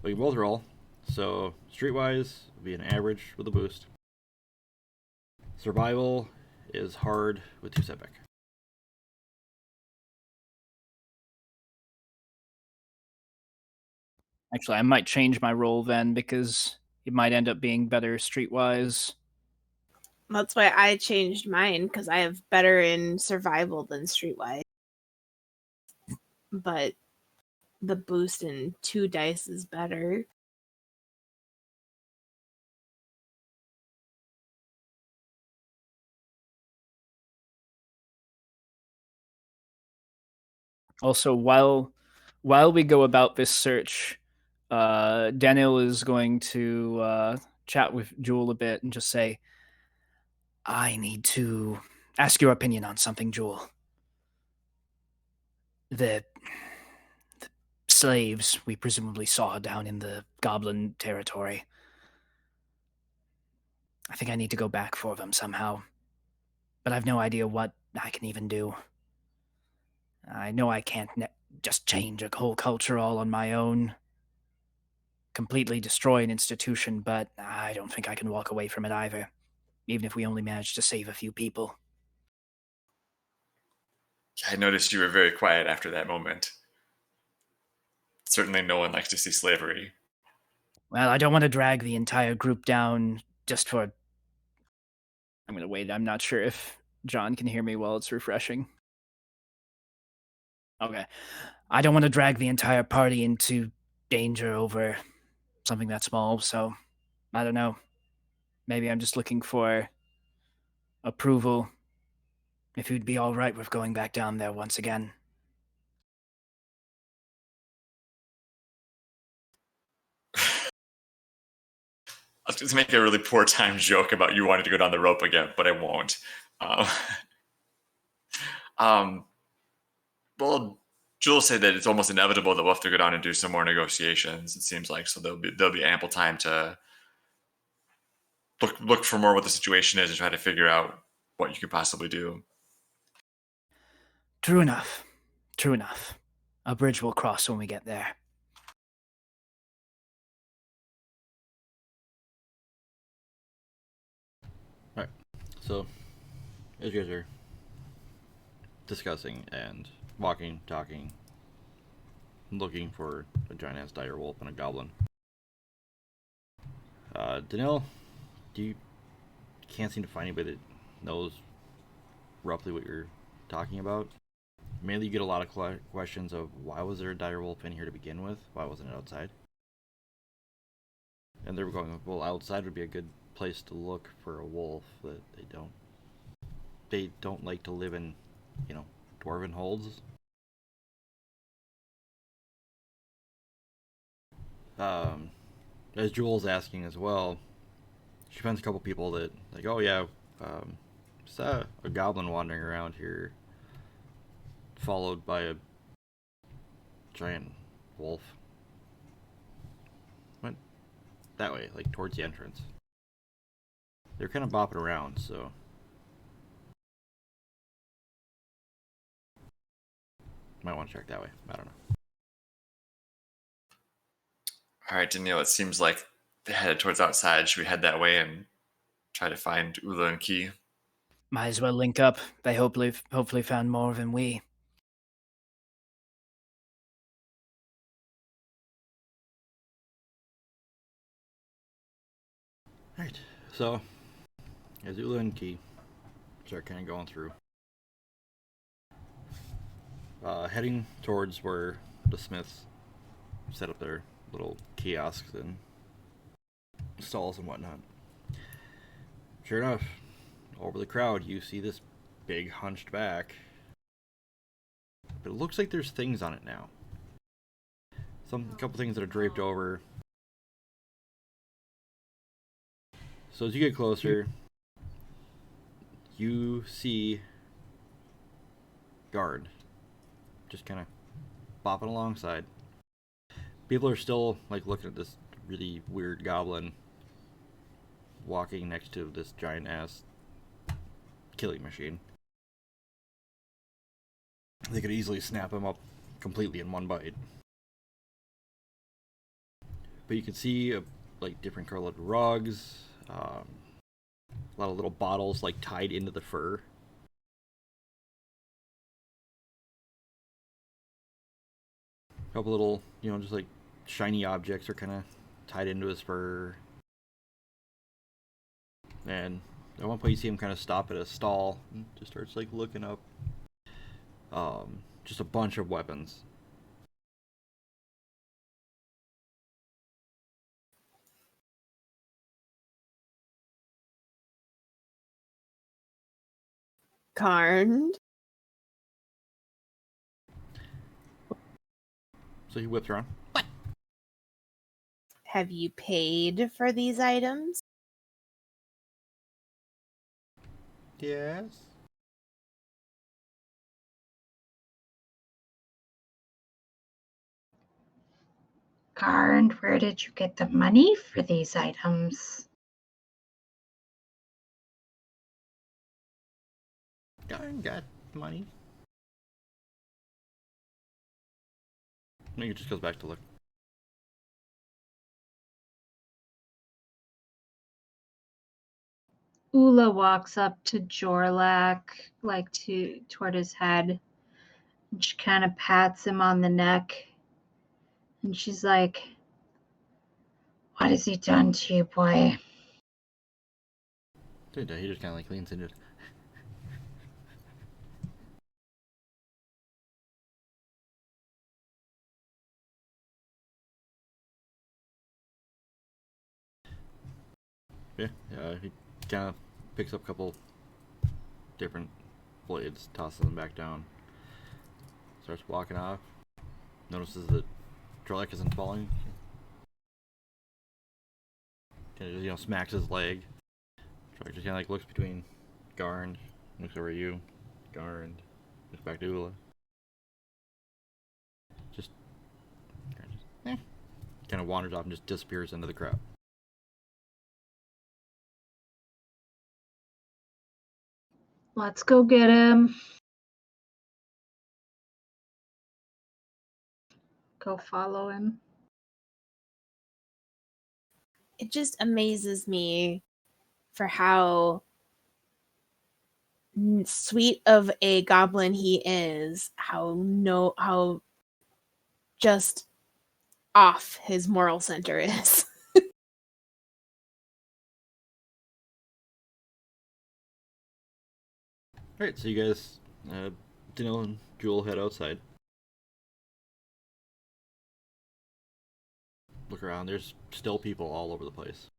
Well, you both roll. So streetwise would be an average with a boost. Survival is hard with 2 setback. Actually, I might change my roll then because it might end up being better streetwise. That's why I changed mine, because I have better in survival than streetwise. But the boost in 2 dice is better. Also, while we go about this search, Daniel is going to chat with Jewel a bit and just say, I need to ask your opinion on something, Jewel. The slaves we presumably saw down in the goblin territory. I think I need to go back for them somehow. But I've no idea what I can even do. I know I can't just change a whole culture all on my own. Completely destroy an institution, but I don't think I can walk away from it either. Even if we only manage to save a few people. I noticed you were very quiet after that moment. Certainly no one likes to see slavery. Well, I don't want to drag the entire group down just for... I'm going to wait. I'm not sure if John can hear me while it's refreshing. Okay. I don't want to drag the entire party into danger over something that small, so I don't know. Maybe I'm just looking for approval. If you'd be all right with going back down there once again. I was going to make a really poor time joke about you wanting to go down the rope again, but I won't. Well, Jules said that it's almost inevitable that we'll have to go down and do some more negotiations. It seems like so there'll be ample time to look for more what the situation is and try to figure out what you could possibly do. True enough. True enough. A bridge will cross when we get there. Alright. So, as you guys are discussing and walking, talking, looking for a giant ass dire wolf and a goblin. Danil, you can't seem to find anybody that knows roughly what you're talking about. Mainly you get a lot of questions of why was there a dire wolf in here to begin with? Why wasn't it outside? And they're going, well, outside would be a good place to look for a wolf, that they don't like to live in, dwarven holds. As Jewel's asking as well, she finds a couple people that, like, oh yeah, saw a goblin wandering around here, followed by a giant wolf. Went that way, like towards the entrance. They're kind of bopping around, so might want to check that way. I don't know. All right, Danielle, it seems like they headed towards outside. Should we head that way and try to find Ula and Key? Might as well link up. They hopefully found more than we. Alright, so as Ula and Key start kind of going through, heading towards where the smiths set up their little kiosks and stalls and whatnot. Sure enough, over the crowd, you see this big hunched back. But it looks like there's things on it now. A couple things that are draped over. So as you get closer, you see guard just kind of bopping alongside. People are still like looking at this really weird goblin walking next to this giant ass killing machine. They could easily snap him up completely in one bite. But you can see like different colored rugs, a lot of little bottles like tied into the fur. A couple little, just like shiny objects are kind of tied into his fur. And at one point you see him kind of stop at a stall and just starts like looking up. Just a bunch of weapons. Karn. So he whips around. Have you paid for these items? Yes. Garn, where did you get the money for these items? I got money. Maybe it just goes back to look. Ula walks up to Jorlak, like toward his head. And she kind of pats him on the neck. And she's like, "What has he done to you, boy?" Dude, he just kind of like leans into it. Yeah, he kind of picks up a couple different blades, tosses them back down, starts walking off, notices that Jorlak isn't falling. Kind of, smacks his leg. Jorlak just kind of like looks between Garn, looks over at you, Garn, looks back to Ula. Just kind of wanders off and just disappears into the crowd. Let's go get him. Go follow him. It just amazes me for how sweet of a goblin he is, how just off his moral center is. Alright, so you guys, Danil and Jewel head outside. Look around, there's still people all over the place.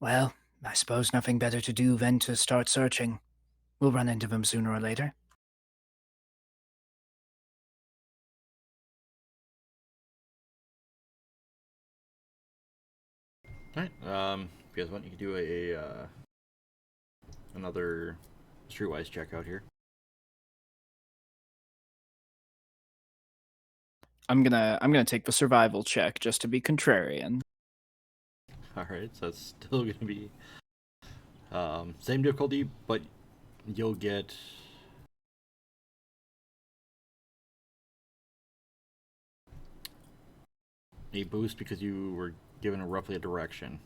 Well, I suppose nothing better to do than to start searching. We'll run into them sooner or later. Alright, if you guys want, you can do another streetwise check out here. I'm gonna take the survival check just to be contrarian. Alright, so it's still gonna be same difficulty, but you'll get a boost because you were given roughly a direction.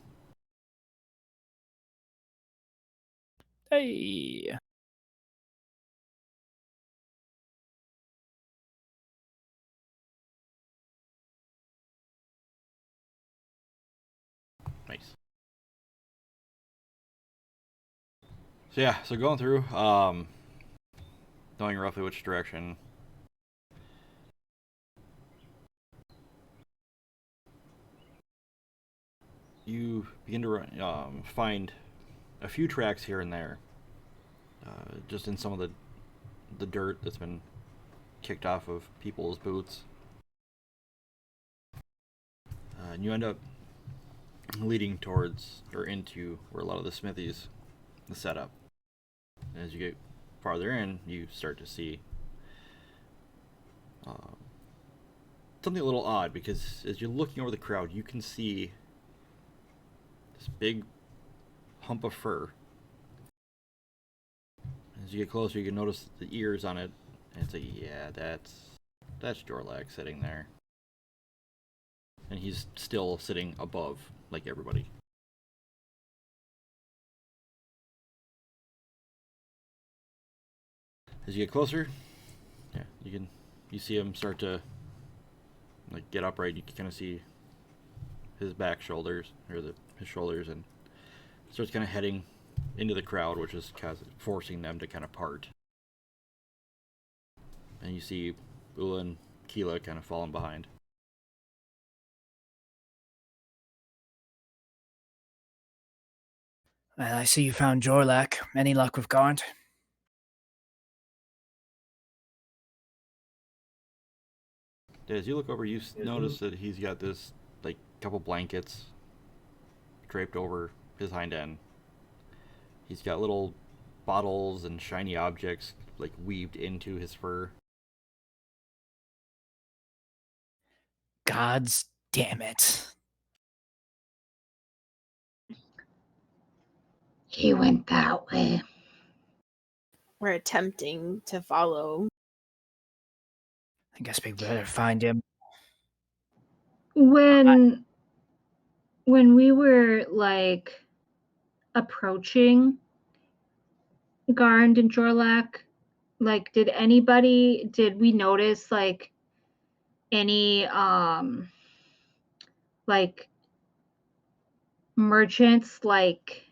Hey. Nice. So yeah, so going through, knowing roughly which direction. You begin to find a few tracks here and there, just in some of the dirt that's been kicked off of people's boots. And you end up leading towards or into where a lot of the smithies is set up. And as you get farther in, you start to see something a little odd, because as you're looking over the crowd, you can see this big hump of fur. As you get closer, you can notice the ears on it, and it's like, yeah, that's Jorlak sitting there. And he's still sitting above, like everybody. As you get closer, yeah, you see him start to like get upright. You can kind of see his back shoulders, or his shoulders, and starts kind of heading into the crowd, which is forcing them to kind of part. And you see Ula and Keela kind of falling behind. Well, I see you found Jorlak. Any luck with Garnt? As you look over, you notice that he's got this like couple blankets draped over his hind end. He's got little bottles and shiny objects like weaved into his fur. Gods damn it. He went that way. We're attempting to follow. I guess we better find him. When we were like approaching Garnd and Jorlak, like did we notice like any like merchants like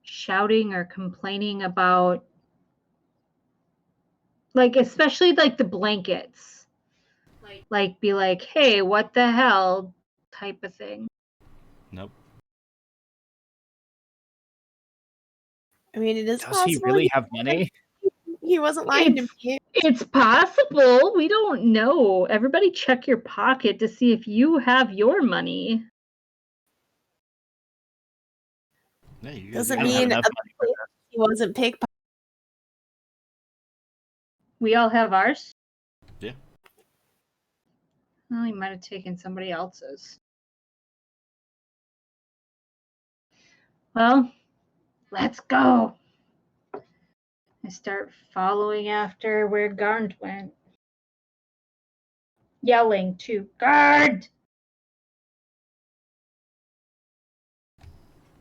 shouting or complaining about, like especially like the blankets, like be like, hey, what the hell type of thing? Nope. I mean, it is Does possible. he really have money? He wasn't lying to me. It's possible. We don't know. Everybody check your pocket to see if you have your money. Yeah, you guys Doesn't are- don't have mean enough money. he wasn't pickpocketed. We all have ours? Yeah. Well, he might have taken somebody else's. Well, let's go. I start following after where Garnd went. Yelling to guard.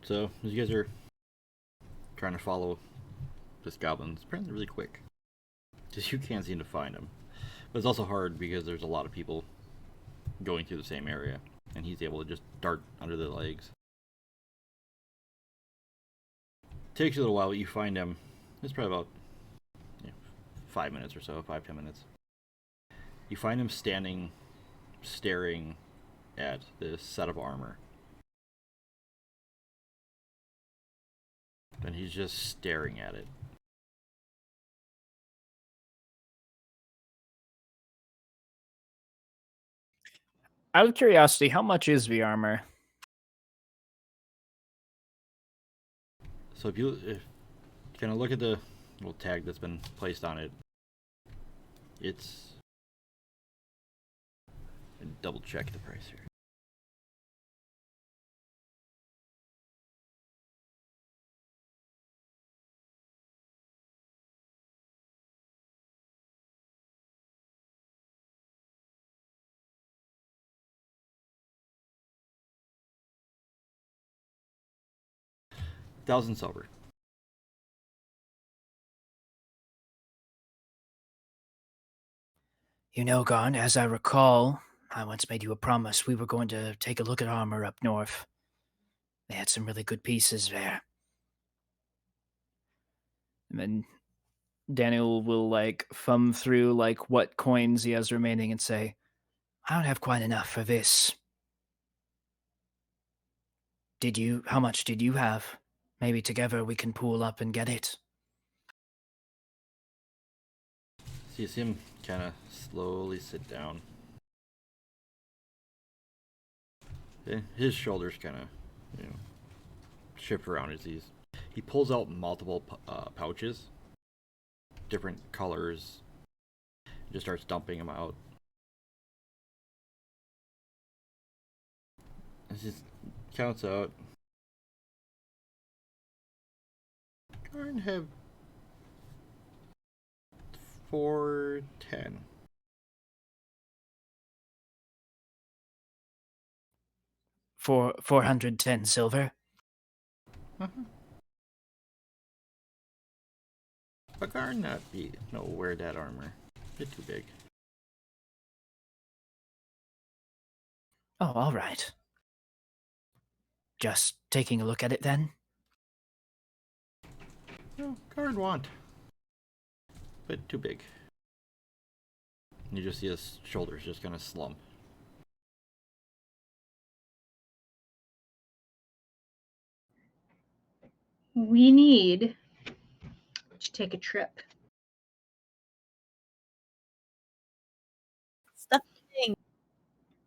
So, as you guys are trying to follow this goblin, it's apparently really quick. Just you can't seem to find him. But it's also hard because there's a lot of people going through the same area, and he's able to just dart under the legs. Takes you a little while, but you find him. It's probably about 5 minutes or so, 5-10 minutes. You find him standing, staring at this set of armor. And he's just staring at it. Out of curiosity, how much is the armor? So if you kind of look at the little tag that's been placed on it, it's... double check the price here. $1,000 silver. You know, Garnt, as I recall, I once made you a promise we were going to take a look at armor up north. They had some really good pieces there. And then Daniel will like thumb through like what coins he has remaining and say, I don't have quite enough for this. How much did you have? Maybe together we can pool up and get it. So you see him kind of slowly sit down. His shoulders kind of, shift around as he pulls out multiple pouches, different colors, just starts dumping them out. This just counts out. Garn have 410. For 410 silver. But Garn not be no wear that armor. Bit too big. Oh, all right. Just taking a look at it then. No, Garn want. Bit too big. You just see his shoulders just kind of slump. We need to take a trip. Stuff.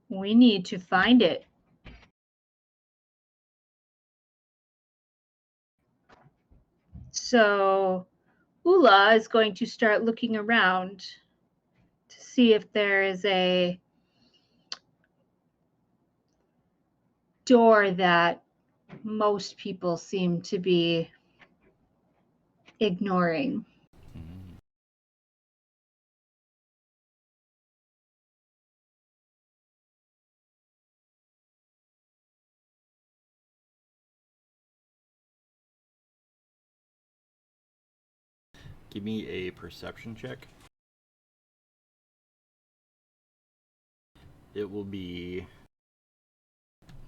We need to find it. So Ula is going to start looking around to see if there is a door that most people seem to be ignoring. Give me a perception check. It will be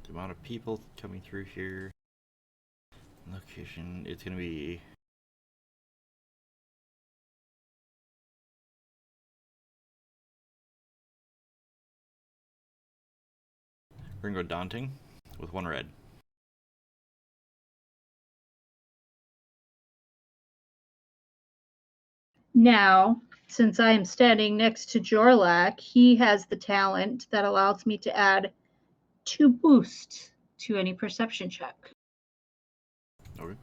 the amount of people coming through here. Location, it's gonna be we're gonna go daunting with 1 red. Now, since I am standing next to Jorlak, he has the talent that allows me to add 2 boosts to any perception check. Okay.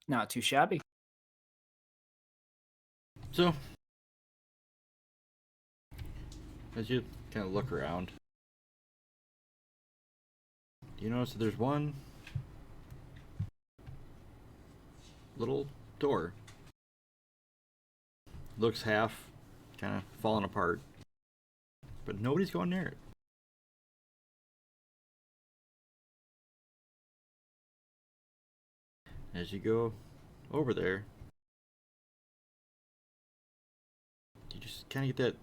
Not too shabby. So, as you kind of look around, you notice that there's one little door. Looks half kind of falling apart, but nobody's going near it. As you go over there, you just kind of get that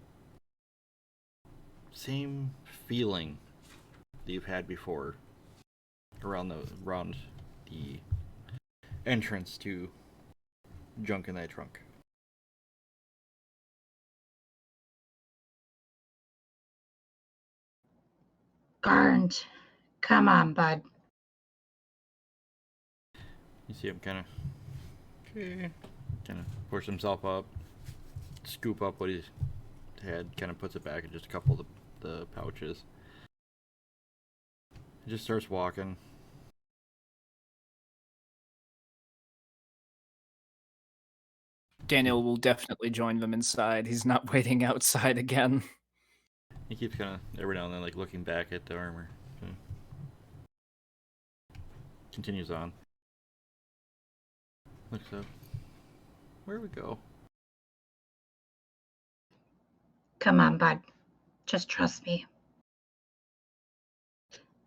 same feeling that you've had before around the entrance to Junk in Thy Trunk. Garnt, come on, bud. You see him kind of push himself up, scoop up what he's had, kind of puts it back in just a couple of the pouches. He just starts walking. Daniel will definitely join them inside. He's not waiting outside again. He keeps kind of every now and then like looking back at the armor. So continues on. Looks up. Where we go? Come on, bud. Just trust me.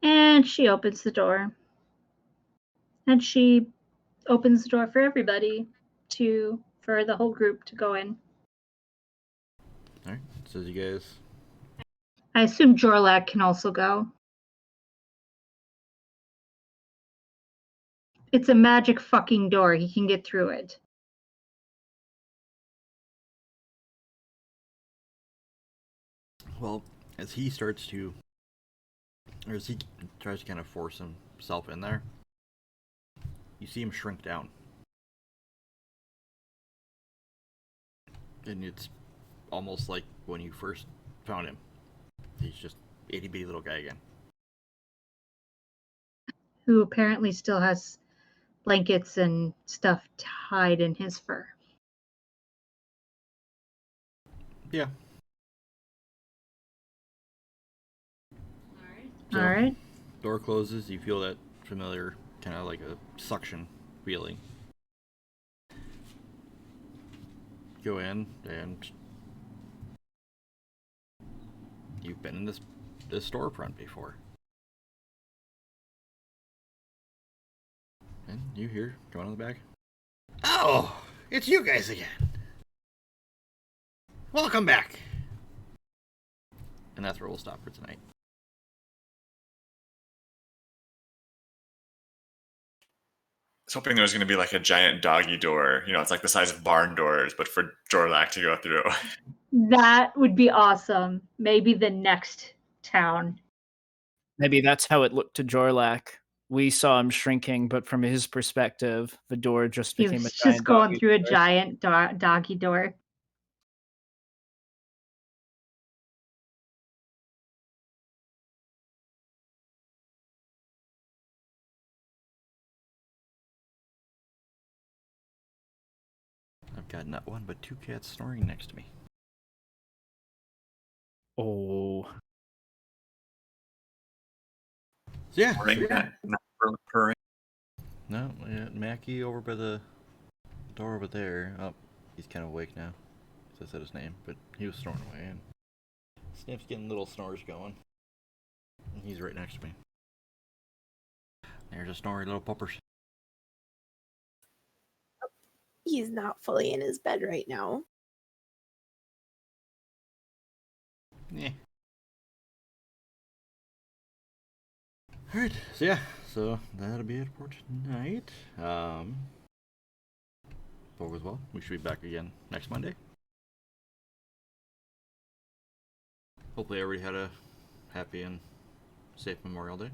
And she opens the door. And she opens the door for everybody for the whole group to go in. Alright, so you guys. I assume Jorlak can also go. It's a magic fucking door. He can get through it. Well, as he tries to kind of force himself in there, you see him shrink down. And it's almost like when you first found him. He's just itty bitty little guy again. Who apparently still has blankets and stuff tied in his fur. Yeah. All right. Door closes. You feel that familiar kind of like a suction feeling. Go in, and you've been in this storefront before. And you hear going on the back. Oh, it's you guys again. Welcome back. And that's where we'll stop for tonight. I was hoping there was going to be like a giant doggy door. You know, it's like the size of barn doors, but for Jorlak to go through. That would be awesome. Maybe the next town. Maybe that's how it looked to Jorlak. We saw him shrinking, but from his perspective, the door just He became was a giant just going doggy through a door. giant doggy door. I've got not one but two cats snoring next to me. Oh. So yeah. Not purring. No, yeah, Mackie over by the door over there. Oh, he's kind of awake now. So I said his name, but he was snoring away. And Sniff's getting little snores going. And he's right next to me. There's a snory little puppers. He's not fully in his bed right now. Yeah. Alright, so yeah, so that'll be it for tonight. If all goes well, we should be back again next Monday. Hopefully everybody had a happy and safe Memorial Day.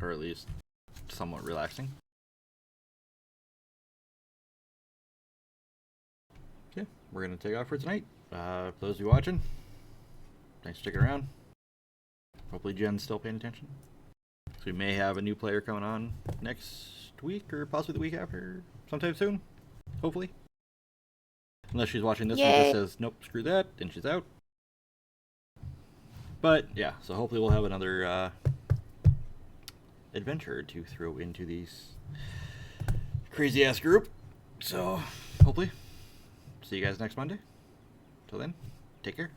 Or at least somewhat relaxing. Okay, we're going to take off for tonight. For those of you watching, thanks for sticking around. Hopefully Jen's still paying attention. So we may have a new player coming on next week or possibly the week after, sometime soon. Hopefully. Unless she's watching this one that says, nope, screw that, and she's out. But yeah, so hopefully we'll have another adventure to throw into these crazy ass group. So hopefully, see you guys next Monday. Till then, take care.